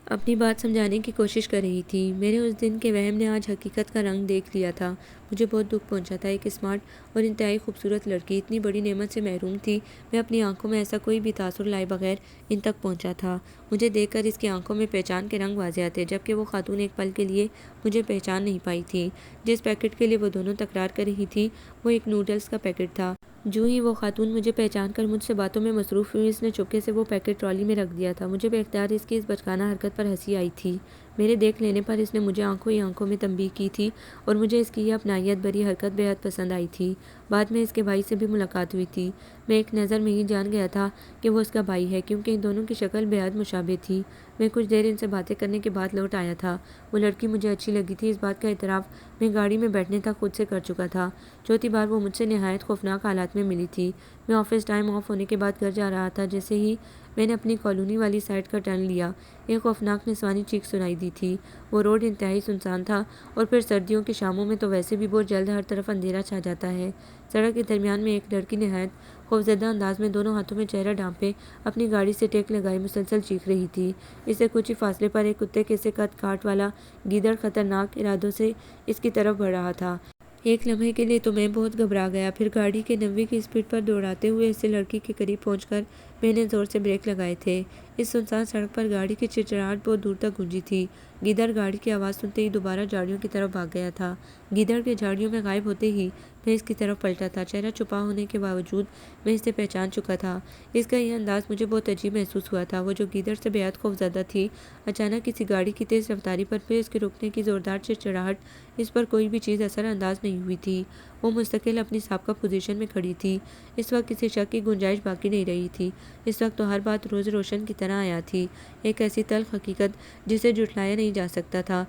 اپنی بات سمجھانے کی کوشش کر رہی تھی۔ میرے اس دن کے وہم نے آج حقیقت کا رنگ دیکھ لیا تھا۔ مجھے بہت دکھ پہنچا تھا۔ ایک اسمارٹ اور انتہائی خوبصورت لڑکی اتنی بڑی نعمت سے محروم تھی۔ میں اپنی آنکھوں میں ایسا کوئی بھی تاثر لائے بغیر ان تک پہنچا تھا۔ مجھے دیکھ کر اس کی آنکھوں میں پہچان کے رنگ واضح تھے، جبکہ وہ خاتون ایک پل کے لیے مجھے پہچان نہیں پائی تھی۔ جس پیکٹ کے لیے وہ دونوں تکرار کر رہی تھی وہ ایک نوڈلز کا پیکٹ تھا۔ جو ہی وہ خاتون مجھے پہچان کر مجھ سے باتوں میں مصروف ہوئی، اس نے چپکے سے وہ پیکٹ ٹرالی میں رکھ دیا تھا۔ مجھے بے اختیار اس کی اس بچکانہ حرکت پر ہنسی آئی تھی۔ میرے دیکھ لینے پر اس نے مجھے آنکھوں ہی آنکھوں میں تنبیہ کی تھی اور مجھے اس کی یہ اپنائیت بھری حرکت بے حد پسند آئی تھی۔ بعد میں اس کے بھائی سے بھی ملاقات ہوئی تھی۔ میں ایک نظر میں ہی جان گیا تھا کہ وہ اس کا بھائی ہے، کیونکہ ان دونوں کی شکل بے حد مشابہ تھی۔ میں کچھ دیر ان سے باتیں کرنے کے بعد لوٹ آیا تھا۔ وہ لڑکی مجھے اچھی لگی تھی، اس بات کا اعتراف میں گاڑی میں بیٹھنے تک خود سے کر چکا تھا۔ چوتھی بار وہ مجھ سے نہایت خوفناک حالات میں ملی تھی۔ میں آفس ٹائم آف ہونے کے بعد گھر جا رہا تھا۔ جیسے ہی میں نے اپنی کالونی والی سائڈ کا ٹرن لیا، ایک خوفناک نسوانی چیخ سنائی دی تھی۔ وہ روڈ انتہائی سنسان تھا، اور پھر سردیوں کی شاموں میں تو ویسے بھی بہت جلد ہر طرف اندھیرا چھا جاتا ہے۔ سڑک کے درمیان میں ایک لڑکی نہایت خوفزدہ انداز میں دونوں ہاتھوں میں چہرہ ڈھانپے اپنی گاڑی سے ٹیک لگائے مسلسل چیخ رہی تھی۔ اس سے کچھ ہی فاصلے پر ایک کتے کے سے قد کاٹ والا گیدڑ خطرناک ارادوں سے اس کی طرف بڑھ رہا تھا۔ ایک لمحے کے لیے تو میں بہت گھبرا گیا، پھر گاڑی کے 90 کی اسپیڈ پر دوڑاتے ہوئے اس سے لڑکی کے قریب پہنچ کر میں نے زور سے بریک لگائے تھے۔ اس سنسان سڑک پر گاڑی کی چرچراہٹ بہت دور تک گونجی تھی۔ گیدڑ گاڑی کی آواز سنتے ہی دوبارہ جھاڑیوں کی طرف بھاگ گیا تھا۔ گیدڑ کے جھاڑیوں میں غائب ہوتے ہی میں اس کی طرف پلٹا تھا۔ چہرہ چھپا ہونے کے باوجود میں اسے پہچان چکا تھا۔ اس کا یہ انداز مجھے بہت عجیب محسوس ہوا تھا۔ وہ جو گیدڑ سے بے حد خوفزدہ تھی، اچانک کسی گاڑی کی تیز رفتاری پر پھر اس کے رکنے کی زوردار چرچراہٹ، اس پر کوئی بھی چیز اثر انداز نہیں ہوئی تھی۔ وہ مستقل اپنی سابقہ پوزیشن میں کھڑی تھی۔ اس وقت کسی شک کی گنجائش باقی نہیں رہی تھی۔ اس وقت تو ہر بات روز روشن کی طرح آیا تھی، ایک ایسی تلخ حقیقت جسے جھٹلایا نہیں جا سکتا تھا۔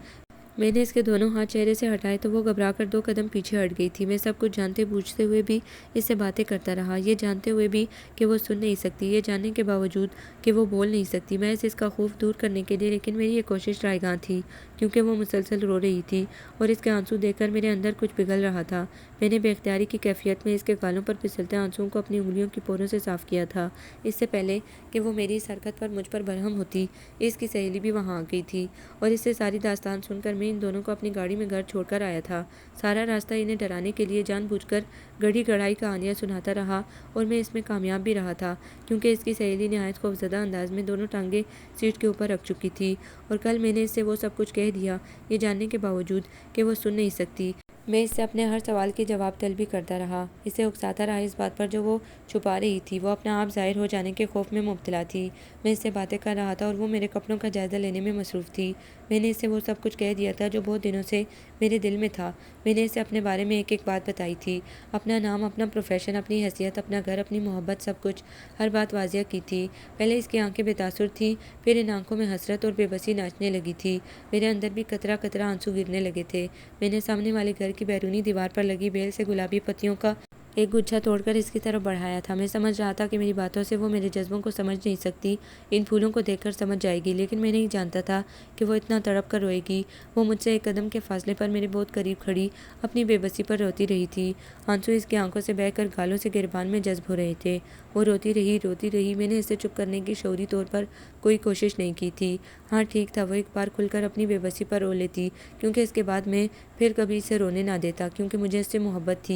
میں نے اس کے دونوں ہاتھ چہرے سے ہٹائے تو وہ گھبرا کر 2 قدم پیچھے ہٹ گئی تھی۔ میں سب کچھ جانتے بوجھتے ہوئے بھی اس سے باتیں کرتا رہا، یہ جانتے ہوئے بھی کہ وہ سن نہیں سکتی، یہ جاننے کے باوجود کہ وہ بول نہیں سکتی، محض اس کا خوف دور کرنے کے لیے۔ لیکن میری یہ کوشش رائیگاں تھی، کیونکہ وہ مسلسل رو رہی تھی اور اس کے آنسو دیکھ کر میرے اندر کچھ پگھل رہا تھا۔ میں نے بے اختیاری کی کیفیت میں اس کے گالوں پر پھسلتے آنسوؤں کو اپنی انگلیوں کی پوروں سے صاف کیا تھا۔ اس سے پہلے کہ وہ میری اس حرکت پر مجھ پر برہم ہوتی، اس کی سہیلی بھی وہاں آ گئی تھی، اور اس سے ساری داستان سن کر میں ان دونوں کو اپنی گاڑی میں گھر چھوڑ کر آیا تھا۔ سارا راستہ انہیں ڈرانے کے لیے جان بوجھ کر گڑھی گڑھائی کہانیاں سناتا رہا، اور میں اس میں کامیاب بھی رہا تھا، کیونکہ اس کی سہیلی نہایت خوفزدہ انداز میں دونوں ٹانگیں سیٹ کے اوپر رکھ چکی تھی، اور کل میں نے اس سے وہ سب کچھ کہہ دیا، یہ جاننے کے باوجود کہ وہ سن نہیں سکتی۔ میں اس سے اپنے ہر سوال کی جواب طلبی کرتا رہا، اسے اکساتا رہا اس بات پر جو وہ چھپا رہی تھی۔ وہ اپنا آپ ظاہر ہو جانے کے خوف میں مبتلا تھی۔ میں اس سے باتیں کر رہا تھا اور وہ میرے کپڑوں کا جائزہ لینے میں مصروف تھی۔ میں نے اس سے وہ سب کچھ کہہ دیا تھا جو بہت دنوں سے میرے دل میں تھا۔ میں نے اسے اپنے بارے میں ایک ایک بات بتائی تھی، اپنا نام، اپنا پروفیشن، اپنی حیثیت، اپنا گھر، اپنی محبت، سب کچھ، ہر بات واضح کی تھی۔ پہلے اس کی آنکھیں بے تاثر تھیں، پھر ان آنکھوں میں حسرت اور بے بسی ناچنے لگی تھی۔ میرے اندر بھی قطرہ قطرہ آنسو گرنے لگے تھے۔ میں نے سامنے والے گھر کی بیرونی دیوار پر لگی بیل سے گلابی پتیوں کا ایک گچھا توڑ کر اس کی طرف بڑھایا تھا۔ میں سمجھ رہا تھا کہ میری باتوں سے وہ میرے جذبوں کو سمجھ نہیں سکتی، ان پھولوں کو دیکھ کر سمجھ جائے گی، لیکن میں نہیں جانتا تھا کہ وہ اتنا تڑپ کر روئے گی۔ وہ مجھ سے 1 قدم کے فاصلے پر میرے بہت قریب کھڑی اپنی بے بسی پر روتی رہی تھی۔ آنسو اس کی آنکھوں سے بہہ کر گالوں سے گریبان میں جذب ہو رہے تھے۔ وہ روتی رہی۔ میں نے اسے چپ کرنے کی شعوری طور پر کوئی کوشش نہیں کی تھی۔ ہاں ٹھیک تھا، وہ ایک بار کھل کر اپنی بے بسی پر رو لیتی، کیونکہ اس کے بعد میں پھر کبھی اسے رونے نہ دیتا، کیونکہ مجھے اس سے محبت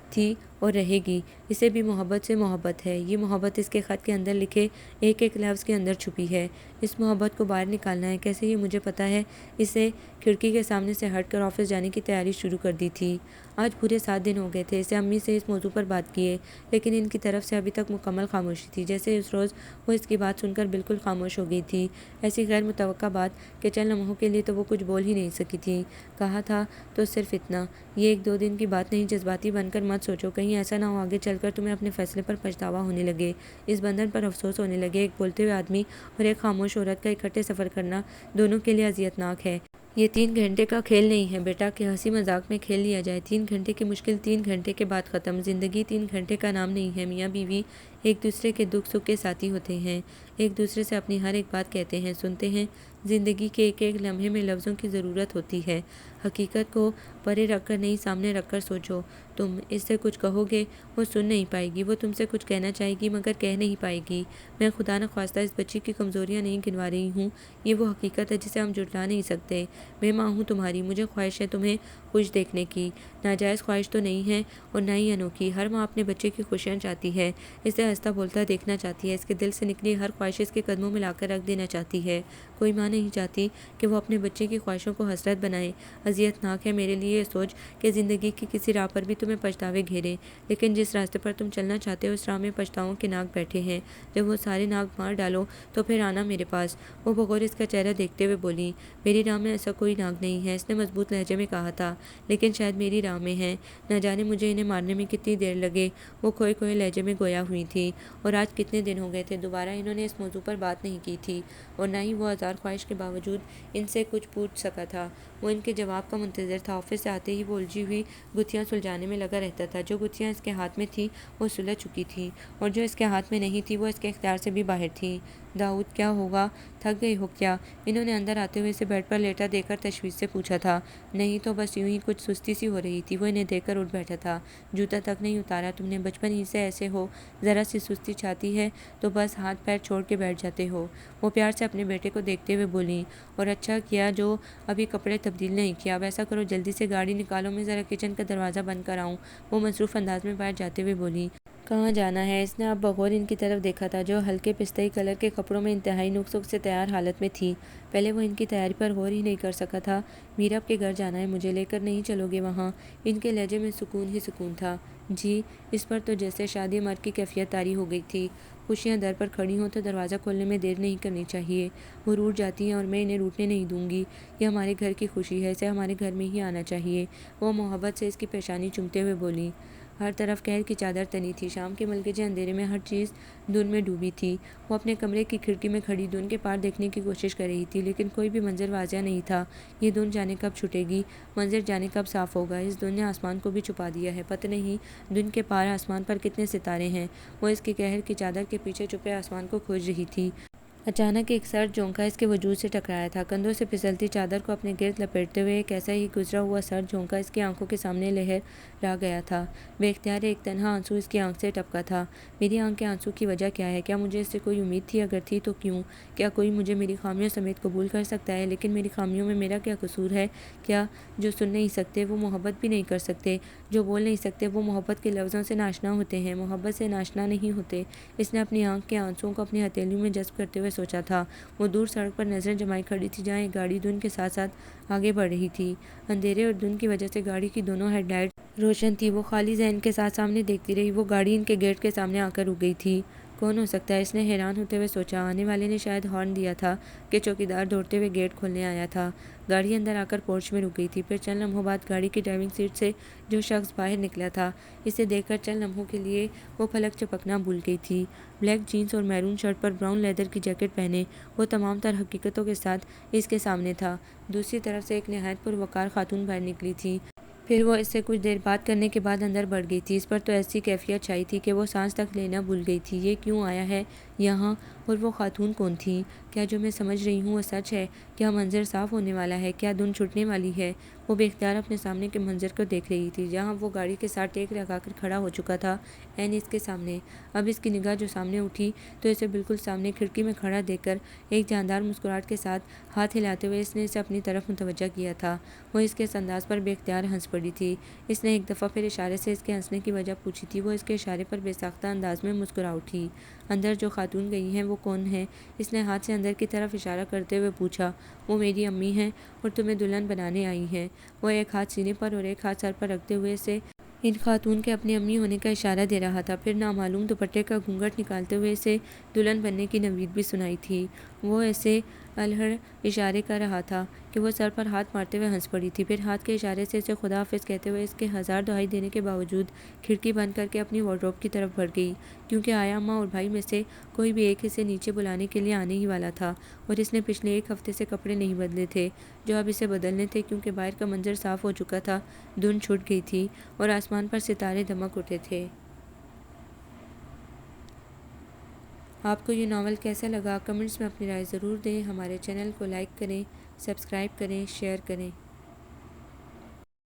تھی اور رہے گی۔ اسے بھی محبت سے محبت ہے۔ یہ محبت اس کے خط کے اندر لکھے ایک ایک لفظ کے اندر چھپی ہے۔ اس محبت کو باہر نکالنا ہے کیسے، یہ مجھے پتا ہے۔ اسے کھڑکی کے سامنے سے ہٹ کر آفس جانے کی تیاری شروع کر دی تھی۔ آج پورے 7 دن ہو گئے تھے اسے امی سے اس موضوع پر بات کیے، لیکن ان کی طرف سے ابھی تک مکمل خاموشی تھی، جیسے اس روز وہ اس کی بات سن کر بالکل خاموش ہو گئی تھی۔ ایسی غیر متوقع بات کہ چند لمحوں کے لیے تو وہ کچھ بول ہی نہیں سکی تھی۔ کہا تھا تو صرف اتنا، یہ 1-2 دن کی بات نہیں، جذباتی بن کر مت سوچو، کہیں ایسا نہ ہو آگے چل کر تمہیں اپنے فیصلے پر پچھتاوا ہونے لگے، اس بندھن پر افسوس ہونے لگے۔ ایک بولتے ہوئے آدمی اور ایک خاموش عورت کا اکٹھے سفر کرنا دونوں کے لیے اذیت ناک ہے۔ یہ 3 گھنٹے کا کھیل نہیں ہے بیٹا کہ ہنسی مذاق میں کھیل لیا جائے۔ 3 گھنٹے کی مشکل 3 گھنٹے کے بعد ختم۔ زندگی 3 گھنٹے کا نام نہیں ہے۔ میاں بیوی ایک دوسرے کے دکھ سکھ کے ساتھی ہوتے ہیں، ایک دوسرے سے اپنی ہر ایک بات کہتے ہیں، سنتے ہیں۔ زندگی کے ایک ایک لمحے میں لفظوں کی ضرورت ہوتی ہے۔ حقیقت کو پرے رکھ کر نہیں، سامنے رکھ کر سوچو۔ تم اس سے کچھ کہو گے، وہ سن نہیں پائے گی، وہ تم سے کچھ کہنا چاہے گی مگر کہہ نہیں پائے گی۔ میں خدا نخواستہ اس بچی کی کمزوریاں نہیں گنوا رہی ہوں، یہ وہ حقیقت ہے جسے ہم جھٹلا نہیں سکتے۔ میں ماں ہوں تمہاری، مجھے خواہش ہے تمہیں خوش دیکھنے کی، ناجائز خواہش تو نہیں ہے اور نہ ہی انوکھی۔ ہر ماں اپنے بچے کی خوشیاں چاہتی ہے، اسے ہنستا بولتا دیکھنا چاہتی ہے، اس کے دل سے نکلی ہر خواہش اس کے قدموں میں لا کر رکھ دینا چاہتی ہے۔ کوئی ماں نہیں چاہتی کہ وہ اپنے بچے کی خواہشوں کو حسرت بنائے۔ اذیت ناک ہے میرے لیے یہ سوچ کہ زندگی کی کسی راہ پر بھی تمہیں پچھتاوے گھیریں، لیکن جس راستے پر تم چلنا چاہتے ہو اس راہ میں پچھتاؤں کے ناگ بیٹھے ہیں۔ جب وہ سارے ناگ مار ڈالو تو پھر آنا میرے پاس۔ وہ بغور اس کا چہرہ دیکھتے ہوئے بولی، میری راہ میں ایسا کوئی ناگ نہیں ہے، اس نے مضبوط لہجے میں کہا تھا، لیکن شاید میری راہ میں ہے۔ نہ جانے مجھے انہیں مارنے میں کتنی دیر لگے۔ وہ کھوئے کھوئے لہجے میں گویا ہوئی تھی، اور آج کتنے دن ہو گئے تھے دوبارہ انہوں نے اس موضوع پر بات نہیں کی تھی، اور نہ ہی وہ ہزار خواہش کے باوجود ان سے کچھ پوچھ سکا تھا۔ وہ ان کے جواب کا منتظر تھا۔ آفس سے آتے ہی وہ الجھی ہوئی گتھیاں سلجھانے میں لگا رہتا تھا۔ جو گتھیاں اس کے ہاتھ میں تھیں وہ سلجھ چکی تھیں، اور جو اس کے ہاتھ میں نہیں تھی وہ اس کے اختیار سے بھی باہر تھی۔ داؤد کیا ہوگا، تھک گئی ہو کیا؟ انہوں نے اندر آتے ہوئے اسے بیڈ پر لیٹا دیکھ کر تشویش سے پوچھا تھا۔ نہیں تو بس یوں ہی کچھ سستی سی ہو رہی تھی۔ وہ انہیں دیکھ کر اٹھ بیٹھا تھا۔ جوتا تک نہیں اتارا تم نے، بچپن ہی سے ایسے ہو، ذرا سی سستی چھاتی ہے تو بس ہاتھ پیر چھوڑ کے بیٹھ جاتے ہو۔ وہ پیار سے اپنے بیٹے کو دیکھتے ہوئے بولی، اور اچھا کیا جو ابھی کپڑے تبدیل نہیں کیا۔ اب ایسا کرو جلدی سے گاڑی نکالو، میں ذرا کچن کا دروازہ بند کر آؤں۔ وہ مصروف انداز میں باہر جاتے ہوئے بولی۔ کہاں جانا ہے؟ اس نے اب بغور ان کی طرف دیکھا تھا جو ہلکے پستہی کلر کے کپڑوں میں انتہائی نک سک سے تیار حالت میں تھی۔ پہلے وہ ان کی تیاری پر غور ہی نہیں کر سکا تھا۔ میراب کے گھر جانا ہے، مجھے لے کر نہیں چلو گے وہاں؟ ان کے لہجے میں سکون ہی سکون تھا۔ جی، اس پر تو جیسے شادی مرگ کی کیفیت طاری ہو گئی تھی۔ خوشیاں در پر کھڑی ہوں تو دروازہ کھولنے میں دیر نہیں کرنی چاہیے۔ وہ روٹھ جاتی ہیں اور میں انہیں روٹنے نہیں دوں گی۔ یہ ہمارے گھر کی خوشی ہے، اسے ہمارے گھر میں ہی آنا چاہیے۔ وہ محبت سے اس کی پیشانی چومتے ہوئے بولی۔ ہر طرف قہر کی چادر تنی تھی۔ شام کے ملگجے اندھیرے میں ہر چیز دھند میں ڈوبی تھی۔ وہ اپنے کمرے کی کھڑکی میں کھڑی دھند کے پار دیکھنے کی کوشش کر رہی تھی، لیکن کوئی بھی منظر واضح نہیں تھا۔ یہ دھند جانے کب چھٹے گی، منظر جانے کب صاف ہوگا؟ اس دھند نے آسمان کو بھی چھپا دیا ہے۔ پتہ نہیں دھند کے پار آسمان پر کتنے ستارے ہیں۔ وہ اس کے قہر کی چادر کے پیچھے چھپے آسمان کو کھوج رہی تھی۔ اچانک ایک سرد جھونکا اس کے وجود سے ٹکرایا تھا۔ کندھوں سے پھسلتی چادر کو اپنے گرد لپیٹتے ہوئے ایک ایسا ہی گزرا ہوا سرد جھونکا اس کی آنکھوں کے سامنے لہرا گیا تھا۔ بے اختیار ایک تنہا آنسو اس کی آنکھ سے ٹپکا تھا۔ میری آنکھ کے آنسو کی وجہ کیا ہے؟ کیا مجھے اس سے کوئی امید تھی؟ اگر تھی تو کیوں؟ کیا کوئی مجھے میری خامیوں سمیت قبول کر سکتا ہے؟ لیکن میری خامیوں میں میرا کیا قصور ہے؟ کیا جو سن نہیں سکتے وہ محبت بھی نہیں کر سکتے؟ جو بول نہیں سکتے وہ محبت کے لفظوں سے ناشنا ہوتے ہیں، محبت سے ناشنا نہیں ہوتے؟ اس نے اپنی آنکھ کے آنسوؤں کو اپنی ہتھیلیوں میں جذب کرتے ہوئے سوچا تھا۔ وہ دور سڑک پر نظریں جمائے کھڑی تھی جہاں ایک گاڑی دھند کے ساتھ ساتھ آگے بڑھ رہی تھی۔ اندھیرے اور دھند کی وجہ سے گاڑی کی دونوں ہیڈ لائٹ روشن تھی۔ وہ خالی ذہن کے ساتھ سامنے دیکھتی رہی۔ وہ گاڑی ان کے گیٹ کے سامنے آ کر رک گئی تھی۔ کون ہو سکتا ہے؟ اس نے حیران ہوتے ہوئے سوچا۔ آنے والے نے شاید ہارن دیا تھا کہ چوکیدار دوڑتے ہوئے گیٹ کھولنے آیا تھا۔ گاڑی اندر آ کر پورچ میں رک گئی تھی۔ پھر چند لمحوں بعد گاڑی کی ڈرائیونگ سیٹ سے جو شخص باہر نکلا تھا، اسے دیکھ کر چند لمحوں کے لیے وہ پلک جھپکنا بھول گئی تھی۔ بلیک جینس اور میرون شرٹ پر براؤن لیدر کی جیکٹ پہنے وہ تمام تر حقیقتوں کے ساتھ اس کے سامنے تھا۔ دوسری طرف سے ایک نہایت پروقار خاتون باہر نکلی تھی۔ پھر وہ اس سے کچھ دیر بات کرنے کے بعد اندر بڑھ گئی تھی۔ اس پر تو ایسی کیفیت چھائی تھی کہ وہ سانس تک لینا بھول گئی تھی۔ یہ کیوں آیا ہے یہاں؟ اور وہ خاتون کون تھی؟ کیا جو میں سمجھ رہی ہوں وہ سچ ہے؟ کیا منظر صاف ہونے والا ہے؟ کیا دھند چھٹنے والی ہے؟ وہ بے اختیار اپنے سامنے کے منظر کو دیکھ رہی تھی جہاں وہ گاڑی کے ساتھ ٹیک لگا کر کھڑا ہو چکا تھا، عین اس کے سامنے۔ اب اس کی نگاہ جو سامنے اٹھی تو اسے بالکل سامنے کھڑکی میں کھڑا دیکھ کر ایک جاندار مسکراہٹ کے ساتھ ہاتھ ہلاتے ہوئے اس نے اسے اپنی طرف متوجہ کیا تھا۔ وہ اس کے اس انداز پر بے اختیار ہنس پڑی تھی۔ اس نے ایک دفعہ پھر اشارے سے اس کے ہنسنے کی وجہ پوچھی تھی۔ وہ اس کے اشارے پر بے ساختہ انداز میں مسکرا اٹھی۔ اندر جو خاتون گئی ہیں وہ کون ہیں؟ اس نے ہاتھ سے اندر کی طرف اشارہ کرتے ہوئے پوچھا۔ وہ میری امی ہیں اور تمہیں دلہن بنانے آئی ہیں۔ وہ ایک ہاتھ سینے پر اور ایک ہاتھ سر پر رکھتے ہوئے اسے ان خاتون کے اپنی امی ہونے کا اشارہ دے رہا تھا، پھر نامعلوم دوپٹے کا گھونگھٹ نکالتے ہوئے اسے دلہن بننے کی نوید بھی سنائی تھی۔ وہ ایسے الہڑ اشارے کر رہا تھا کہ وہ سر پر ہاتھ مارتے ہوئے ہنس پڑی تھی، پھر ہاتھ کے اشارے سے اسے خدا حافظ کہتے ہوئے اس کے ہزار دہائی دینے کے باوجود کھڑکی بند کر کے اپنی وارڈروب کی طرف بڑھ گئی، کیونکہ آیا اماں اور بھائی میں سے کوئی بھی ایک اسے نیچے بلانے کے لیے آنے ہی والا تھا، اور اس نے پچھلے ایک ہفتے سے کپڑے نہیں بدلے تھے جو اب اسے بدلنے تھے، کیونکہ باہر کا منظر صاف ہو چکا تھا، دھند چھٹ گئی تھی اور آسمان پر ستارے دمک اٹھے تھے۔ آپ کو یہ ناول کیسا لگا کمنٹس میں اپنی رائے ضرور دیں. ہمارے چینل کو لائک کریں، سبسکرائب کریں، شیئر کریں.